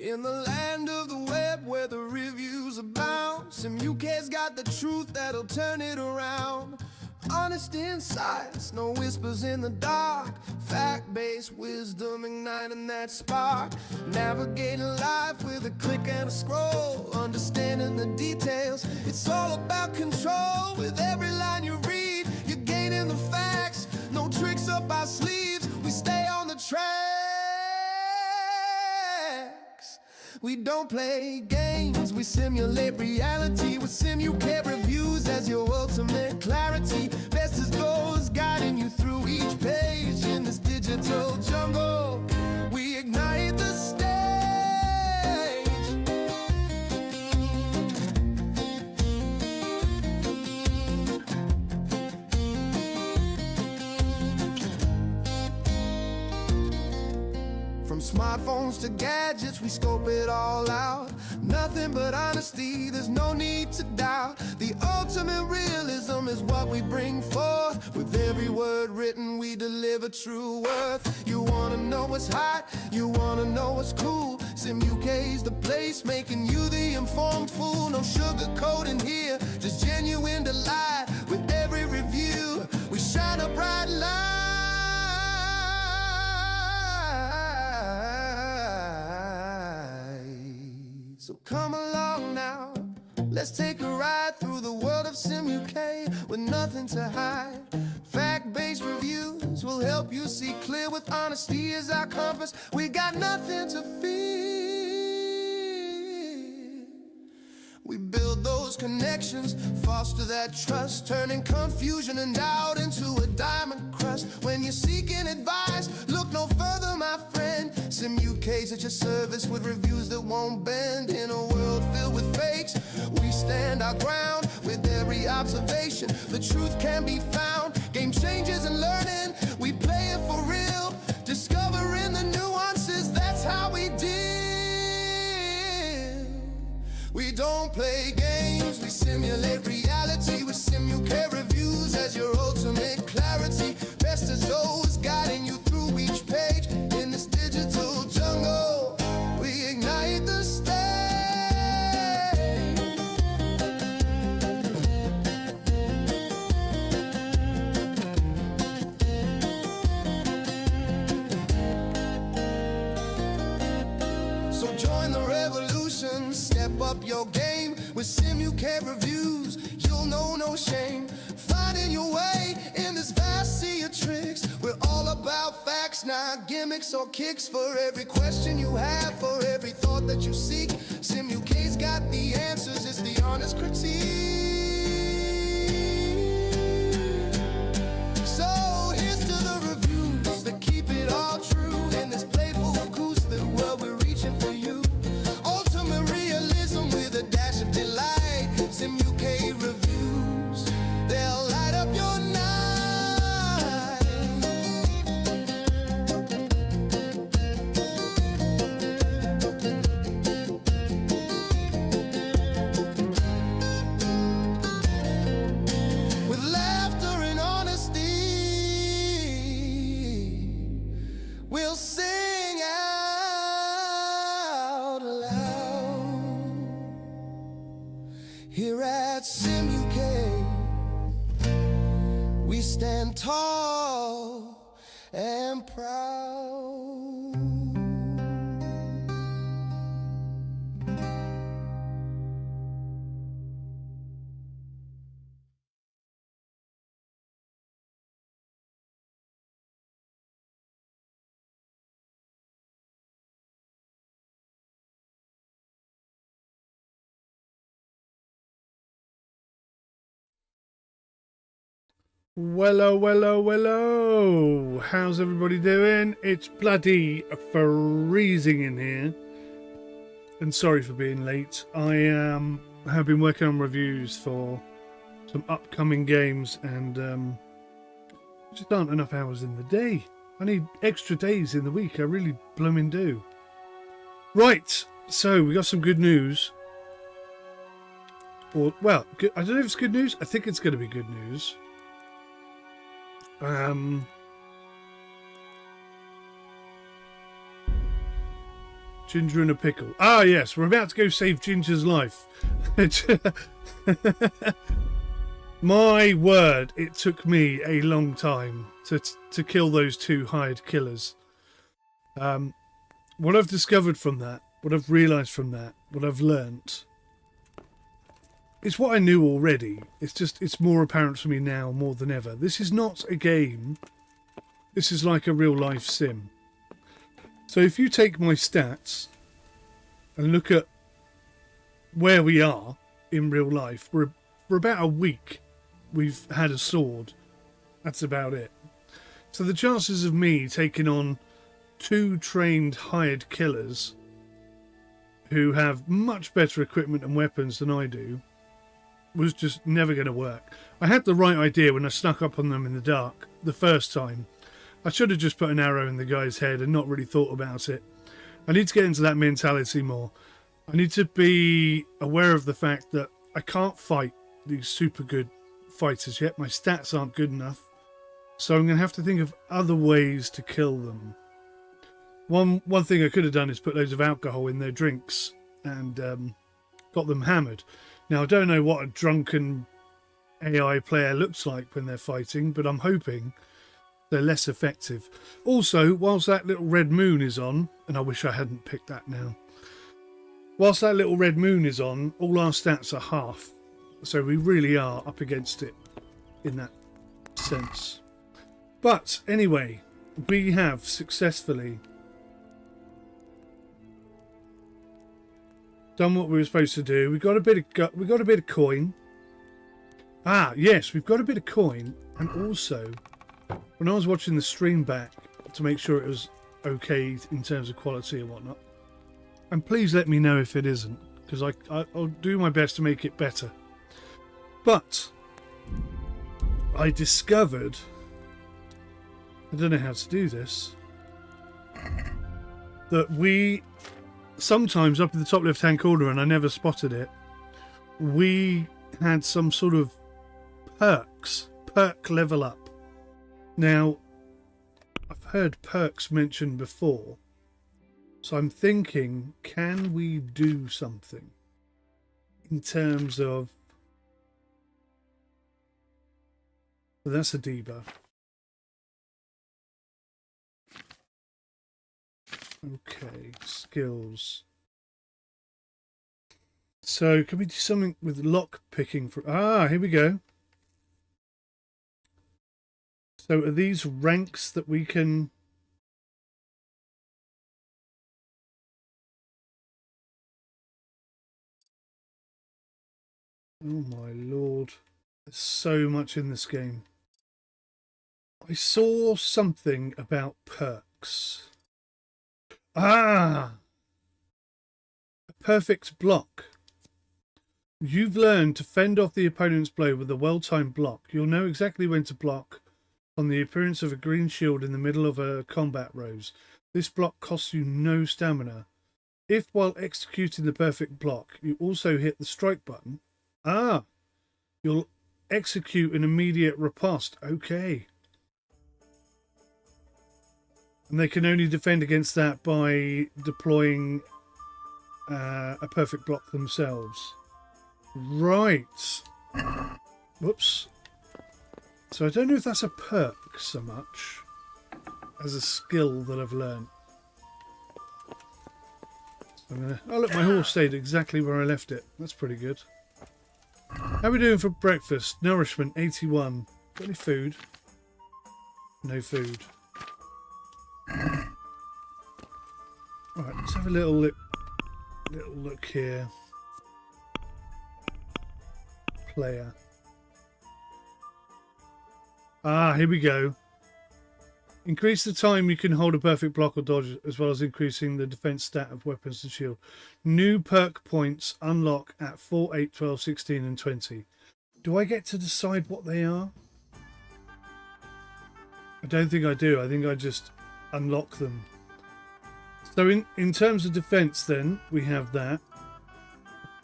In the land of the web where the reviews abound, Sim UK's got the truth that'll turn it around. Honest insights, no whispers in the dark. Fact-based wisdom igniting that spark. Navigating life with a click and a scroll. Understanding the details, it's all about control. With every line you read, you're gaining the facts. No tricks up our sleeves, we stay on the tracks. We don't play games, we simulate reality. With Sim UK reviews as your ultimate clarity. Best as goes, guiding you through each page. In this digital jungle, we ignite the stage. From smartphones to gadgets, we scope it all out. Nothing but honesty, there's no need to doubt. The ultimate realism is what we bring forth. With every word written, we deliver true worth. You wanna know what's hot, you wanna know what's cool. Sim UK's the place, making you the informed fool. No sugarcoating here, just genuine delight. With every review, we shine a bright light. So come along now, let's take a ride through the world of Sim UK with nothing to hide. Fact-based reviews will help you see clear. With honesty as our compass, we got nothing to fear. We build those connections, foster that trust, turning confusion and doubt into a diamond crust. When you're seeking advice, look no further, my friend. Sim UK's at your service with reviews that won't bend. In a world filled with fakes, we stand our ground. With every observation, the truth can be found. Game changes and learning, we play it for real. Discovering the nuances, that's how we deal. We don't play games, we simulate reality. With Sim UK reviews as your ultimate clarity. Best as those, guiding you through each page. In this digital jungle, we ignite the stage. So join the revolution, step up your game. With Sim UK reviews, you'll know no shame. Finding your way in this vast sea of tricks. We're all about facts, not gimmicks or kicks. For every question you have, for every thought that you seek, Sim UK's got the answers, it's the honest critique. So here's to the reviews that keep it all true. In this playful acoustic world, we're reaching for you. Ultimate realism with a dash of delight. Sim UK reviews, they'll light up your night. With laughter and honesty, we'll sing out loud. Here at Sim UK, we stand tall and proud. Wello, wello, wello. How's everybody doing? It's bloody freezing in here. And sorry for being late. I have been working on reviews for some upcoming games and just aren't enough hours in the day. I need extra days in the week. I really blooming do. Right, so we got some good news. Or, well, good, I don't know if it's good news. I think it's going to be good news. Ginger in a pickle. Ah, yes, we're about to go save Ginger's life. My word, it took me a long time to kill those 2 hired killers. What I've discovered from that, what I've realised from that, what I've learnt, it's what I knew already. It's more apparent for me now more than ever. This is not a game. This is like a real life sim. So if you take my stats and look at where we are in real life, we're about a week we've had a sword. That's about it. So the chances of me taking on 2 trained hired killers who have much better equipment and weapons than I do was just never going to work. I had the right idea when I snuck up on them in the dark the first time. I should have just put an arrow in the guy's head and not really thought about it. I need to get into that mentality more. I need to be aware of the fact that I can't fight these super good fighters yet. My stats aren't good enough. So I'm going to have to think of other ways to kill them. One thing I could have done is put loads of alcohol in their drinks and got them hammered. Now, I don't know what a drunken AI player looks like when they're fighting, but I'm hoping they're less effective. Also, whilst that little red moon is on, and I wish I hadn't picked that now. Whilst that little red moon is on, all our stats are half. So we really are up against it in that sense. But anyway, we have successfully done what we were supposed to do. We got a bit of coin. Ah, yes, we've got a bit of coin, and also when I was watching the stream back to make sure it was okay in terms of quality and whatnot, and please let me know if it isn't, because I'll do my best to make it better. But I discovered, I don't know how to do this, that we sometimes up in the top left hand corner, and I never spotted it, we had some sort of perk level up. Now I've heard perks mentioned before, so I'm thinking, can we do something in terms of, well, that's a debuff. Okay, skills. So can we do something with lock picking for, here we go. So are these ranks that we can, oh my lord, there's so much in this game. I saw something about perks. A perfect block. You've learned to fend off the opponent's blow with a well-timed block. You'll know exactly when to block on the appearance of a green shield in the middle of a combat rose. This block costs you no stamina. If while executing the perfect block you also hit the strike button, you'll execute an immediate riposte. Okay. And they can only defend against that by deploying a perfect block themselves. Right. Whoops. So I don't know if that's a perk so much as a skill that I've learned. So oh look, my horse stayed exactly where I left it. That's pretty good. How are we doing for breakfast? Nourishment 81. Got any food? No food. Alright, let's have a little look here. Player. Here we go. Increase the time you can hold a perfect block or dodge, as well as increasing the defense stat of weapons and shield. New perk points unlock at 4, 8, 12, 16 and 20. Do I get to decide what they are? I don't think I do. I think I just unlock them. So in terms of defense then, we have that.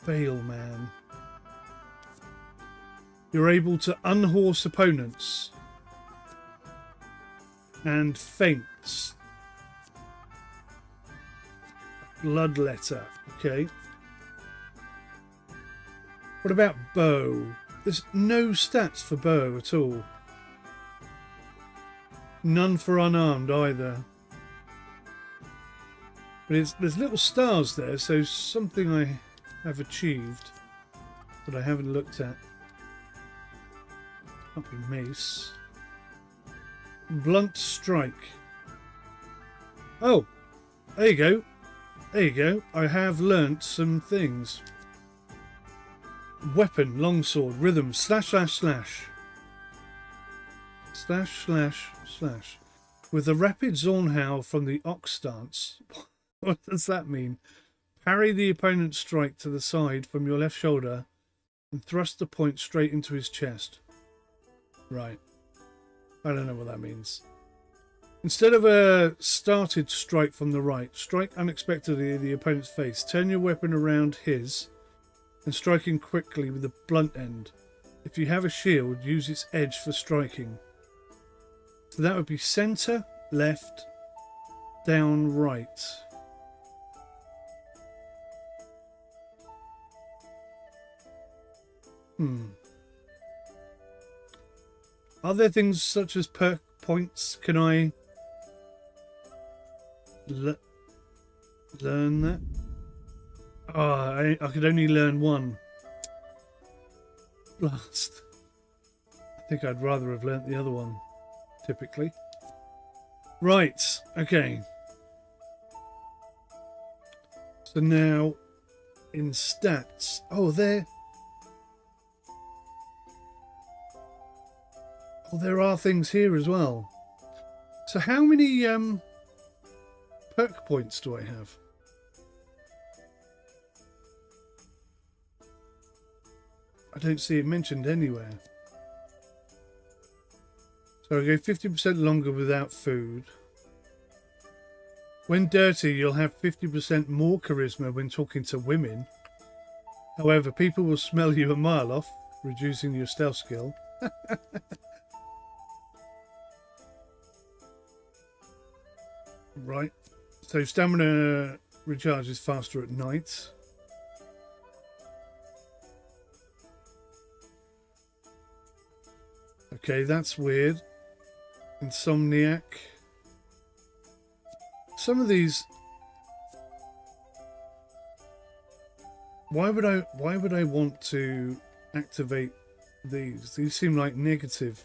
Veil Man. You're able to unhorse opponents and feints. Bloodletter. Okay. What about bow? There's no stats for bow at all. None for unarmed either. But there's little stars there, so something I have achieved that I haven't looked at. Can't be mace. Blunt strike. Oh, there you go. There you go. I have learnt some things. Weapon, longsword, rhythm, slash, slash, slash. Slash, slash, slash. With a rapid Zornhowl from the Ox stance. What does that mean? Parry the opponent's strike to the side from your left shoulder and thrust the point straight into his chest. Right. I don't know what that means. Instead of a started strike from the right, strike unexpectedly at the opponent's face. Turn your weapon around his and strike him quickly with the blunt end. If you have a shield, use its edge for striking. So that would be centre, left, down, right. Are there things such as perk points? Can I learn that? Oh, I could only learn one. Blast. I think I'd rather have learnt the other one, typically. Right, okay. So now, in stats... Oh, there are things here as well. So how many perk points do I have? I don't see it mentioned anywhere. So I go 50% longer without food. When dirty, you'll have 50% more charisma when talking to women. However, people will smell you a mile off, reducing your stealth skill. Right. So stamina recharges faster at night. Okay, that's weird. Insomniac. Some of these... Why would I want to activate these? These seem like negative.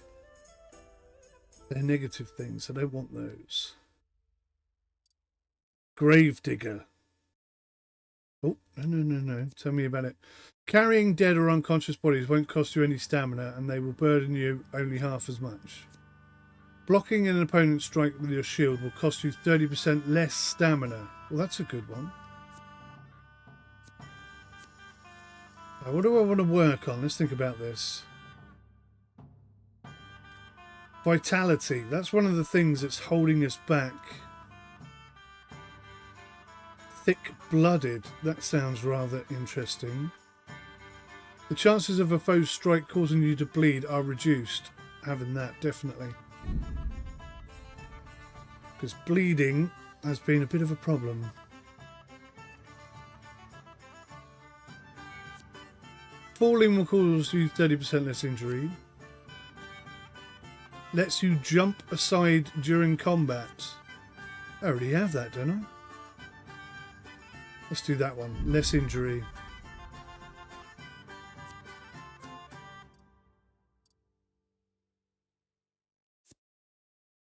They're negative things. I don't want those. Gravedigger. Oh, no. Tell me about it. Carrying dead or unconscious bodies won't cost you any stamina, and they will burden you only half as much. Blocking an opponent's strike with your shield will cost you 30% less stamina. Well, that's a good one. Now, what do I want to work on? Let's think about this. Vitality. That's one of the things that's holding us back. Thick-blooded. That sounds rather interesting. The chances of a foe's strike causing you to bleed are reduced. Having that, definitely. Because bleeding has been a bit of a problem. Falling will cause you 30% less injury. Lets you jump aside during combat. I already have that, don't I? Let's do that one. Less injury.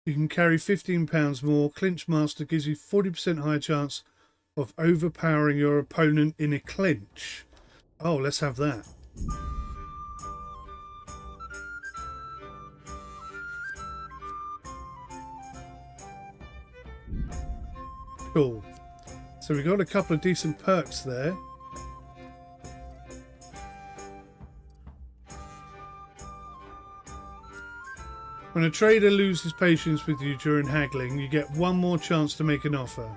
You can carry 15 pounds more. Clinch Master gives you 40% higher chance of overpowering your opponent in a clinch. Oh, let's have that. Cool. So we got a couple of decent perks there. When a trader loses patience with you during haggling, you get one more chance to make an offer.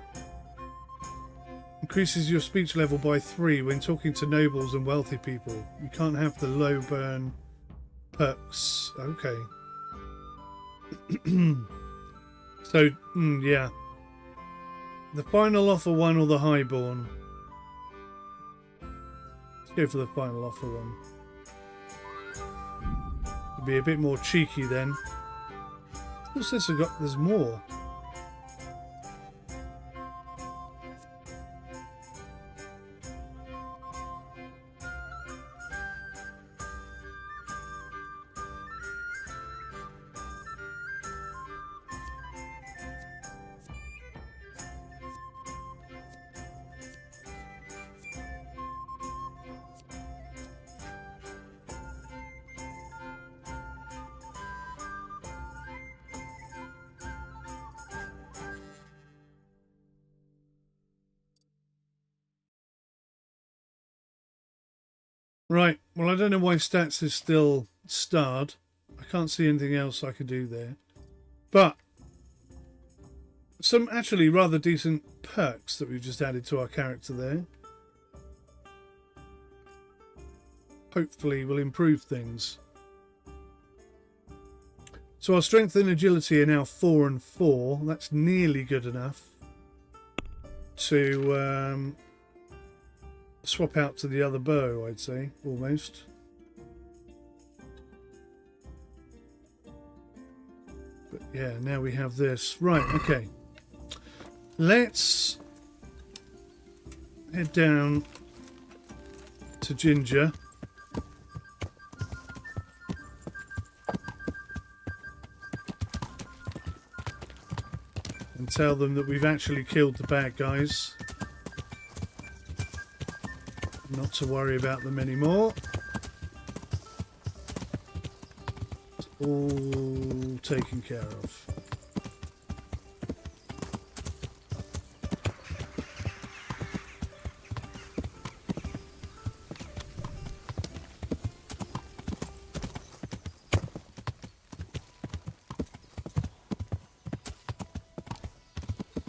Increases your speech level by 3 when talking to nobles and wealthy people. You can't have the low burn perks. Okay. So, yeah. The final offer one or the highborn? Let's go for the final offer one. It'll be a bit more cheeky then. What's this? There's more. Right, well I don't know why stats is still starred. I can't see anything else I could do there. But some actually rather decent perks that we've just added to our character there. Hopefully will improve things. So our strength and agility are now 4 and 4. That's nearly good enough to swap out to the other bow, I'd say, almost. But yeah, now we have this. Right, okay. Let's head down to Ginger. And tell them that we've actually killed the bad guys. Not to worry about them anymore. It's all taken care of.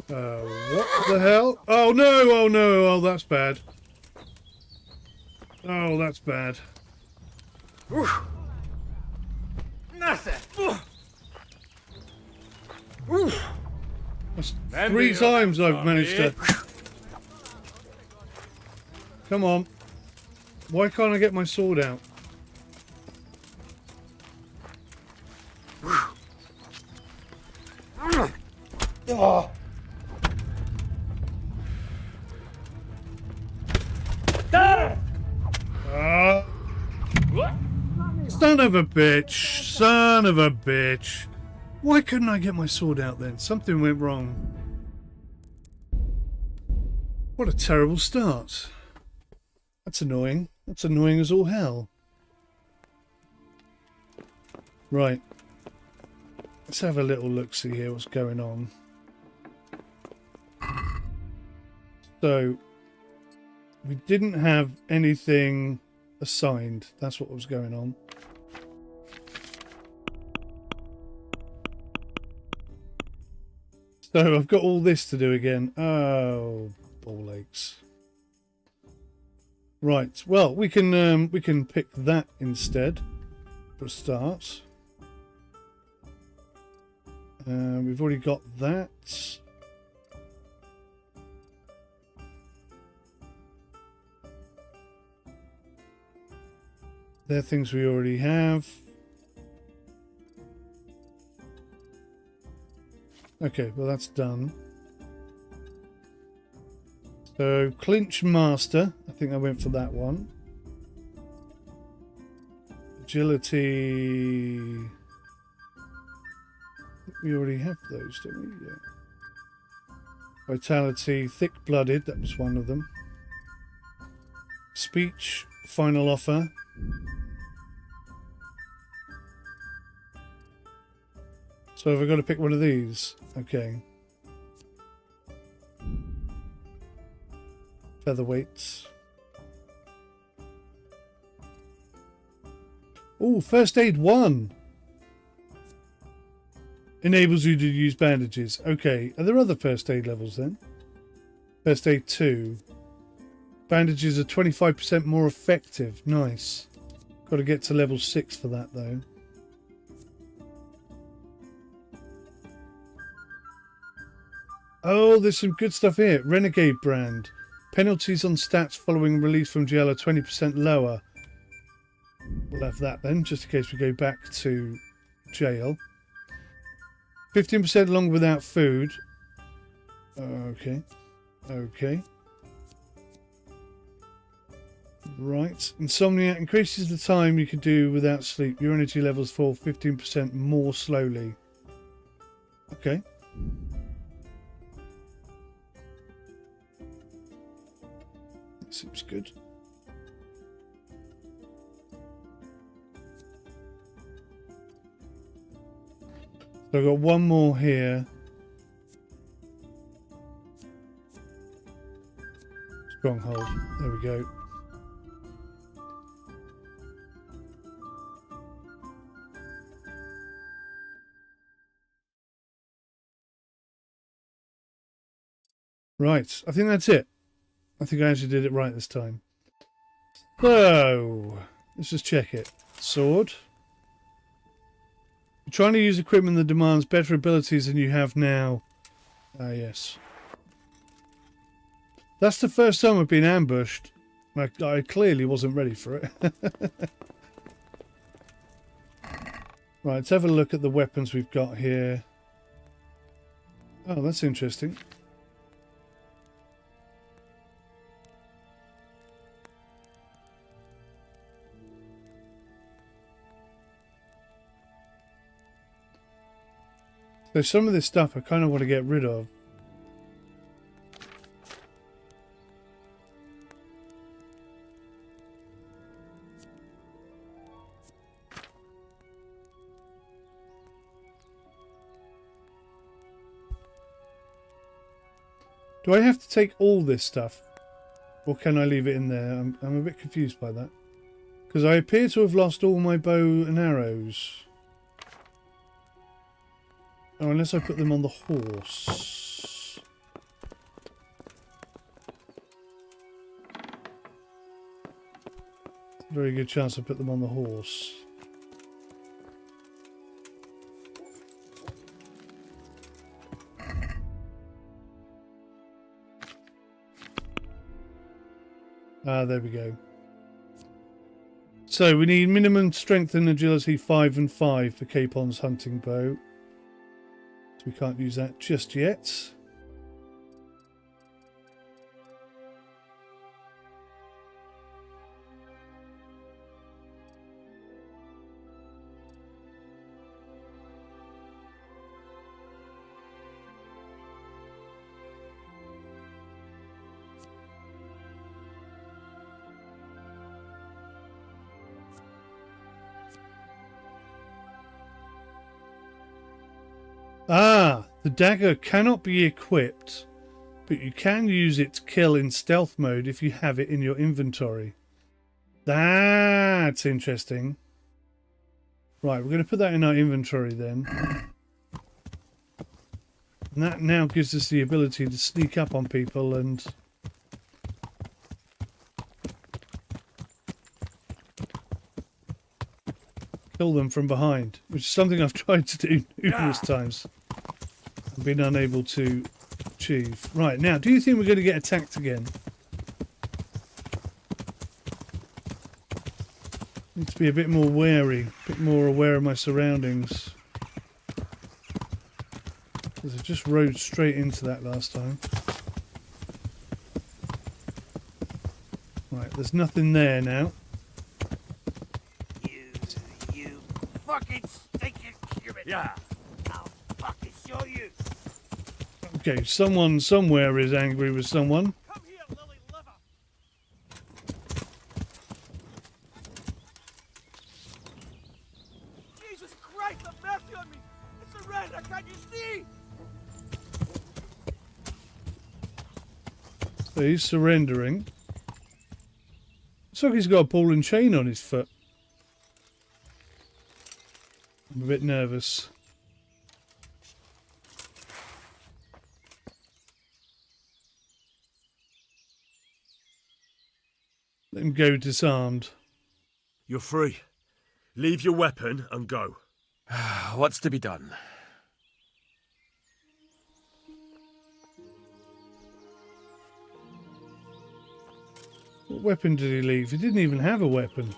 What the hell? Oh no, oh no, oh that's bad. Oh, that's bad. Nothing. That's 3 times I've managed to... Come on. Why can't I get my sword out? Oh. Son of a bitch. Son of a bitch. Why couldn't I get my sword out then? Something went wrong. What a terrible start. That's annoying. That's annoying as all hell. Right. Let's have a little look-see here what's going on. So, we didn't have anything assigned. That's what was going on. So I've got all this to do again. Oh, ball aches. Right. Well, we can pick that instead for a start. We've already got that. They're things we already have. Okay, well that's done. So, Clinch Master. I think I went for that one. Agility. We already have those, don't we? Yeah. Vitality. Thick-blooded. That was one of them. Speech. Final offer. So have I got to pick one of these? Okay. Featherweights. Oh, first aid 1. Enables you to use bandages. Okay. Are there other first aid levels then? First aid 2. Bandages are 25% more effective. Nice. Got to get to level 6 for that though. Oh, there's some good stuff here. Renegade brand. Penalties on stats following release from jail are 20% lower. We'll have that then, just in case we go back to jail. 15% longer without food. Okay. Okay. Right. Insomnia increases the time you can do without sleep. Your energy levels fall 15% more slowly. Okay. That seems good. So I've got one more here. Stronghold. There we go. Right. I think that's it. I think I actually did it right this time. So, let's just check it. Sword. You're trying to use equipment that demands better abilities than you have now. Ah, yes. That's the first time I've been ambushed. I clearly wasn't ready for it. Right, let's have a look at the weapons we've got here. Oh, that's interesting. So some of this stuff I kind of want to get rid of. Do I have to take all this stuff? Or can I leave it in there? I'm a bit confused by that. Because I appear to have lost all my bow and arrows. Oh, unless I put them on the horse. Very good chance I put them on the horse. Ah, there we go. So we need minimum strength and agility 5 and 5 for Capon's hunting bow. So we can't use that just yet. Ah, the dagger cannot be equipped, but you can use its kill in stealth mode if you have it in your inventory. That's interesting. Right, we're going to put that in our inventory then. And that now gives us the ability to sneak up on people and kill them from behind, which is something I've tried to do numerous times. I've been unable to achieve. Right, now, do you think we're going to get attacked again? Need to be a bit more wary, a bit more aware of my surroundings. Because I just rode straight into that last time. Right, there's nothing there now. You fucking stinking human! Yeah, I'll fucking show you! Okay, someone somewhere is angry with someone. Come here, lily liver! Jesus Christ, have mercy on me! It's a render, can't you see? So he's surrendering. Looks like he's got a ball and chain on his foot. I'm a bit nervous. Let him go disarmed. You're free. Leave your weapon and go. What's to be done? What weapon did he leave? He didn't even have a weapon.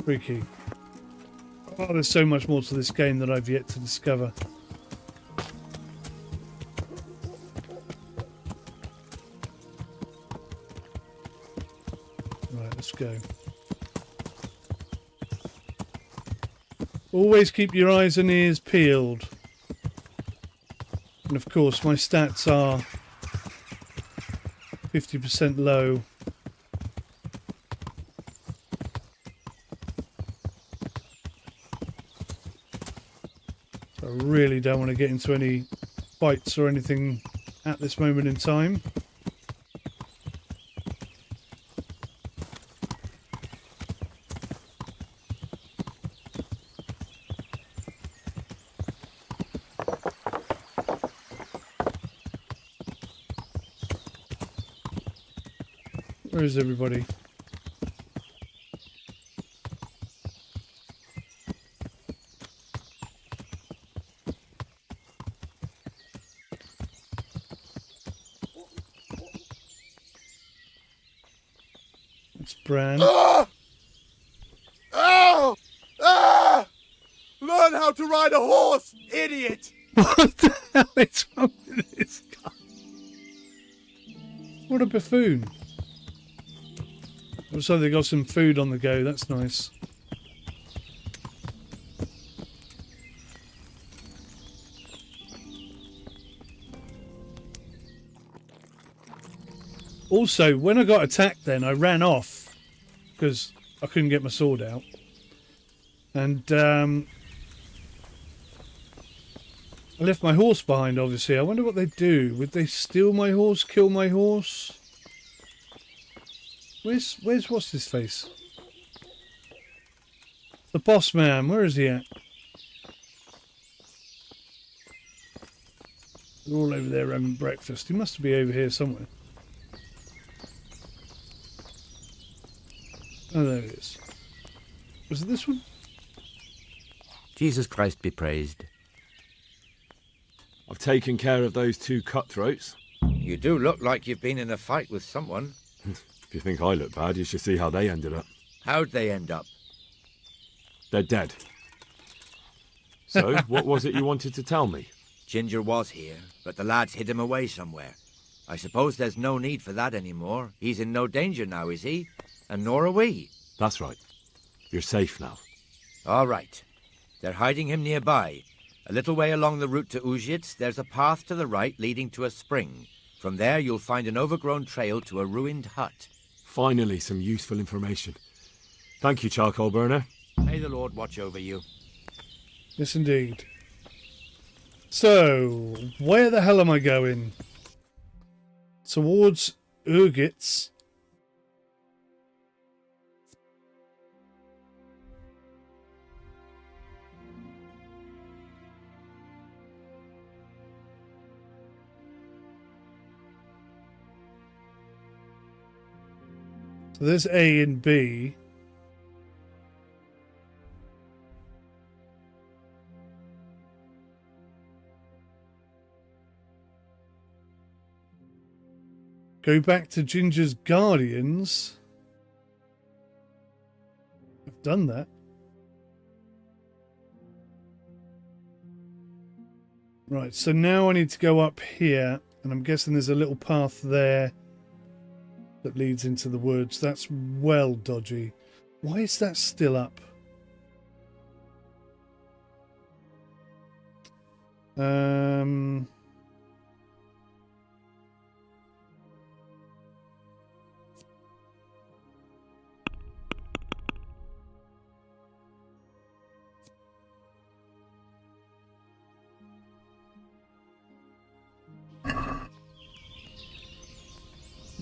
Freaky. Oh, there's so much more to this game that I've yet to discover. Right, let's go. Always keep your eyes and ears peeled. And of course, my stats are 50% low. So I really don't want to get into any fights or anything at this moment in time. Where is everybody? It's Bran. Ah! Ow! Ah! Learn how to ride a horse, idiot! What the hell is wrong with this guy? What a buffoon. So they got some food on the go, that's nice. Also, when I got attacked then, I ran off because I couldn't get my sword out. And I left my horse behind, obviously. I wonder what they'd do. Would they steal my horse, kill my horse? Where's what's his face? The boss man, where is he at? They're all over there having breakfast. He must be over here somewhere. Oh, there it is. Was it this one? Jesus Christ be praised. I've taken care of those two cutthroats. You do look like you've been in a fight with someone. If you think I look bad, you should see how they ended up. How'd they end up? They're dead. So, what was it you wanted to tell me? Ginger was here, but the lads hid him away somewhere. I suppose there's no need for that anymore. He's in no danger now, is he? And nor are we. That's right. You're safe now. All right. They're hiding him nearby. A little way along the route to Uzhitz, there's a path to the right leading to a spring. From there, you'll find an overgrown trail to a ruined hut. Finally, some useful information. Thank you, Charcoal Burner. May the Lord watch over you. Yes, indeed. So, where the hell am I going? Towards Urgitz. So there's A and B. Go back to Ginger's Guardians. I've done that. Right, so now I need to go up here, and I'm guessing there's a little path there that leads into the woods. That's well dodgy. Why is that still up?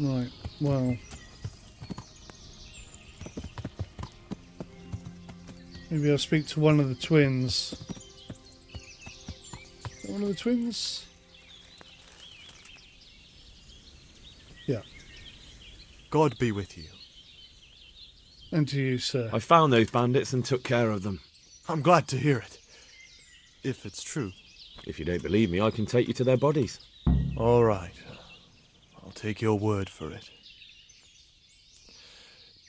Right, well. Maybe I'll speak to one of the twins. Is that one of the twins? Yeah. God be with you. And to you, sir. I found those bandits and took care of them. I'm glad to hear it. If it's true. If you don't believe me, I can take you to their bodies. All right. I'll take your word for it.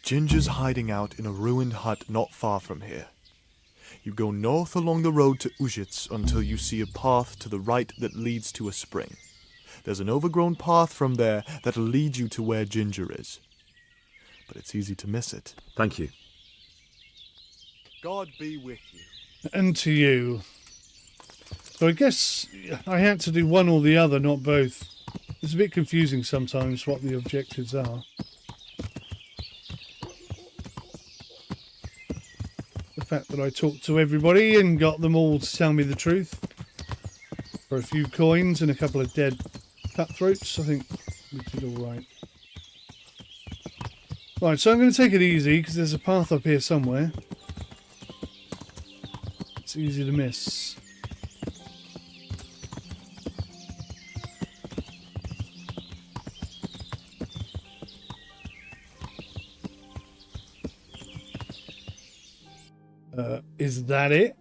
Ginger's hiding out in a ruined hut not far from here. You go north along the road to Užice until you see a path to the right that leads to a spring. There's an overgrown path from there that'll lead you to where Ginger is. But it's easy to miss it. Thank you. God be with you. And to you. So I guess I had to do one or the other, not both. It's a bit confusing sometimes what the objectives are. The fact that I talked to everybody and got them all to tell me the truth for a few coins and a couple of dead cutthroats, I think we did all right. Right, so I'm going to take it easy because there's a path up here somewhere. It's easy to miss. Is that it?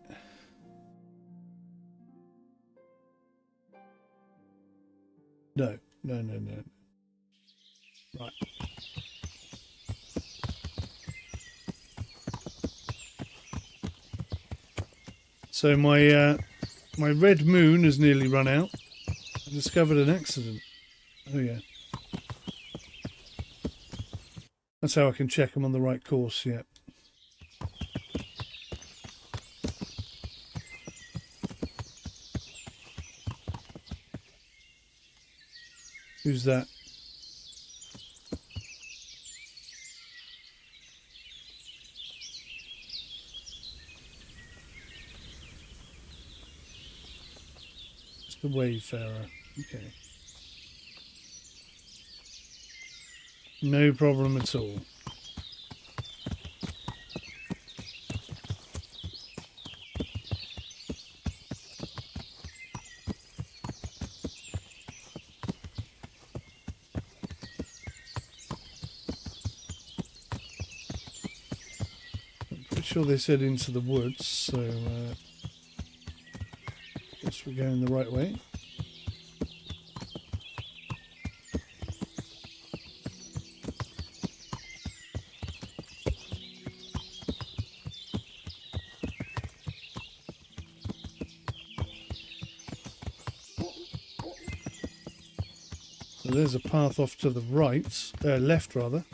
No. Right. So my red moon has nearly run out. I discovered an accident. Oh yeah. That's how I can check I'm on the right course, yeah. Who's that? Just the wayfarer. Okay. No problem at all. Sure they said into the woods, so guess we're going the right way. So there's a path off to the right, left rather.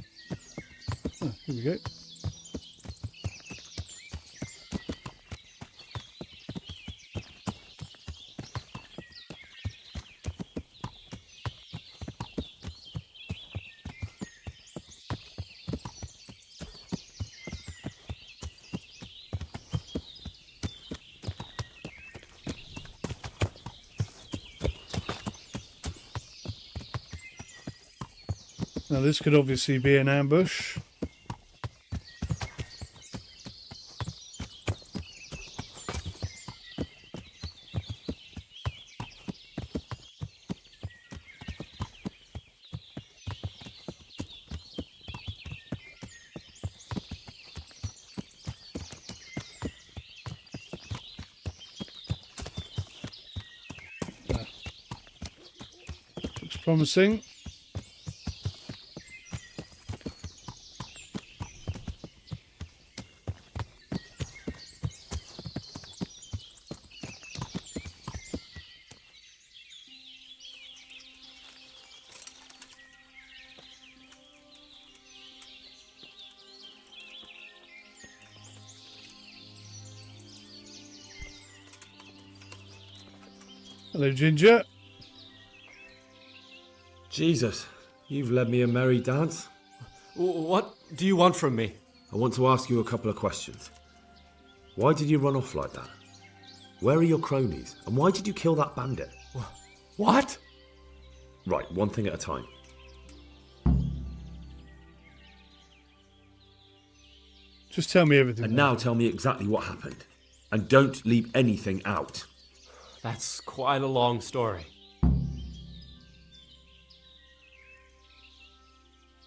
Oh, here we go. Now this could obviously be an ambush. Looks promising. Hello, Ginger. Jesus, you've led me a merry dance. What do you want from me? I want to ask you a couple of questions. Why did you run off like that? Where are your cronies? And why did you kill that bandit? What? Right, one thing at a time. Just tell me everything. And now tell me exactly what happened. And don't leave anything out. That's quite a long story.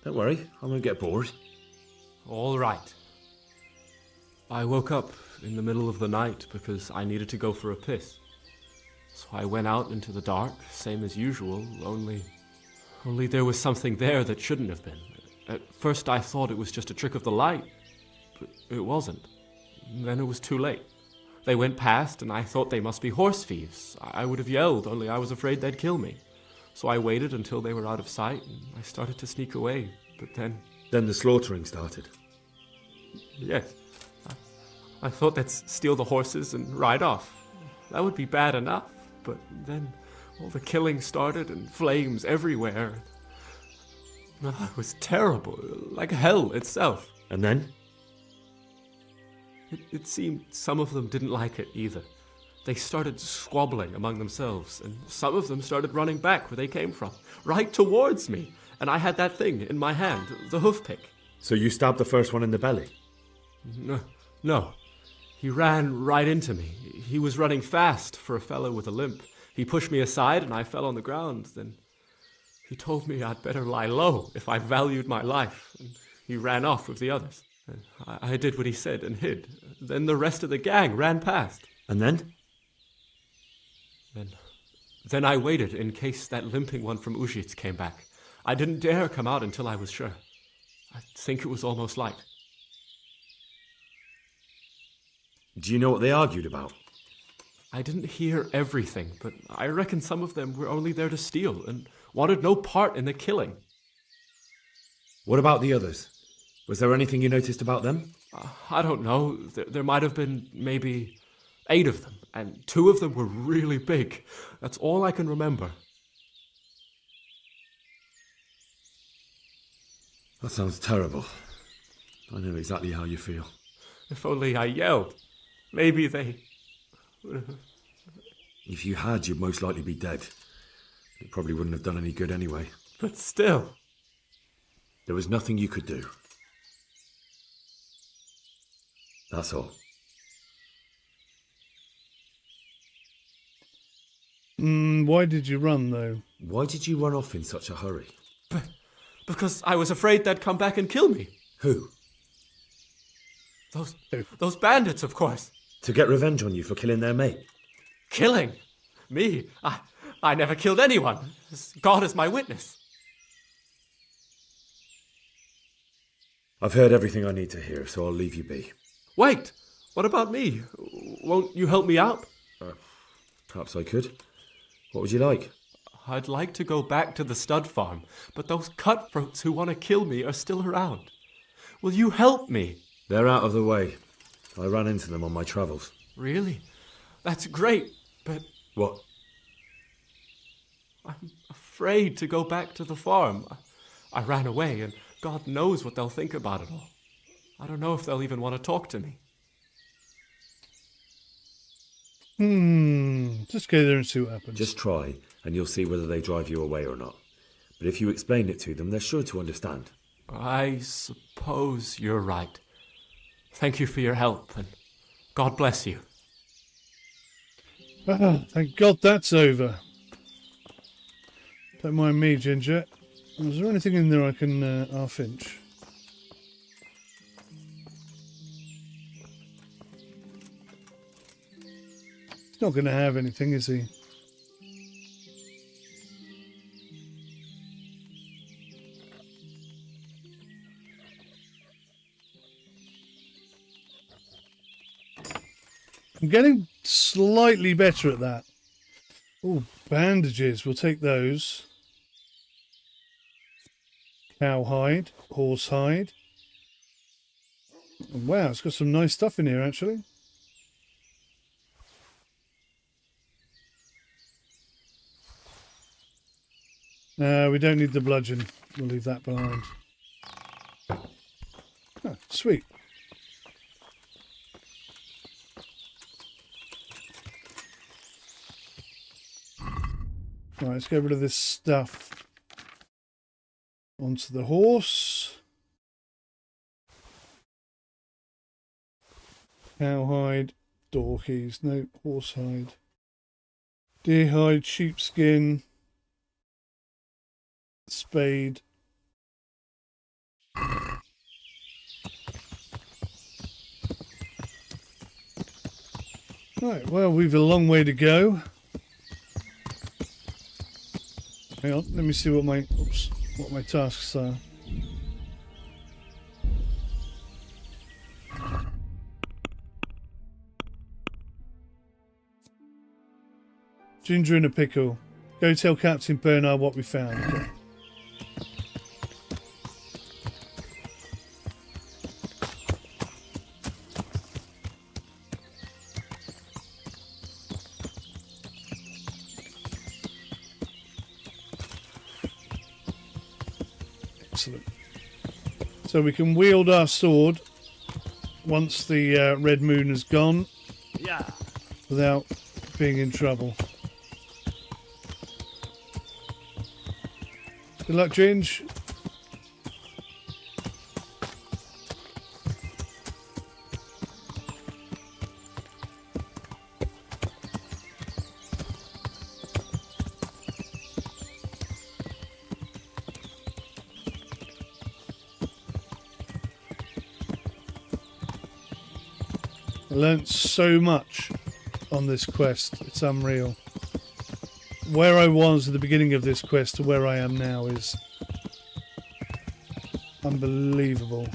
Don't worry, I won't get bored. All right. I woke up in the middle of the night because I needed to go for a piss. So I went out into the dark, same as usual, only there was something there that shouldn't have been. At first I thought it was just a trick of the light, but it wasn't. Then it was too late. They went past, and I thought they must be horse thieves. I would have yelled, only I was afraid they'd kill me. So I waited until they were out of sight, and I started to sneak away. But then... Then the slaughtering started. Yes. I thought they'd steal the horses and ride off. That would be bad enough. But then all the killing started, and flames everywhere. It was terrible, like hell itself. And then? It seemed some of them didn't like it either. They started squabbling among themselves, and some of them started running back where they came from, right towards me. And I had that thing in my hand, the hoof pick. So you stabbed the first one in the belly? No. He ran right into me. He was running fast for a fellow with a limp. He pushed me aside and I fell on the ground. Then he told me I'd better lie low if I valued my life. And he ran off with the others. I did what he said and hid. Then the rest of the gang ran past. And then? Then I waited in case that limping one from Ushitz came back. I didn't dare come out until I was sure. I think it was almost light. Do you know what they argued about? I didn't hear everything, but I reckon some of them were only there to steal and wanted no part in the killing. What about the others? Was there anything you noticed about them? I don't know. There might have been maybe 8 of them, and 2 of them were really big. That's all I can remember. That sounds terrible. I know exactly how you feel. If only I yelled. Maybe they... If you had, you'd most likely be dead. It probably wouldn't have done any good anyway. But still... There was nothing you could do. That's all. Why did you run, though? Why did you run off in such a hurry? Because I was afraid they'd come back and kill me. Who? Those bandits, of course. To get revenge on you for killing their mate? Killing? Me? I never killed anyone. God is my witness. I've heard everything I need to hear, so I'll leave you be. Wait! What about me? Won't you help me out? Perhaps I could. What would you like? I'd like to go back to the stud farm, but those cutthroats who want to kill me are still around. Will you help me? They're out of the way. I ran into them on my travels. Really? That's great, but... What? I'm afraid to go back to the farm. I ran away, and God knows what they'll think about it all. I don't know if they'll even want to talk to me. Just go there and see what happens. Just try, and you'll see whether they drive you away or not. But if you explain it to them, they're sure to understand. I suppose you're right. Thank you for your help, and God bless you. Thank God that's over. Don't mind me, Ginger. Is there anything in there I can finch? He's not going to have anything, is he? I'm getting slightly better at that. Oh, bandages. We'll take those. Cowhide, horsehide. Wow, it's got some nice stuff in here, actually. We don't need the bludgeon. We'll leave that behind. Oh, sweet. Right, let's get rid of this stuff. Onto the horse. Cowhide, door keys, no, horsehide. Deerhide, sheepskin, spade. Right, well, we've a long way to go. Hang on, let me see what my tasks are. Ginger in a pickle. Go tell Captain Bernard what we found. Okay. Excellent. So we can wield our sword once the red moon has gone. Yeah. Without being in trouble. Good luck, Ginge. I learnt so much on this quest. It's unreal. Where I was at the beginning of this quest to where I am now is unbelievable.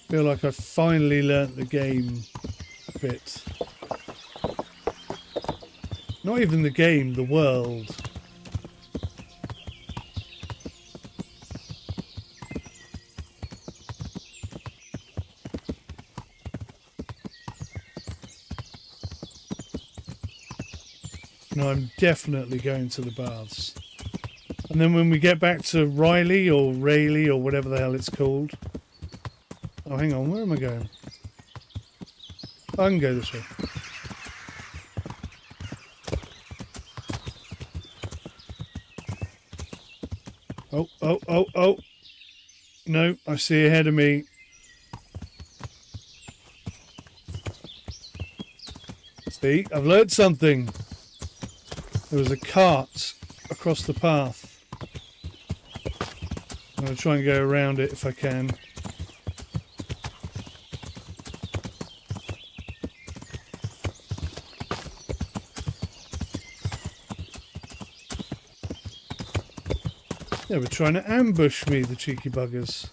I feel like I finally learnt the game bit. Not even the game, the world. No, I'm definitely going to the baths. And then when we get back to Riley or Rayleigh or whatever the hell it's called. Oh, hang on, where am I going? I can go this way. Oh, oh, oh, oh. No, I see ahead of me. See, I've learned something. There was a cart across the path. I'm going to try and go around it if I can. They were trying to ambush me, the cheeky buggers.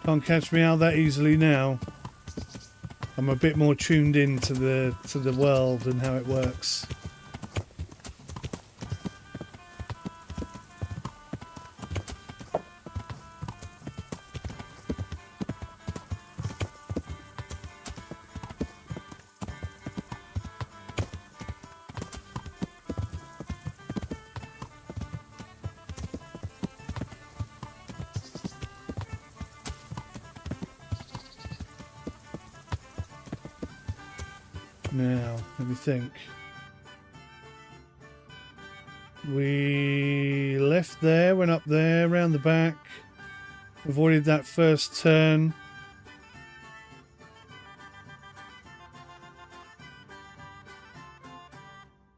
Can't catch me out that easily now. I'm a bit more tuned in to the world and how it works. Now, let me think. We left there, went up there, round the back, avoided that first turn.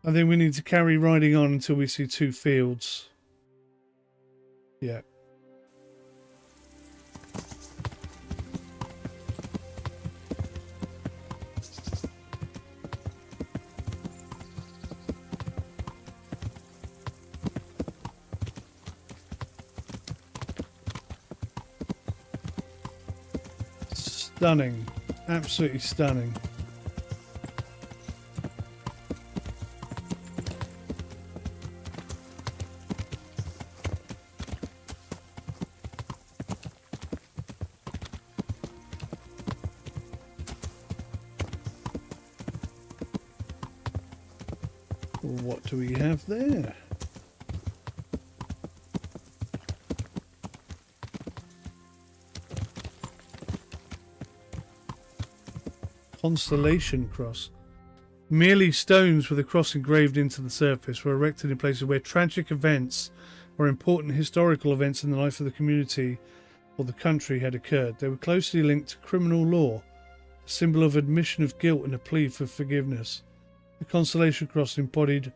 I think we need to carry riding on until we see 2 fields. Yeah. Stunning. Absolutely stunning. What do we have there? Constellation cross. Merely stones with a cross engraved into the surface were erected in places where tragic events or important historical events in the life of the community or the country had occurred. They were closely linked to criminal law, a symbol of admission of guilt and a plea for forgiveness. The Constellation cross embodied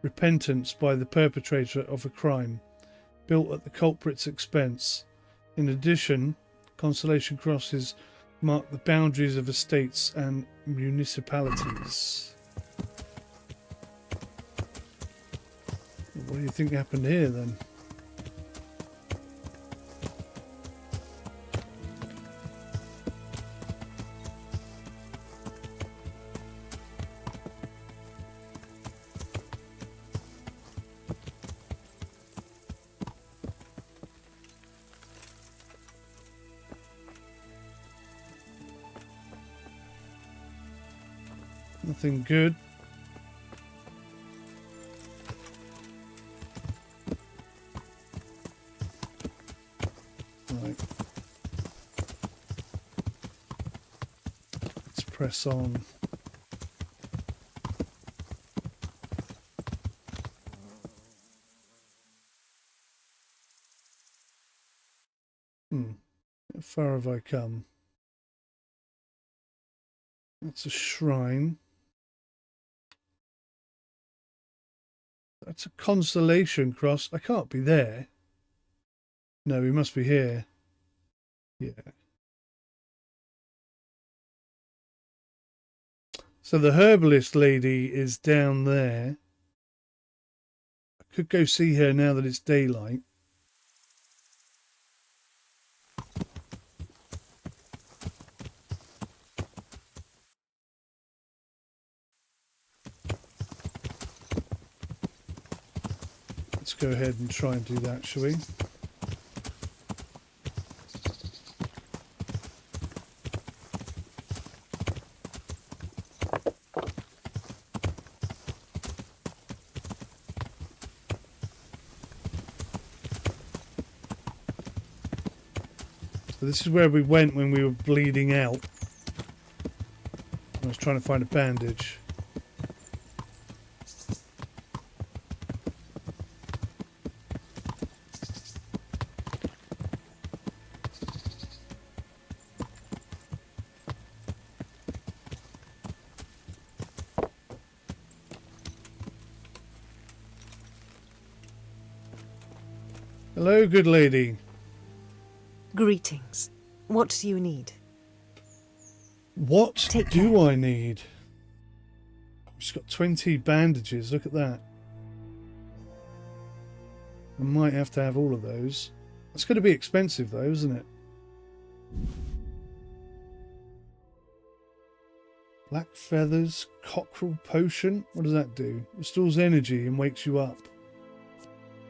repentance by the perpetrator of a crime, built at the culprit's expense. In addition, Constellation crosses mark the boundaries of estates and municipalities. What do you think happened here then? Nothing good. Right. Let's press on. How far have I come? That's a shrine. That's a constellation cross. I can't be there. No, we must be here. Yeah. So the herbalist lady is down there. I could go see her now that it's daylight. Let's go ahead and try and do that, shall we? So this is where we went when we were bleeding out. I was trying to find a bandage. Hello, good lady. Greetings. What do you need? What Take do care. I need? I've just got 20 bandages. Look at that. I might have to have all of those. It's going to be expensive though, isn't it? Black feathers, cockerel potion. What does that do? Restores energy and wakes you up.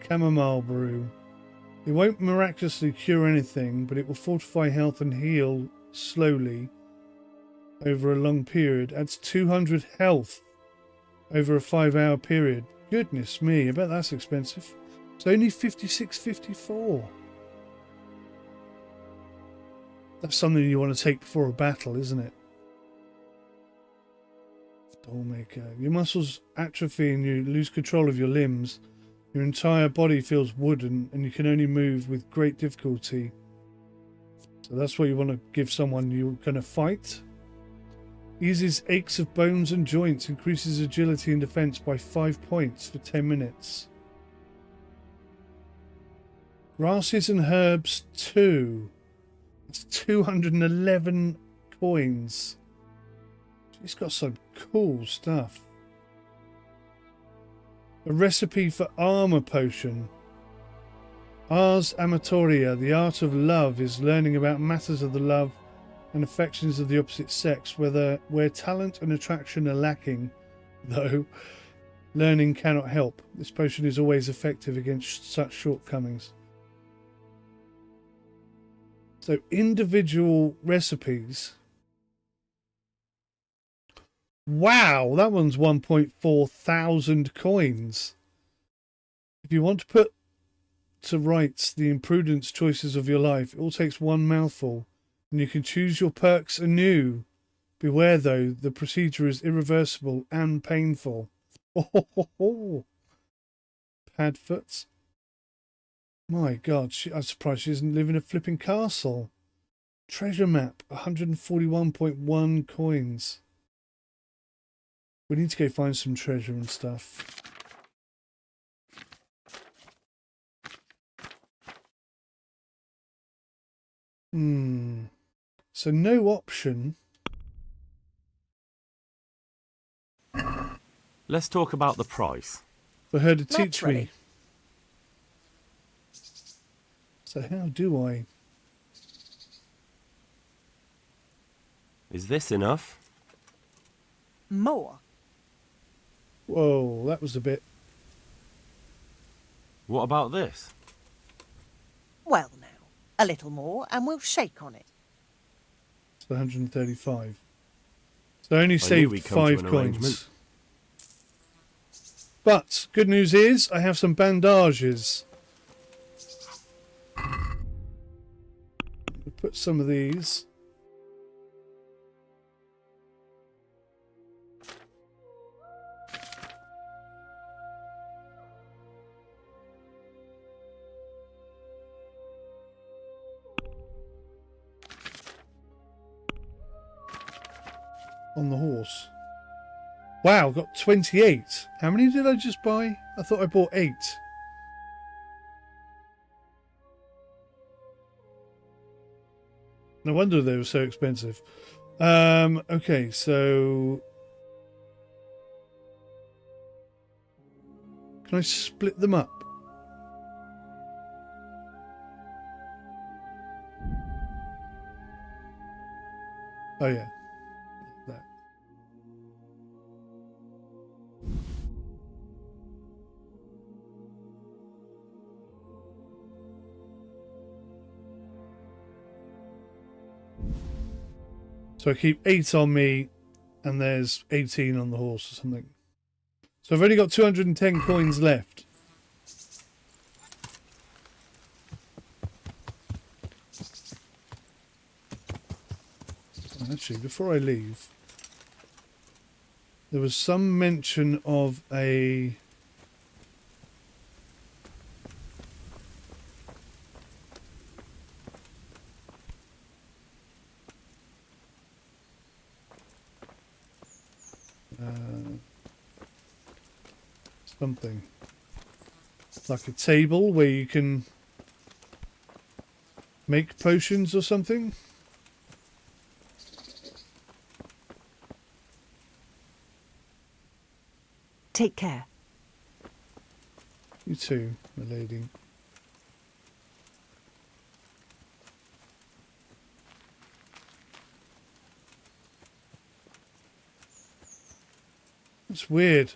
Chamomile brew. It won't miraculously cure anything, but it will fortify health and heal slowly over a long period. Adds 200 health over a 5-hour period. Goodness me, I bet that's expensive. It's only 56.54. That's something you want to take before a battle, isn't it? Dollmaker. Your muscles atrophy and you lose control of your limbs. Your entire body feels wooden and you can only move with great difficulty. So that's what you want to give someone you're going to fight. Eases aches of bones and joints. Increases agility and defense by 5 points for 10 minutes. Grasses and herbs 2. It's 211 coins. She's got some cool stuff. A recipe for armor potion. Ars Amatoria, the art of love, is learning about matters of the love and affections of the opposite sex, where talent and attraction are lacking, though learning cannot help. This potion is always effective against such shortcomings. So individual recipes. Wow, that one's 1.4 thousand coins. If you want to put to rights the imprudence choices of your life, it all takes one mouthful, and you can choose your perks anew Beware, though, the procedure is irreversible and painful. Oh, Padfoot. My God, I'm surprised she doesn't live in a flipping castle. Treasure map, 141.1 coins. We need to go find some treasure and stuff. So no option. Let's talk about the price. For her to teach Naturally. me. So how do I? Is this enough? More. Whoa, that was a bit. What about this? Well now, a little more and we'll shake on it. It's 135. So I only knew saved we'd come to 5 an coins. arrangement. But good news is I have some bandages. We'll put some of these. On the horse. Wow, got 28. How many did I just buy? I thought I bought 8. No wonder they were so expensive. Okay, so can I split them up? Oh yeah. That. So I keep 8 on me, and there's 18 on the horse or something. So I've only got 210 coins left. Actually, before I leave, there was some mention of a... something like a table where you can make potions or something. Take care. You too, my lady. It's weird.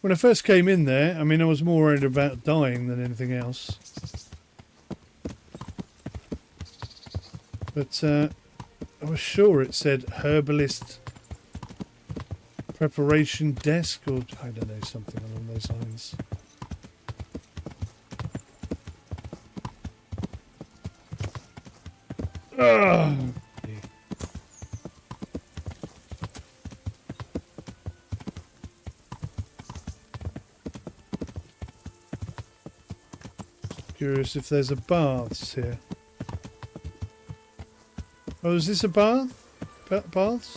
When I first came in there, I mean, I was more worried about dying than anything else. But I was sure it said herbalist preparation desk, or I don't know, something along those lines. Ugh. Curious if there's a baths here. Oh, is this a bath? Baths?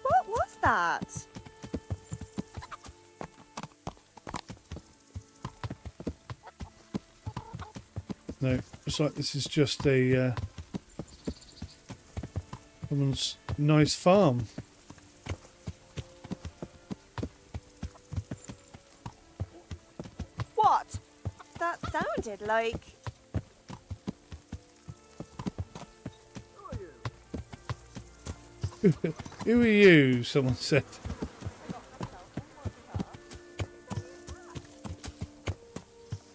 What was that? No, looks like this is just a someone's nice farm. What? That sounded like... Who are you? Someone said.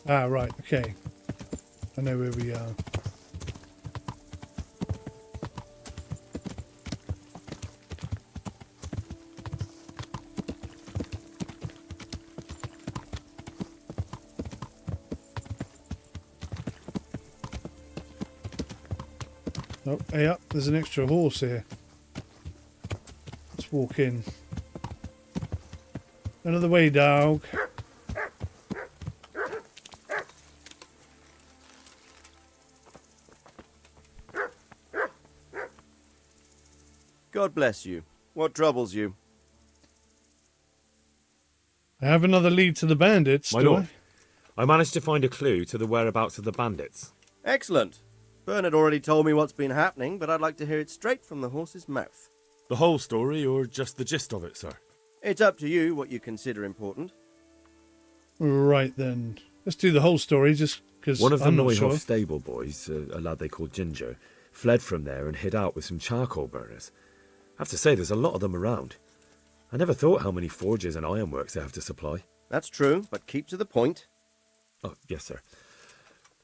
Ah, right, okay. I know where we are. Oh, hey up, there's an extra horse here. Let's walk in. Another way, dog. God bless you. What troubles you? I have another lead to the bandits, My do lord, I managed to find a clue to the whereabouts of the bandits. Excellent. Bernard already told me what's been happening, but I'd like to hear it straight from the horse's mouth. The whole story, or just the gist of it, sir? It's up to you what you consider important. I? Right then. Let's do the whole story, just because One of the I'm not Neuhoff sure. stable boys, a lad they called Ginger, fled from there and hid out with some charcoal burners. I have to say, there's a lot of them around. I never thought how many forges and ironworks they have to supply. That's true, but keep to the point. Oh, yes, sir.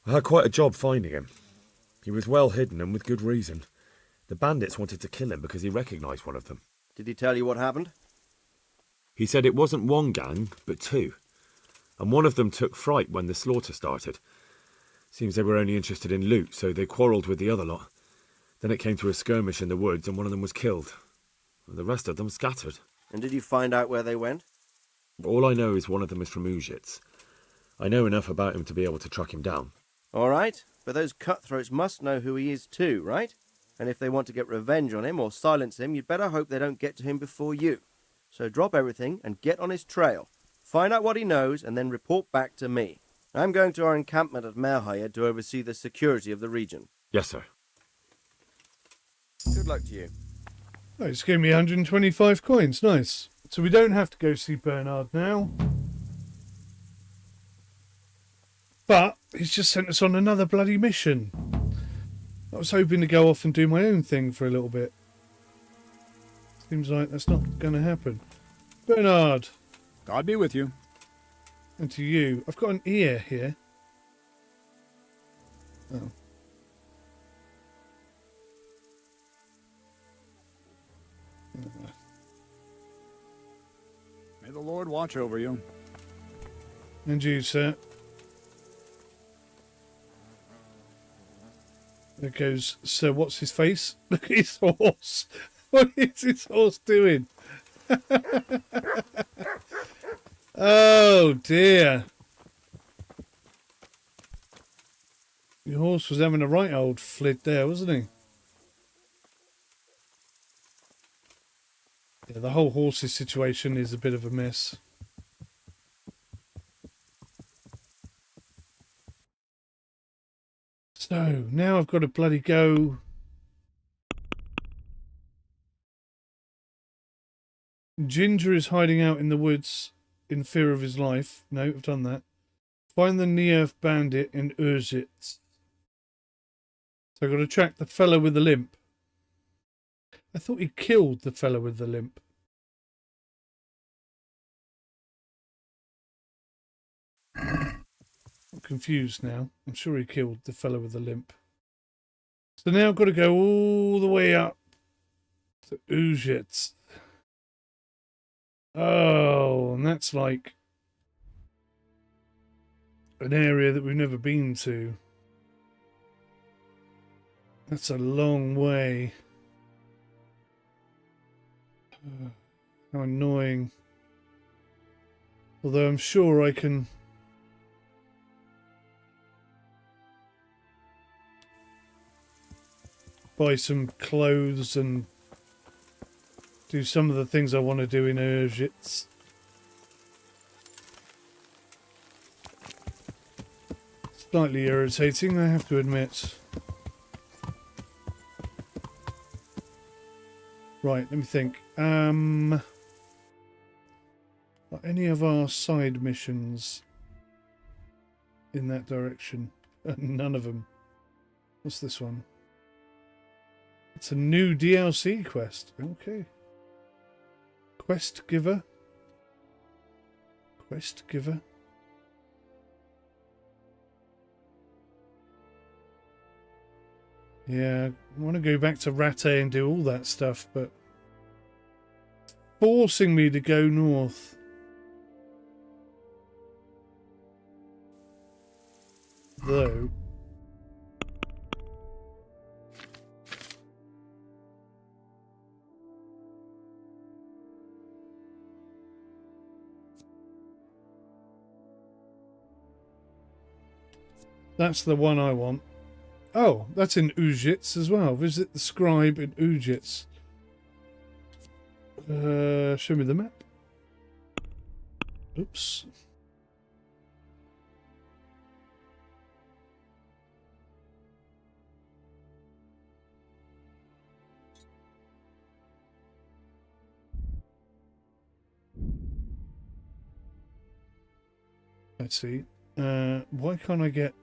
I had quite a job finding him. He was well hidden and with good reason. The bandits wanted to kill him because he recognised one of them. Did he tell you what happened? He said it wasn't one gang, but two. And one of them took fright when the slaughter started. Seems they were only interested in loot, so they quarrelled with the other lot. Then it came to a skirmish in the woods and one of them was killed. And the rest of them scattered. And did you find out where they went? All I know is one of them is from Ushitz. I know enough about him to be able to track him down. All right, but those cutthroats must know who he is too, right? And if they want to get revenge on him or silence him, you'd better hope they don't get to him before you. So drop everything and get on his trail. Find out what he knows and then report back to me. I'm going to our encampment at Merhayed to oversee the security of the region. Yes, sir. Good luck to you. Oh, it's gave me 125 coins. Nice. So we don't have to go see Bernard now. But he's just sent us on another bloody mission. I was hoping to go off and do my own thing for a little bit. Seems like that's not going to happen. Bernard. God be with you. And to you. I've got an ear here. Oh. May the Lord watch over you. And you, sir. There goes Sir What's His Face. Look at his horse. What is his horse doing? Oh dear. Your horse was having a right old flit there, wasn't he? Yeah, the whole horses situation is a bit of a mess. So, now I've got to bloody go. Ginger is hiding out in the woods in fear of his life. No, I've done that. Find the Neof bandit in Urzitz. So I've got to track the fellow with the limp. I thought he killed the fellow with the limp. I'm confused now. I'm sure he killed the fellow with the limp. So now I've got to go all the way up to Urzitz. Oh, and that's like an area that we've never been to. That's a long way. How annoying. Although I'm sure I can buy some clothes and do some of the things I want to do in Urzitz. Slightly irritating, I have to admit. Right, let me think. Are any of our side missions in that direction? None of them. What's this one? It's a new DLC quest. Okay. Quest giver. Quest giver. Yeah, I want to go back to Rattay and do all that stuff, but it's forcing me to go north. Though That's the one I want. Oh, that's in Ujits as well. Visit the scribe in Ujits. Show me the map. Oops. Let's see. Why can't I get...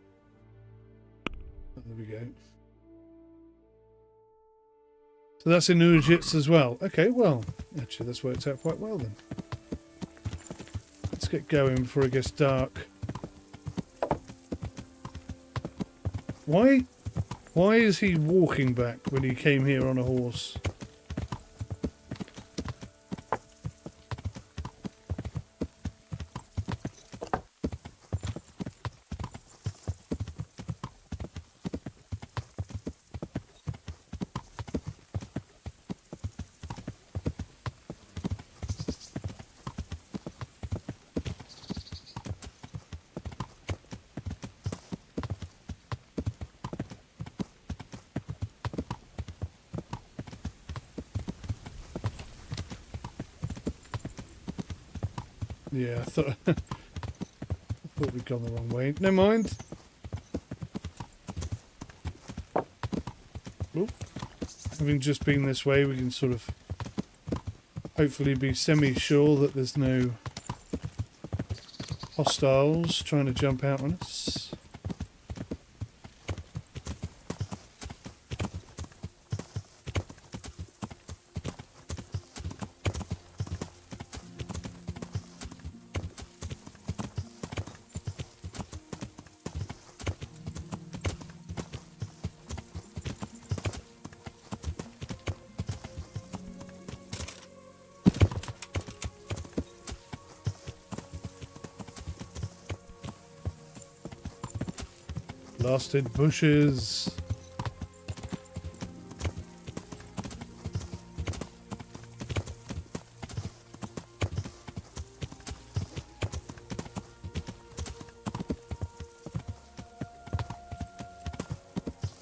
Oh, there we go. So that's in Ujits as well. Okay, well, actually that's worked out quite well then. Let's get going before it gets dark. Why is he walking back when he came here on a horse? Yeah, I thought we'd gone the wrong way. Never mind. Oop. Having just been this way, we can sort of hopefully be semi-sure that there's no hostiles trying to jump out on us. Blasted bushes.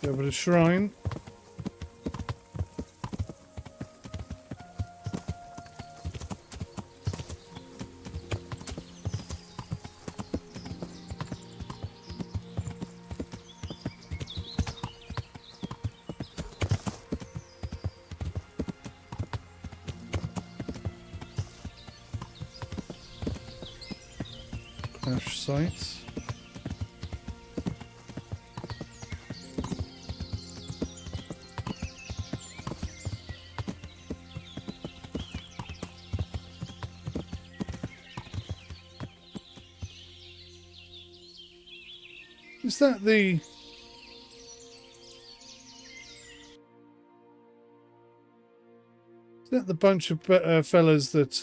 Go over to shrine. Crash sites. Is that the... Is that the bunch of fellas that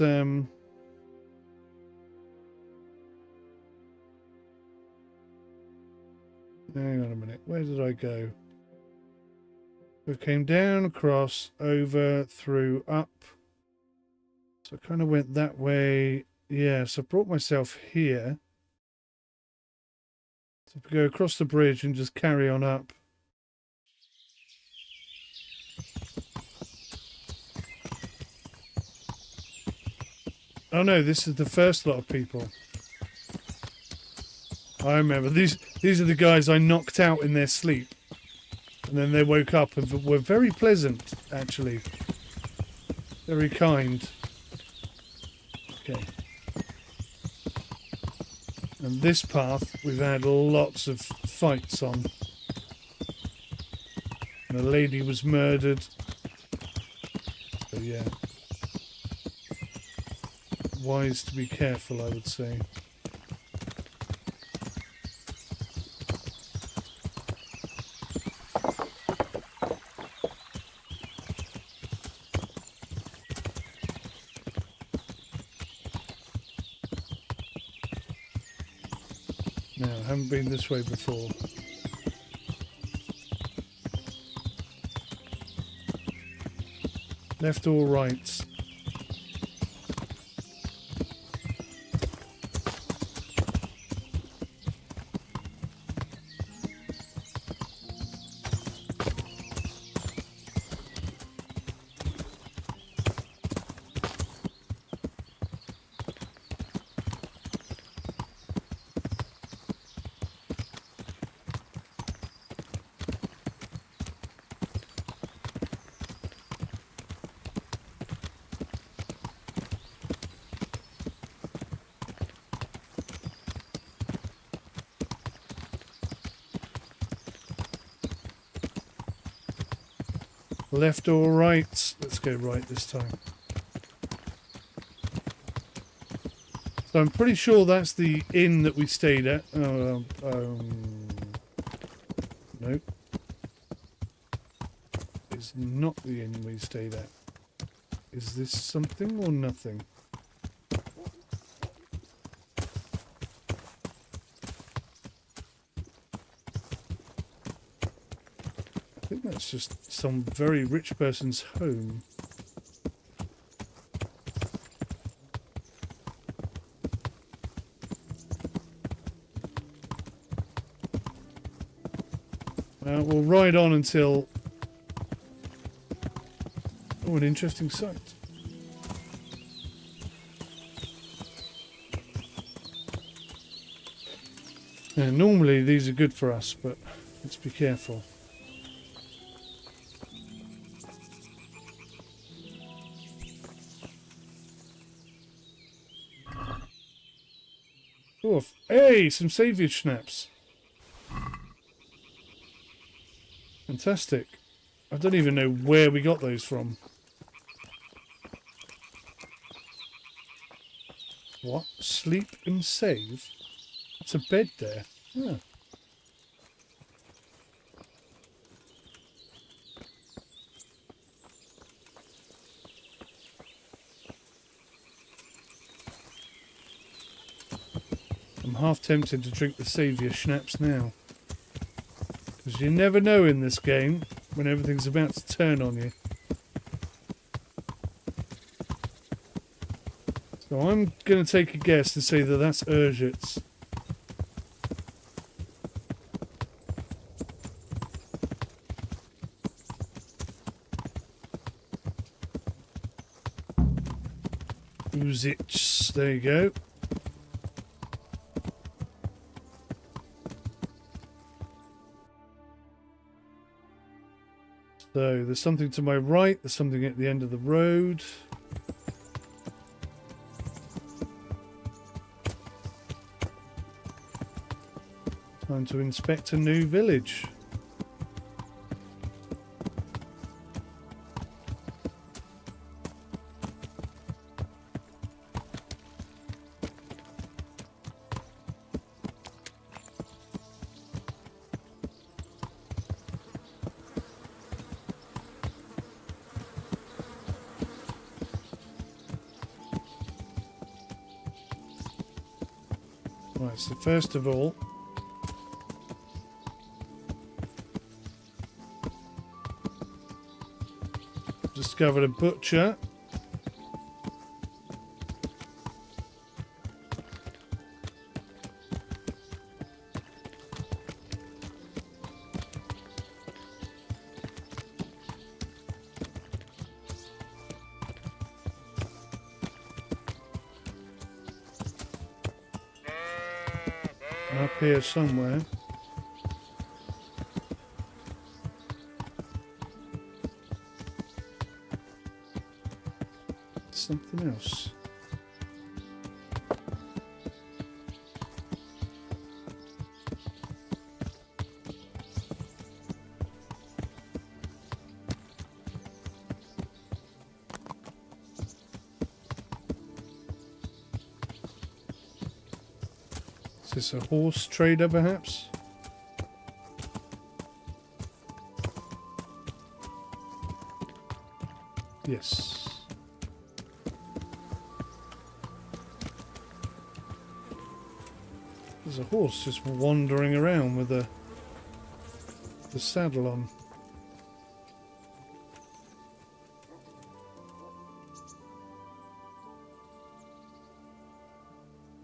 hang on a minute, where did I go? We came down, across, over, through, up. So I kind of went that way. Yeah, so I brought myself here. So if we go across the bridge and just carry on up. Oh no, this is the first lot of people. I remember these are the guys I knocked out in their sleep, and then they woke up and were very pleasant, actually, very kind. Okay, and this path we've had lots of fights on, and a lady was murdered. So yeah, wise to be careful, I would say. No, I haven't been this way before. Left or right? Left or right? Let's go right this time. So I'm pretty sure that's the inn that we stayed at. Nope. It's not the inn we stayed at. Is this something or nothing? I think that's just some very rich person's home. We'll ride on until... Oh, an interesting sight. Now, normally these are good for us, but let's be careful. Oh, hey, some saviour schnapps. Fantastic. I don't even know where we got those from. What? Sleep and save? It's a bed there. Yeah. I'm half tempted to drink the saviour schnapps now. Because you never know in this game when everything's about to turn on you. So I'm going to take a guess and say that that's Ursitz. Ursitz, there you go. So there's something to my right, there's something at the end of the road. Time to inspect a new village. Right, so first of all, discovered a butcher. Up here somewhere. Something else. Is this a horse trader, perhaps? Yes. There's a horse just wandering around with the saddle on.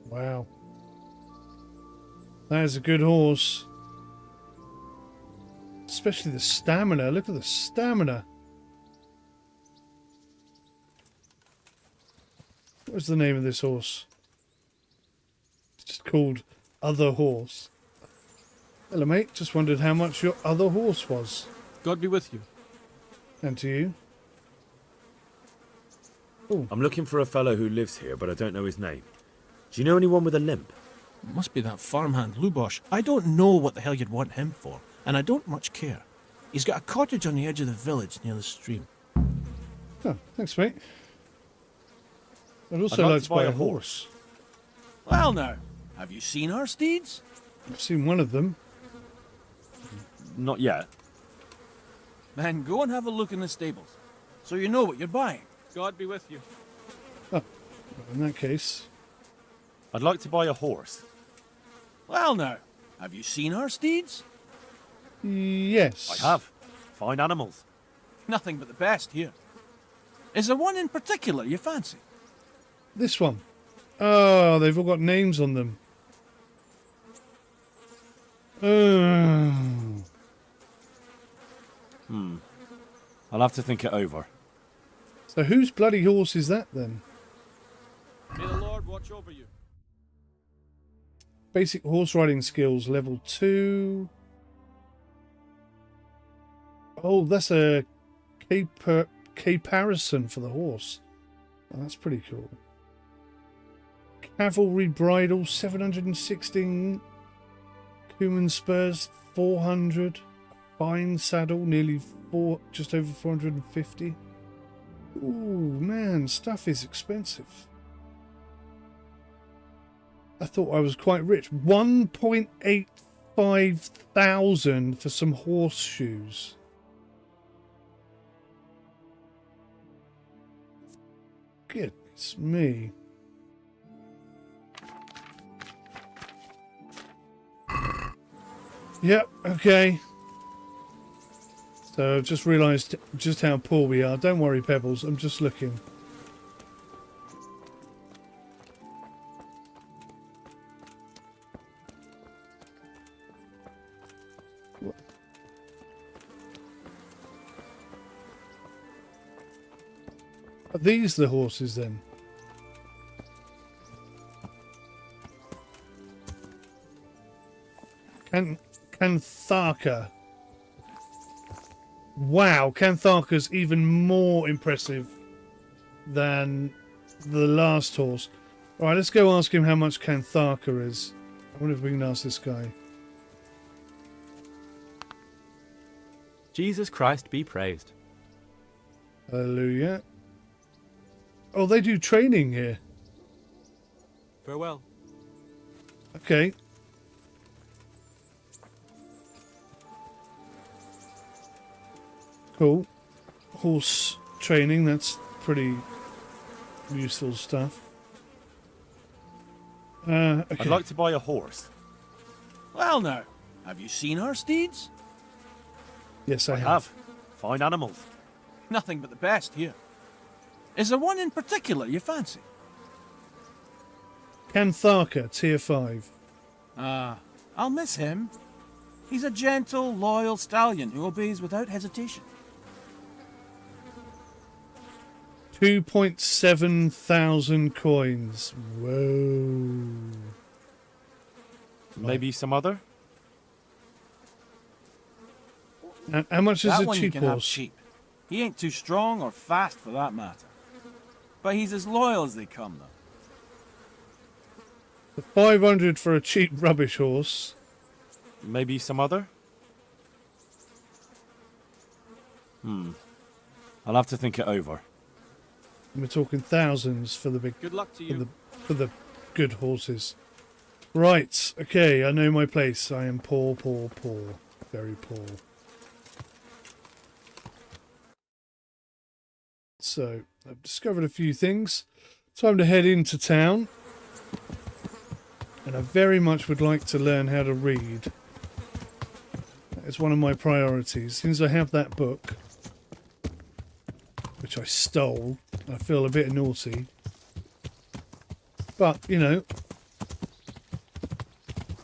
Wow. That is a good horse. Especially the stamina. Look at the stamina. What was the name of this horse? It's just called Other Horse. Hello, mate. Just wondered how much your other horse was. God be with you. And to you. Oh. I'm looking for a fellow who lives here, but I don't know his name. Do you know anyone with a limp? Must be that farmhand Lubosh. I don't know what the hell you'd want him for, and I don't much care. He's got a cottage on the edge of the village near the stream. Oh, thanks, mate. I'd also I'd like to buy a horse. Well now, have you seen our steeds? I've seen one of them. Not yet. Then go and have a look in the stables, so you know what you're buying. God be with you. Oh, in that case. I'd like to buy a horse. Well now, have you seen our steeds? Yes. I have. Fine animals. Nothing but the best here. Is there one in particular you fancy? This one. Oh, they've all got names on them. I'll have to think it over. So whose bloody horse is that then? May the Lord watch over you. Basic horse riding skills, level 2. Oh, that's a caparison for the horse. Oh, that's pretty cool. Cavalry bridle, 716. Cumin spurs, 400. Fine saddle, nearly just over 450. Ooh, man, stuff is expensive. I thought I was quite rich. 1.85 thousand for some horseshoes. Goodness me. Yep, okay. So I've just realised just how poor we are. Don't worry, Pebbles, I'm just looking. Are these the horses then? Cantharka. Wow, Cantharka's even more impressive than the last horse. Alright, let's go ask him how much Cantharka is. I wonder if we can ask this guy. Jesus Christ be praised. Hallelujah. Oh, they do training here. Farewell. Okay. Cool. Horse training, that's pretty useful stuff. Okay. I'd like to buy a horse. Well now, have you seen our steeds? Yes, I I have. have. Fine animals. Nothing but the best here. Is there one in particular you fancy? Cantharka, tier 5. I'll miss him. He's a gentle, loyal stallion who obeys without hesitation. 2.7 thousand coins. Whoa. Maybe some other? How much is That a one you cheap can have horse? cheap. He ain't too strong or fast for that matter. But he's as loyal as they come, though. 500 for a cheap rubbish horse. Maybe some other? I'll have to think it over. We're talking thousands for the big, Good luck to you. for the good horses. Right. Okay. I know my place. I am poor, poor, poor. Very poor. So I've discovered a few things. Time to head into town. And I very much would like to learn how to read. It's one of my priorities. Since I have that book, which I stole, I feel a bit naughty. But, you know,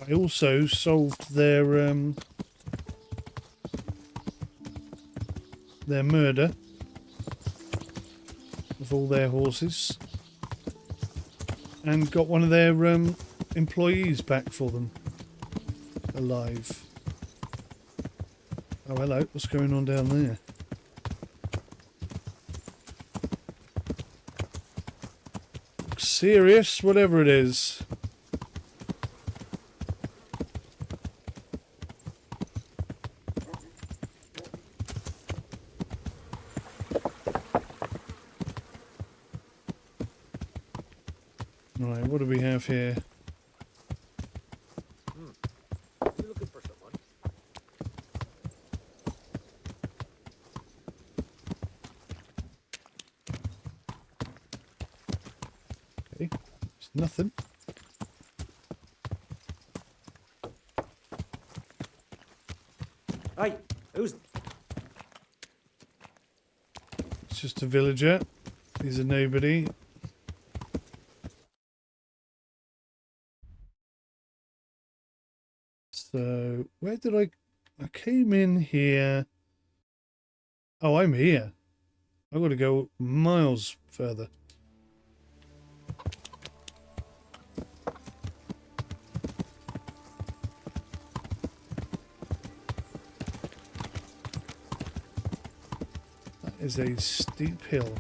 I also solved their murder of all their horses and got one of their employees back for them alive. Oh, hello. What's going on down there? Looks serious, whatever it is. Right, what do we have here? You looking for someone? Okay, it's nothing. Hey, who's... It's just a villager. He's a nobody. So, where did I came in here. Oh, I'm here. I've got to go miles further. That is a steep hill.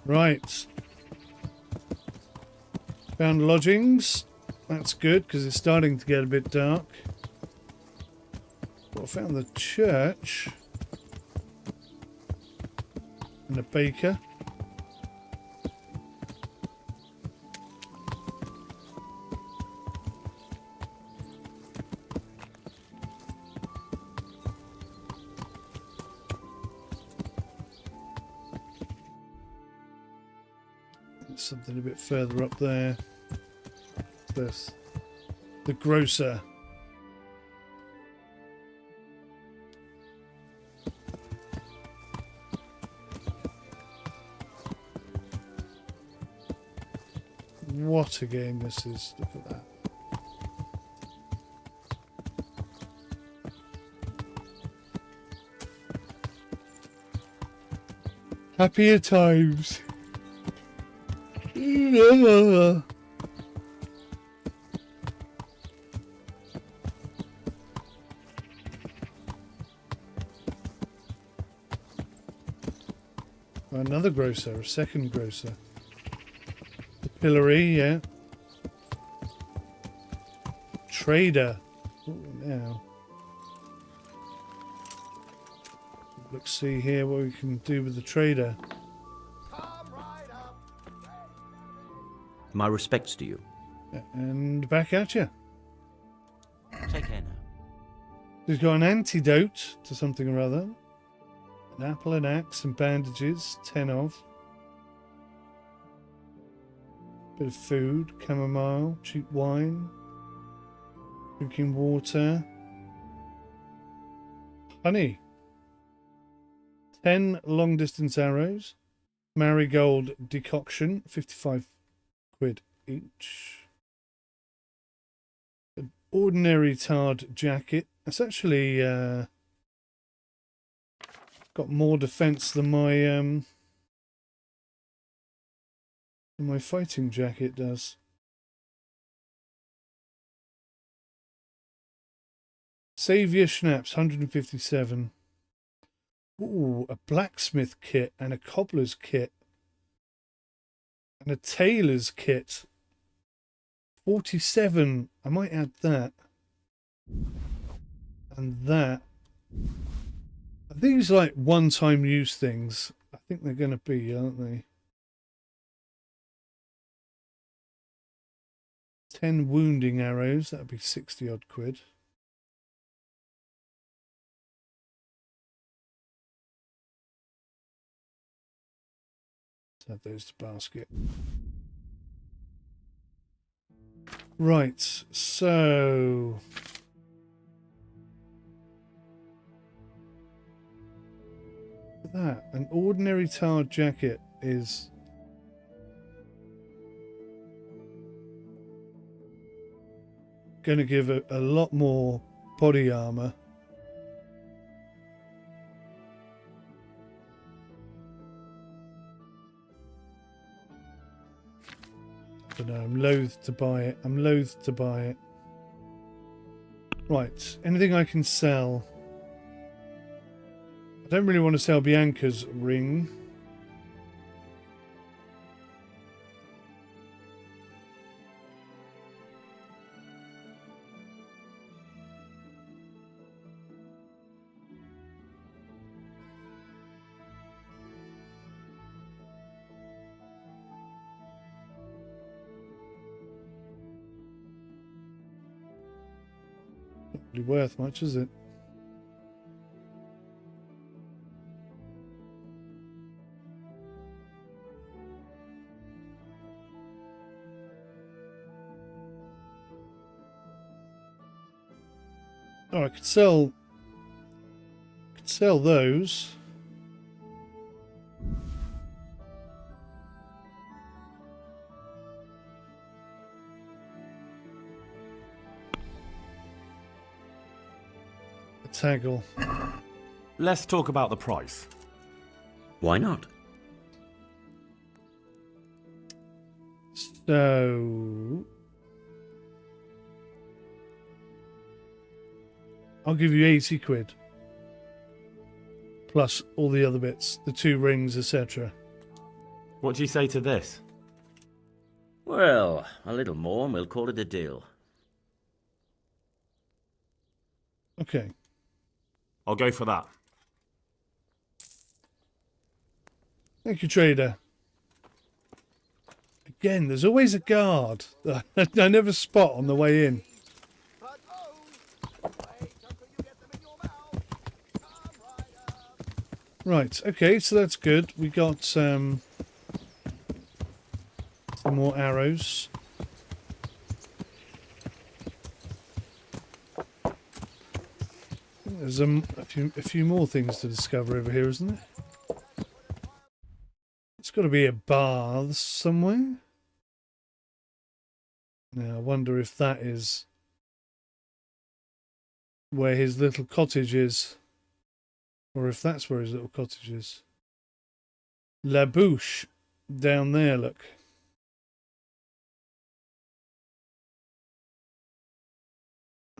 Right. Found lodgings. That's good because it's starting to get a bit dark. Well, I found the church. And a baker. Something a bit further up there. This. The grocer. What a game this is. Look at that. Happier times. Another grocer, a second grocer. The pillory, yeah. Trader. Ooh, now. Let's see here what we can do with the trader. My respects to you. And back at you. Take care now. He's got an antidote to something or other. An apple, an axe, and bandages. 10 of. Bit of food, chamomile, cheap wine, drinking water, honey. 10 long distance arrows. Marigold decoction, 55 quid each. An ordinary tarred jacket. That's actually got more defense than my fighting jacket does. Saviour Schnapps, 157. Ooh, a blacksmith kit and a cobbler's kit. And a tailor's kit. 47. I might add that. And that. I think it's like one-time use things. I think they're going to be, aren't they? 10 wounding arrows. That would be 60 odd quid. Let's add those to basket. Right, so that an ordinary tarred jacket is going to give a lot more body armor. I don't know, I'm loath to buy it. I'm loath to buy it. Right, anything I can sell. I don't really want to sell Bianca's ring. Not really worth much, is it? Oh, I could sell those. A taggle. Let's talk about the price. Why not? So I'll give you 80 quid. Plus all the other bits, the 2 rings, etc. What do you say to this? Well, a little more and we'll call it a deal. Okay. I'll go for that. Thank you, trader. Again, there's always a guard that I never spot on the way in. Right, okay, so that's good. We got some more arrows. There's a few more things to discover over here, isn't there? It's got to be a bar somewhere. Now, I wonder if that is where his little cottage is. Or if that's where his little cottage is. La Bouche. Down there, look.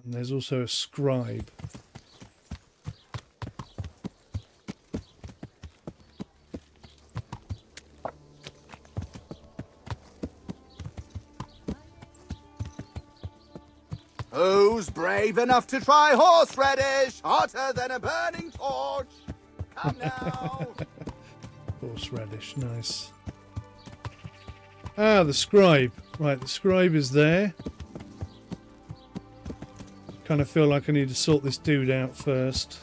And there's also a scribe. Who's brave enough to try horseradish? Hotter than a burning torch. Come now. Horseradish, nice. Ah, the scribe. Right, the scribe is there. Kind of feel like I need to sort this dude out first.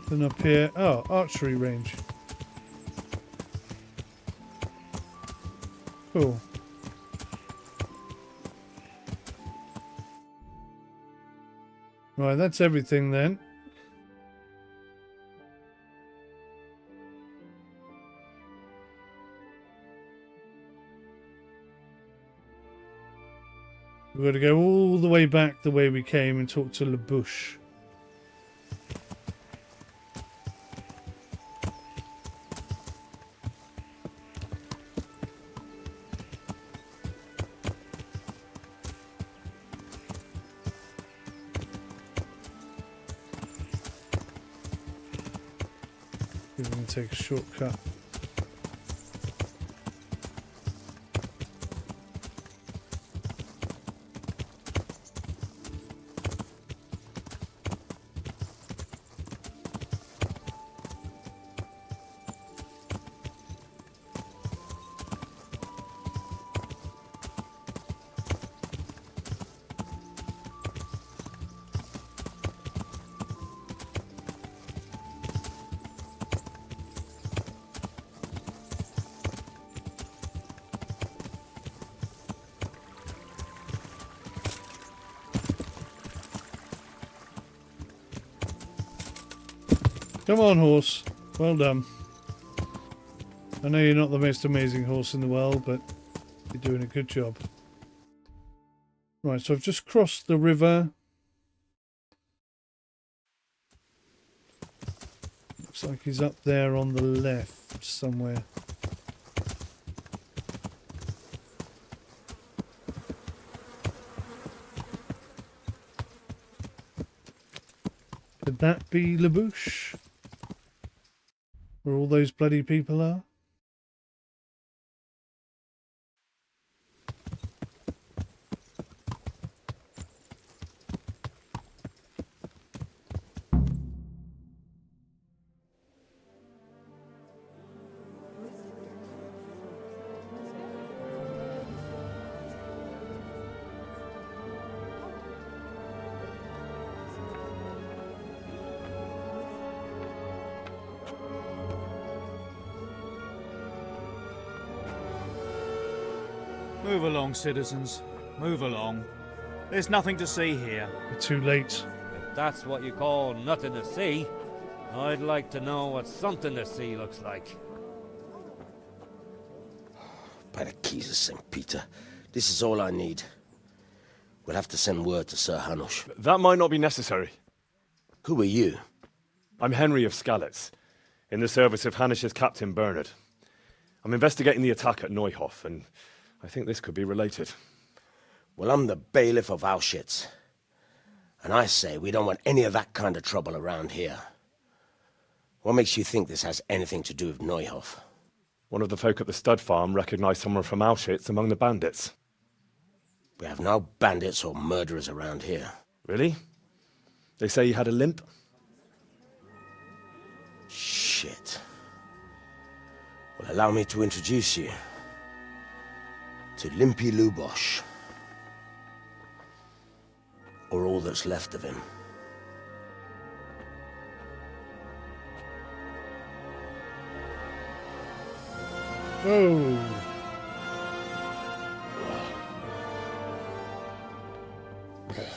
Something up here. Oh, archery range. Cool. Right, that's everything then. We've got to go all the way back the way we came and talk to La Bouche. We're going to take a shortcut. Come on, horse. Well done. I know you're not the most amazing horse in the world, but you're doing a good job. Right, so I've just crossed the river. Looks like he's up there on the left somewhere. Could that be La Bouche? Where all those bloody people are? Move along, citizens. Move along. There's nothing to see here. We're too late. If that's what you call nothing to see, I'd like to know what something to see looks like. By the keys of St. Peter, this is all I need. We'll have to send word to Sir Hanush. That might not be necessary. Who are you? I'm Henry of Skalitz, in the service of Hanush's Captain Bernard. I'm investigating the attack at Neuhof, and I think this could be related. Well, I'm the bailiff of Auschwitz. And I say we don't want any of that kind of trouble around here. What makes you think this has anything to do with Neuhof? One of the folk at the stud farm recognized someone from Auschwitz among the bandits. We have no bandits or murderers around here. Really? They say he had a limp? Shit. Well, allow me to introduce you to Limpy Lubosh. Or all that's left of him. Whoa.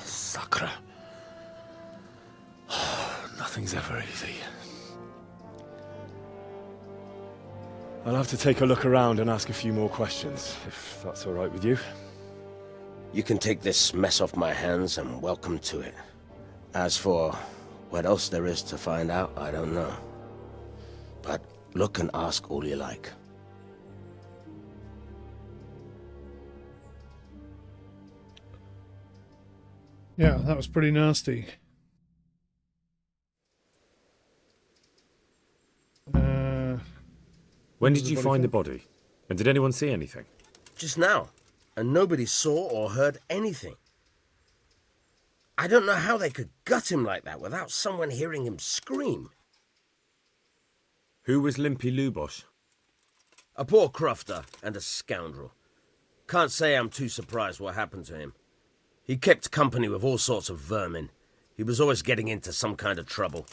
Sacre. Nothing's ever easy. I'll have to take a look around and ask a few more questions, if that's all right with you. You can take this mess off my hands and welcome to it. As for what else there is to find out, I don't know. But look and ask all you like. Yeah, that was pretty nasty. When did you find the body? And did anyone see anything? Just now. And nobody saw or heard anything. I don't know how they could gut him like that without someone hearing him scream. Who was Limpy Lubosh? A poor crofter and a scoundrel. Can't say I'm too surprised what happened to him. He kept company with all sorts of vermin. He was always getting into some kind of trouble.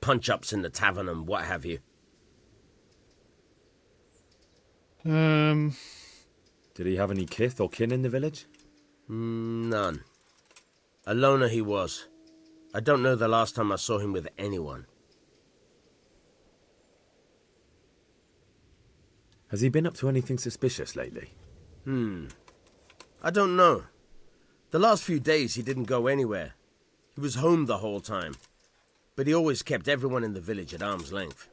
Punch-ups in the tavern and what have you. Did he have any kith or kin in the village? None. A loner he was. I don't know the last time I saw him with anyone. Has he been up to anything suspicious lately? I don't know. The last few days he didn't go anywhere. He was home the whole time. But he always kept everyone in the village at arm's length.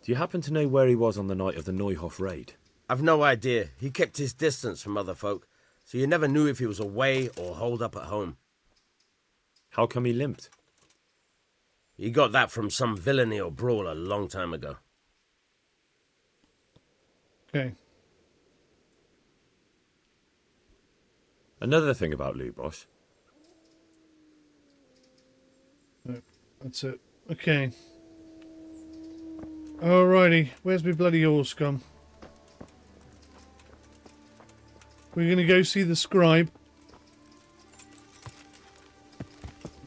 Do you happen to know where he was on the night of the Neuhof raid? I've no idea. He kept his distance from other folk, so you never knew if he was away or holed up at home. How come he limped? He got that from some villainy or brawl a long time ago. Okay. Another thing about Lubosh. That's it. Okay. Alrighty. Where's my bloody horse gone? We're going to go see the scribe.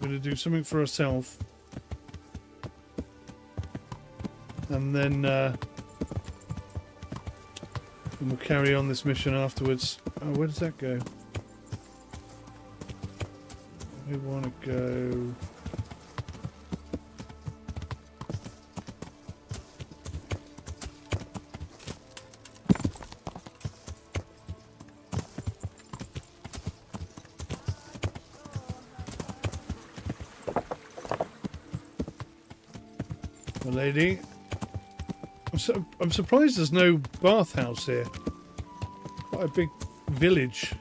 We're going to do something for ourselves. And then we'll carry on this mission afterwards. Oh, where does that go? We want to go... lady. I'm surprised there's no bathhouse here. Quite a big village.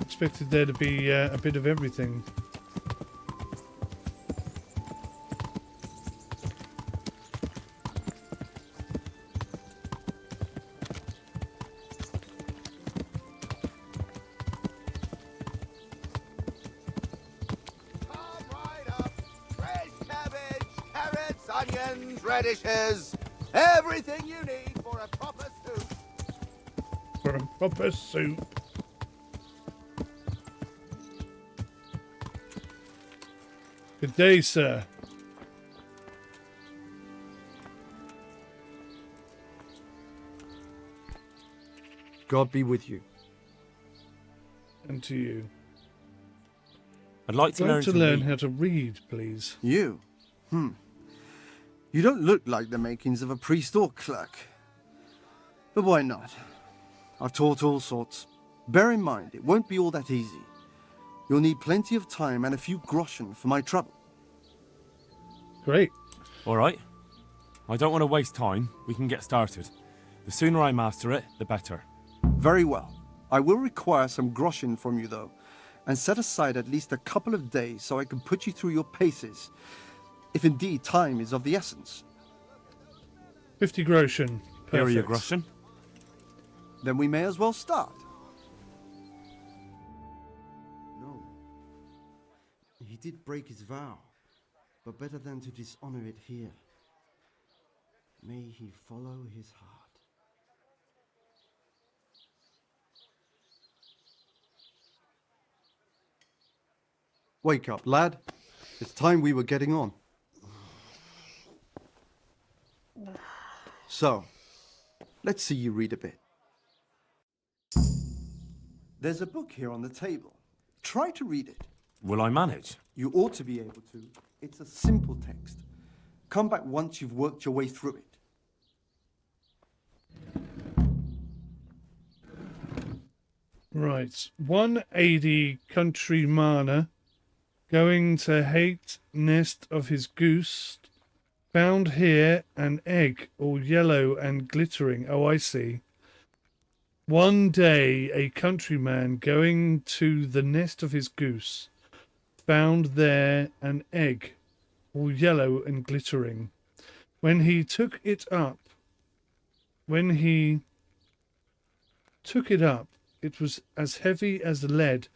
Expected there to be a bit of everything. Radishes, everything you need for a proper soup. For a proper soup. Good day, sir. God be with you. And to you. I'd like to I'd like to learn read. how to read, please. You? You don't look like the makings of a priest or clerk. But why not? I've taught all sorts. Bear in mind, it won't be all that easy. You'll need plenty of time and a few groschen for my trouble. Great. All right. I don't want to waste time. We can get started. The sooner I master it, the better. Very well. I will require some groschen from you, though, and set aside at least a couple of days so I can put you through your paces, if indeed time is of the essence. 50 groschen. Perfect. Here are your groschen. Then we may as well start. No. He did break his vow, but better than to dishonor it here. May he follow his heart. Wake up, lad. It's time we were getting on. So, let's see you read a bit. There's a book here on the table. Try to read it. Will I manage? You ought to be able to. It's a simple text. Come back once you've worked your way through it. Right. 180 country mana. Going to hate nest of his goose. Found here an egg, all yellow and glittering. Oh, I see. One day, a countryman going to the nest of his goose found there an egg, all yellow and glittering. When he took it up, it was as heavy as lead,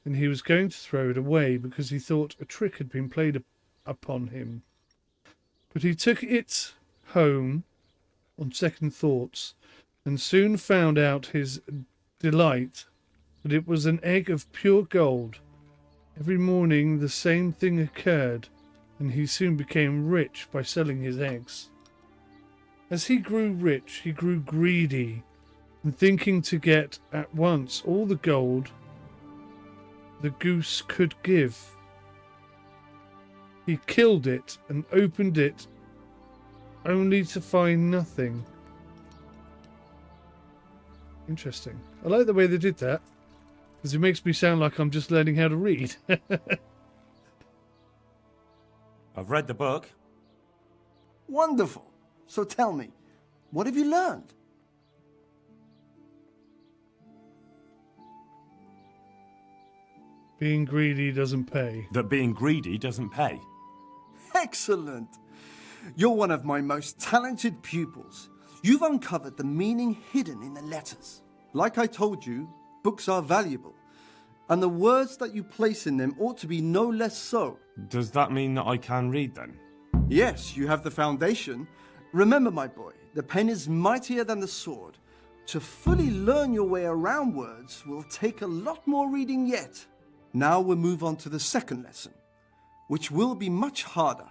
and he was going to throw it away because he thought a trick had been played upon him. But he took it home on second thoughts, and soon found out his delight that it was an egg of pure gold. Every morning the same thing occurred, and he soon became rich by selling his eggs. As he grew rich, he grew greedy, and thinking to get at once all the gold the goose could give, he killed it and opened it only to find nothing. Interesting. I like the way they did that, because it makes me sound like I'm just learning how to read. I've read the book. Wonderful. So tell me, what have you learned? Being greedy doesn't pay. That being greedy doesn't pay. Excellent. You're one of my most talented pupils. You've uncovered the meaning hidden in the letters. Like I told you, books are valuable, and the words that you place in them ought to be no less so. Does that mean that I can read then? Yes, you have the foundation. Remember, my boy, the pen is mightier than the sword. To fully learn your way around words will take a lot more reading yet. Now we'll move on to the second lesson, which will be much harder.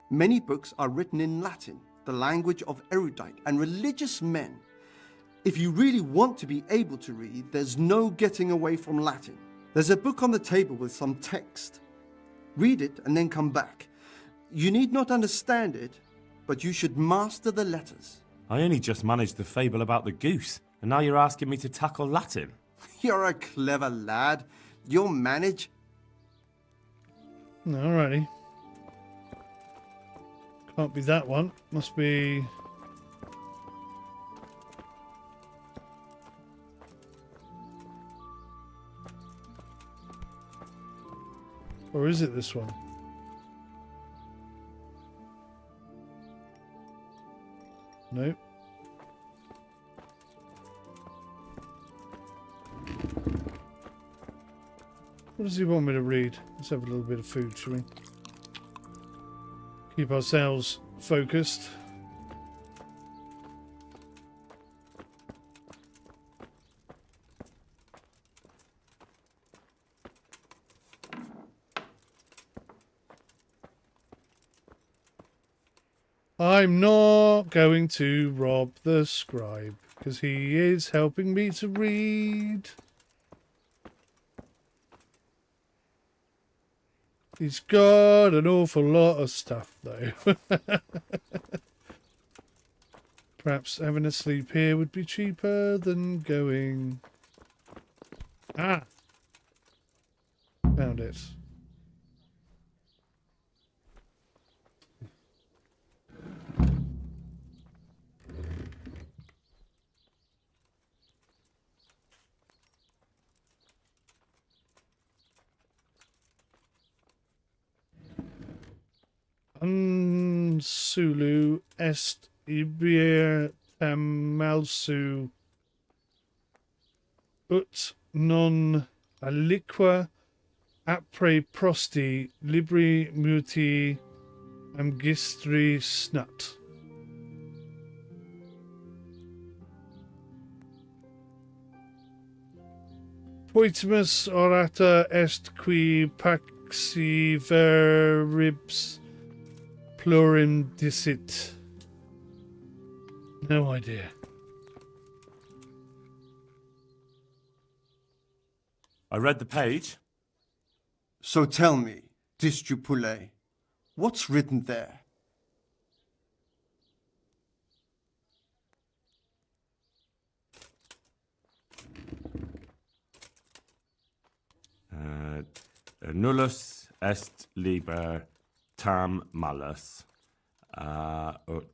Many books are written in Latin, the language of erudite and religious men. If you really want to be able to read, there's no getting away from Latin. There's a book on the table with some text. Read it and then come back. You need not understand it, but you should master the letters. I only just managed the fable about the goose, and now you're asking me to tackle Latin. You're a clever lad. You'll manage. Alrighty. Can't be that one. Must be... Or is it this one? Nope. What does he want me to read? Let's have a little bit of food, shall we? Keep ourselves focused. I'm not going to rob the scribe. because he is helping me to read. He's got an awful lot of stuff, though. Perhaps having a sleep here would be cheaper than going... Ah! Found it. Sulu est iber tamalsu ut non aliqua apre prosti libri muti amgistri snut. Poitimus orata est qui paxi veribs plurim dicit. No idea. I read the page. So tell me, Disjupule, what's written there? Nullus est liber tam malus ut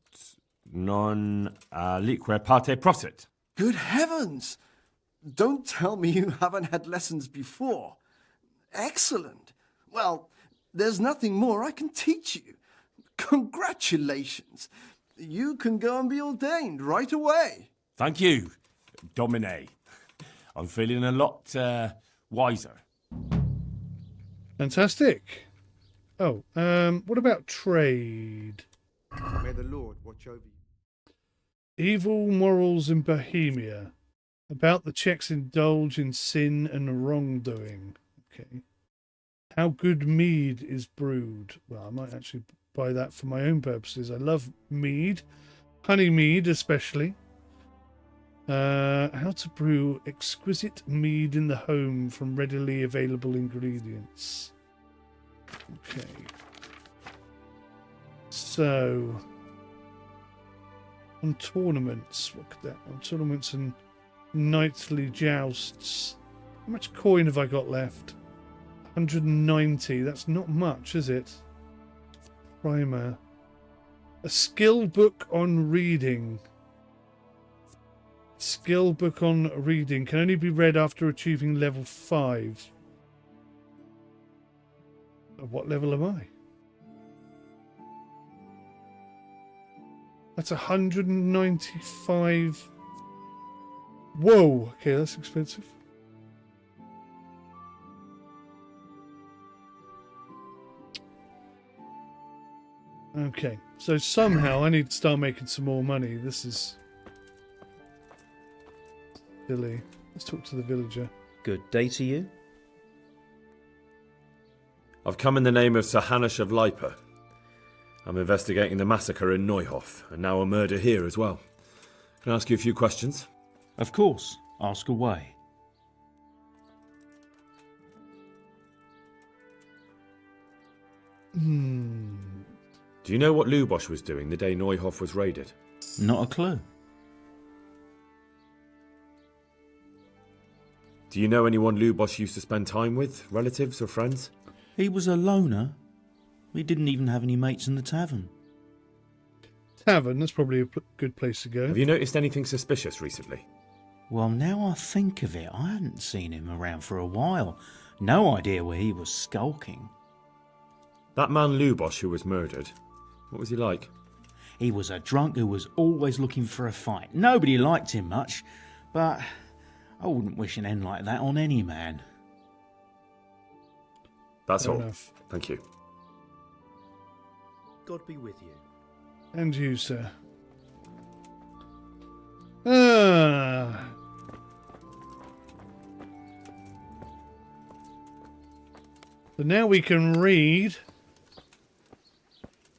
non alique parte prosit. Good heavens! Don't tell me you haven't had lessons before. Excellent. Well, there's nothing more I can teach you. Congratulations. You can go and be ordained right away. Thank you, Domine. I'm feeling a lot wiser. Fantastic. Oh, what about trade? May the Lord watch over you. Evil morals in Bohemia. About the Czechs indulge in sin and wrongdoing. Okay. How good mead is brewed. Well, I might actually buy that for my own purposes. I love mead. Honey mead especially. How to brew exquisite mead in the home from readily available ingredients. Okay. So, on tournaments, what could that? On tournaments and nightly jousts. How much coin have I got left? 190. That's not much, is it? Primer. A skill book on reading. Skill book on reading can only be read after achieving level 5. What level am I? That's 195. Whoa, okay, that's expensive. Okay, so somehow I need to start making some more money. This is silly. Let's talk to the villager. Good day to you. I've come in the name of Sir Hanush of Lipa. I'm investigating the massacre in Neuhof, and now a murder here as well. Can I ask you a few questions? Of course. Ask away. Do you know what Lubosh was doing the day Neuhof was raided? Not a clue. Do you know anyone Lubosh used to spend time with? Relatives or friends? He was a loner. We didn't even have any mates in the tavern. Tavern, that's probably a good place to go. Have you noticed anything suspicious recently? Well, now I think of it, I hadn't seen him around for a while. No idea where he was skulking. That man Lubosh who was murdered, what was he like? He was a drunk who was always looking for a fight. Nobody liked him much, but I wouldn't wish an end like that on any man. That's Fair all. enough. Thank you. God be with you. And you, sir. Ah. So now we can read.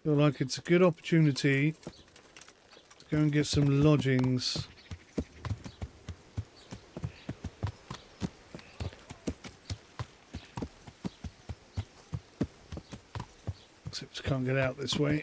Feel like it's a good opportunity to go and get some lodgings. Except I can't get out this way.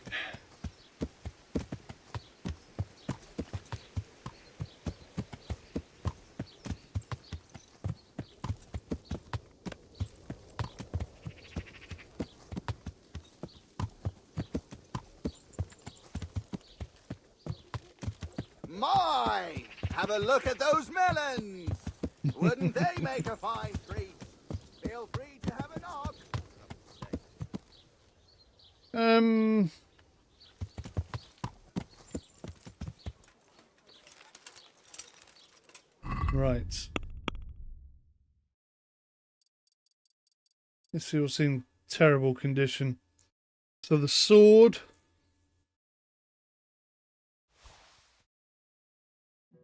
My! Have a look at those melons! Wouldn't they make a fine treat? Feel free to have a knock. Right. This feels in terrible condition. So the sword.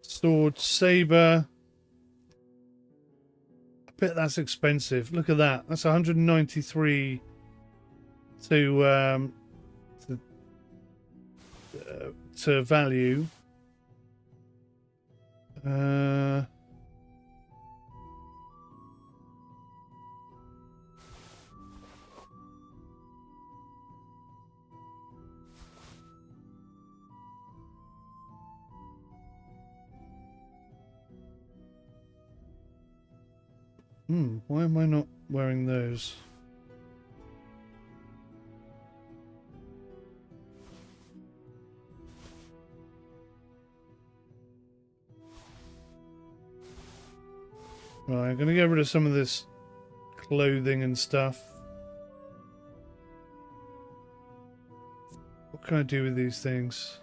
Sword, saber. I bet that's expensive. Look at that. That's 193 to value. Why am I not wearing those? Right, I'm going to get rid of some of this clothing and stuff. What can I do with these things?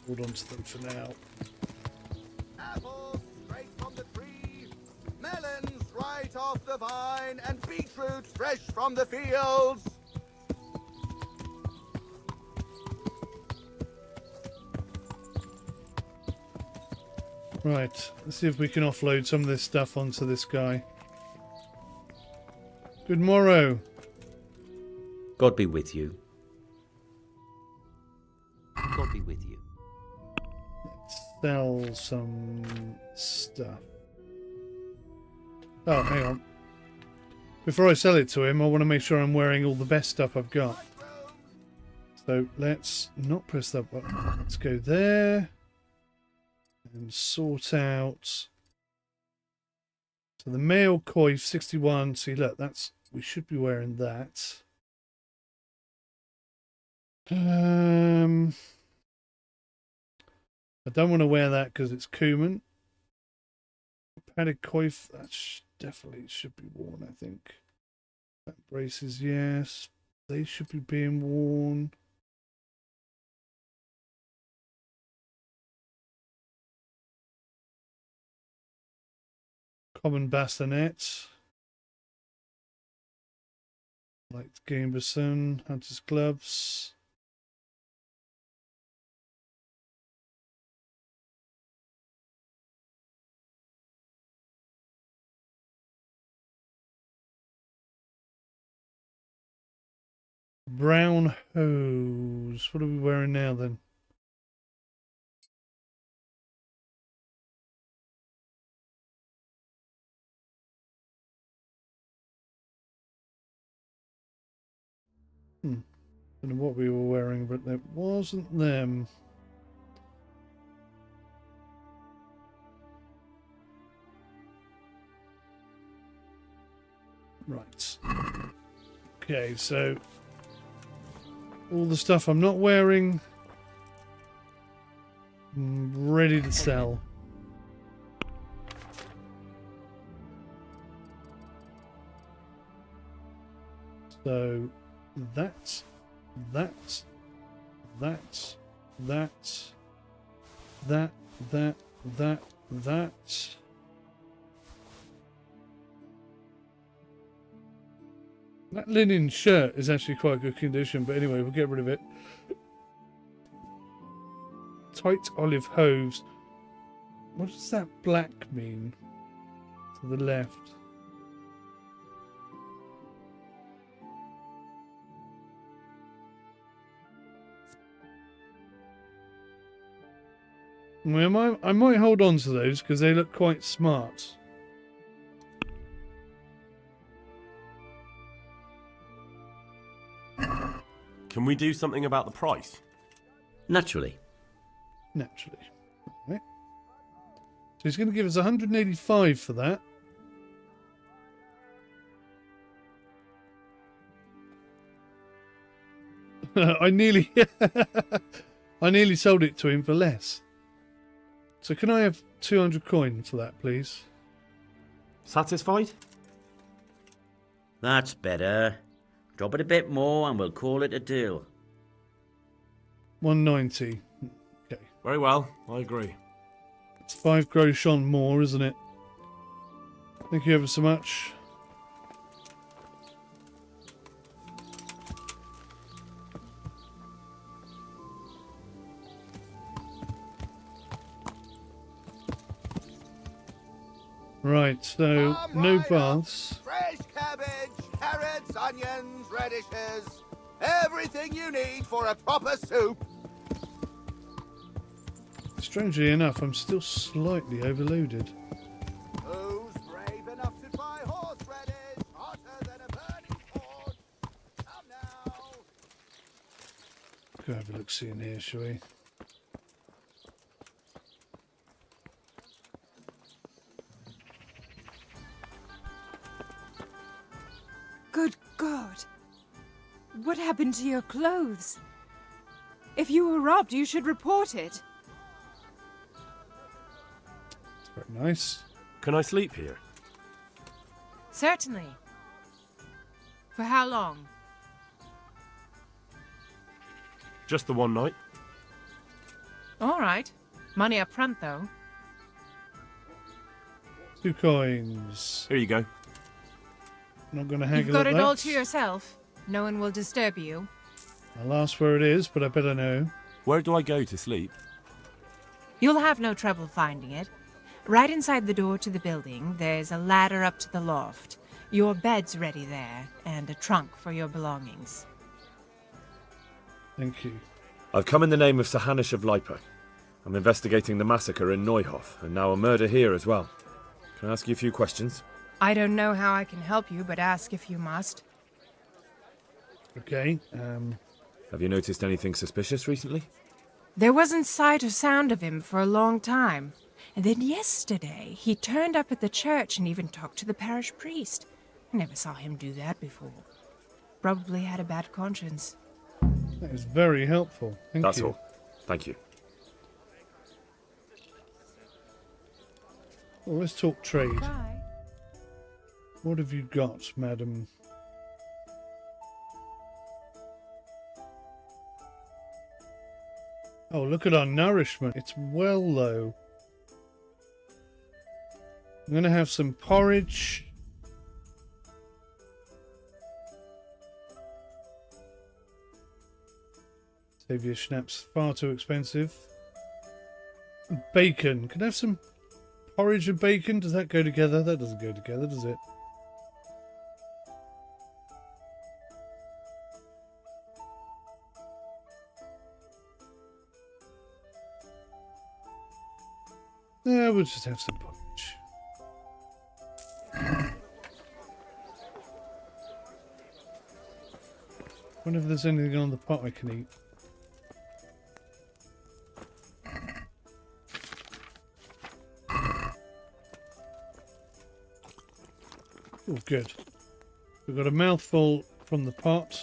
Hold on to them for now. Apples straight from the tree, melons right off the vine, and beetroot fresh from the fields. Right, let's see if we can offload some of this stuff onto this guy. Good morrow. God be with you. God be with you. Sell some stuff. Oh, hang on. Before I sell it to him, I want to make sure I'm wearing all the best stuff I've got. So let's not press that button. Let's go there and sort out. So the male coif 61. See, look, that's we should be wearing that. I don't want to wear that because it's Cumin. Padded coif, that definitely should be worn, I think. Back braces, yes. They should be being worn. Common bastonet. Like Gamerson, Hunter's gloves. Brown hose. What are we wearing now then? Don't know what we were wearing, but it wasn't them. Right. Okay, so all the stuff I'm not wearing, I'm ready to sell. So that. That linen shirt is actually quite good condition, but anyway, we'll get rid of it. Tight olive hose. What does that black mean? To the left. Well, I might hold on to those because they look quite smart. Can we do something about the price? Naturally. Naturally. Right. So he's going to give us 185 for that. I nearly sold it to him for less. So can I have 200 coin for that, please? Satisfied? That's better. Drop it a bit more and we'll call it a deal. 190. Okay. Very well, I agree. It's 5 groschen more, isn't it? Thank you ever so much. Right, so no baths. Fresh cabbage, carrots, onions, radishes. Everything you need for a proper soup. Strangely enough, I'm still slightly overloaded. Who's brave enough to try horseradish hotter than a burning torch? Come now. Go have a look-see in here, shall we? Good God! What happened to your clothes? If you were robbed, you should report it. Very nice. Can I sleep here? Certainly. For how long? Just the one night? All right. Money up front, though. 2 coins. Here you go. Not going to haggle You've got at it that. all to yourself. No one will disturb you. I'll ask where it is, but I better know. Where do I go to sleep? You'll have no trouble finding it. Right inside the door to the building, there's a ladder up to the loft. Your bed's ready there, and a trunk for your belongings. Thank you. I've come in the name of Sir Hanish of Lipa. I'm investigating the massacre in Neuhof, and now a murder here as well. Can I ask you a few questions? I don't know how I can help you, but ask if you must. Okay, Have you noticed anything suspicious recently? There wasn't sight or sound of him for a long time. And then yesterday, he turned up at the church and even talked to the parish priest. I never saw him do that before. Probably had a bad conscience. That is very helpful. Thank That's you. all. Thank you. Well, let's talk trade. Bye. What have you got, madam? Oh, look at our nourishment. It's well low. I'm going to have some porridge. Saviour schnapps, far too expensive. Bacon. Can I have some porridge and bacon? Does that go together? That doesn't go together, does it? Yeah, we'll just have some porridge. Wonder if there's anything on the pot I can eat. Oh, good. We've got a mouthful from the pot.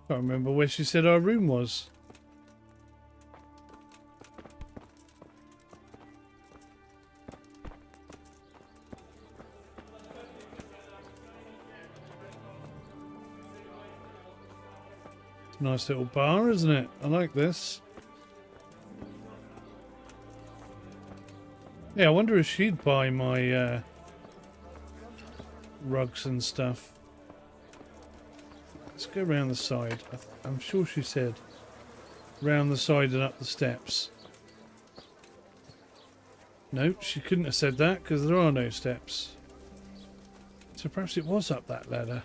Can't remember where she said our room was. Nice little bar, isn't it? I like this. Yeah, I wonder if she'd buy my rugs and stuff. Let's go round the side. I'm sure she said round the side and up the steps. No, she couldn't have said that because there are no steps. So perhaps it was up that ladder.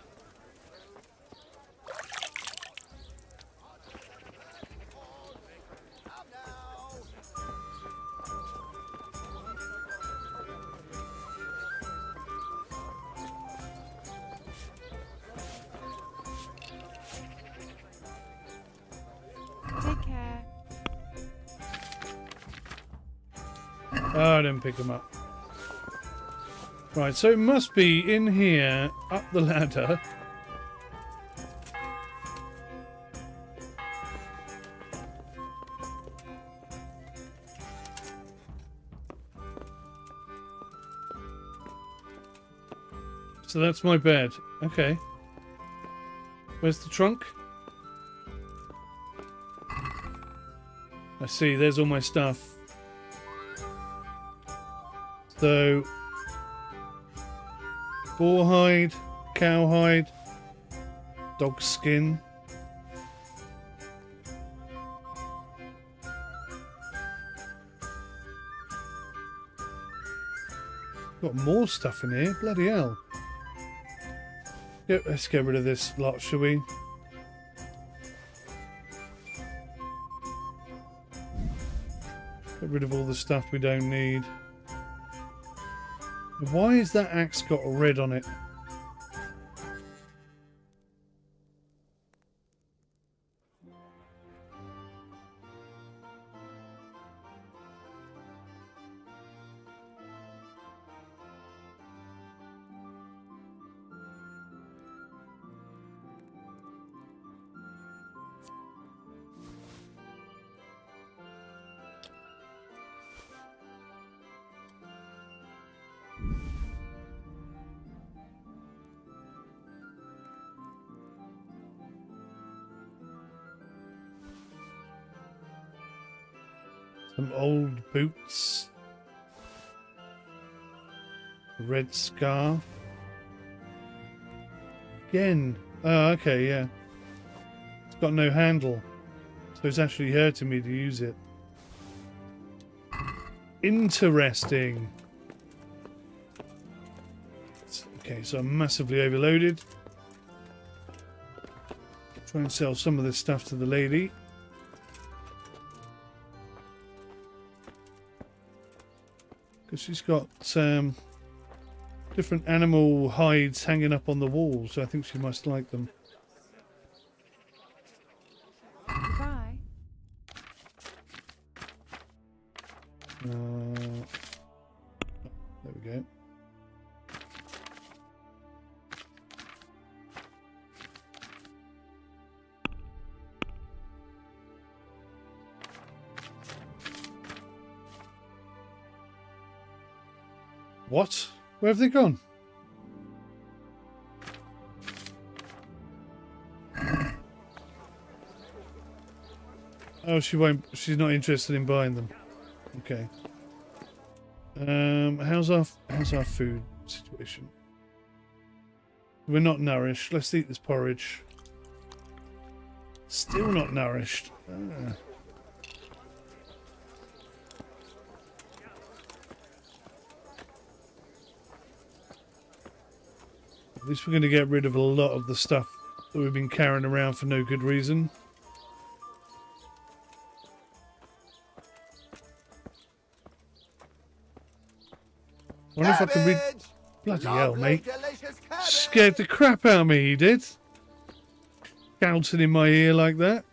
Oh, I didn't pick them up. Right, so it must be in here, up the ladder. So that's my bed. Okay. Where's the trunk? I see, there's all my stuff. So, boar hide, cow hide, dog skin. Got more stuff in here, bloody hell. Yep, let's get rid of this lot, shall we? Get rid of all the stuff we don't need. Why has that axe got red on it? Some old boots. A red scarf. Again. Oh, okay, yeah. It's got no handle. So it's actually hurting me to use it. Interesting. Okay, so I'm massively overloaded. Try and sell some of this stuff to the lady. Because she's got different animal hides hanging up on the wall, so I think she must like them. Goodbye. There we go. What? Where have they gone? Oh, she won't. She's not interested in buying them. Okay. How's our food situation? We're not nourished. Let's eat this porridge. Still not nourished. Ah. At least we're going to get rid of a lot of the stuff that we've been carrying around for no good reason. I wonder if I can read... Bloody hell, mate. Scared the crap out of me, he did. Shouting in my ear like that.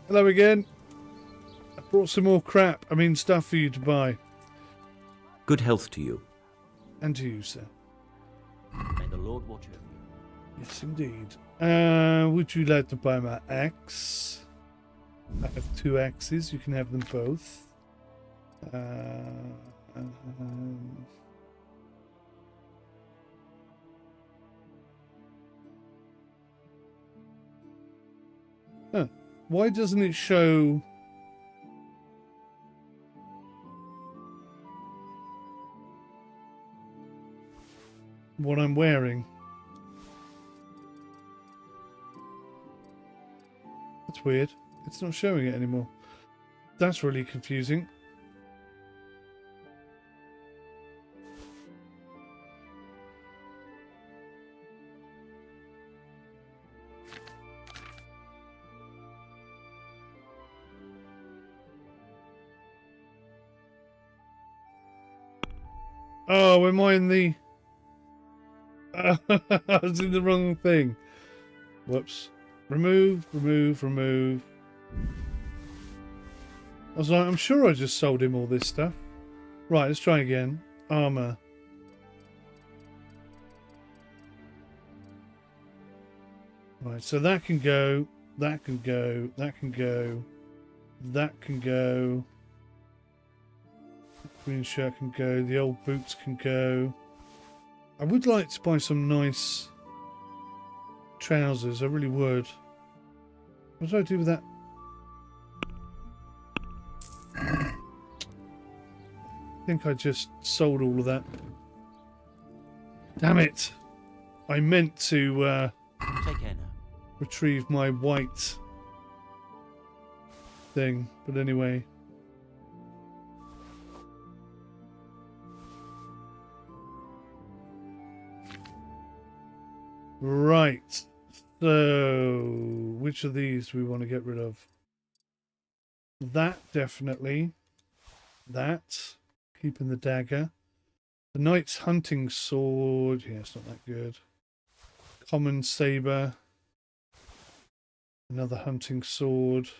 Hello again. I brought some more crap. I mean stuff for you to buy. Good health to you. And to you, sir. May the Lord watch over you. Yes, indeed. Would you like to buy my axe? I have 2 axes. You can have them both. Huh. Why doesn't it show... what I'm wearing? That's weird. It's not showing it anymore. That's really confusing. Oh, am I in the... I was in the wrong thing. Whoops. Remove, remove, remove. I was like, I'm sure I just sold him all this stuff. Right, let's try again. Armor. Right, so that can go, that can go, that can go, that can go. Green shirt can go, the old boots can go. I would like to buy some nice trousers, I really would. What do I do with that? I think I just sold all of that. Damn it! I meant to Take care now. retrieve my white thing, but anyway. Right. So, which of these do we want to get rid of? That, definitely. That. Keeping the dagger. The knight's hunting sword. Yeah, it's not that good. Common saber. Another hunting sword.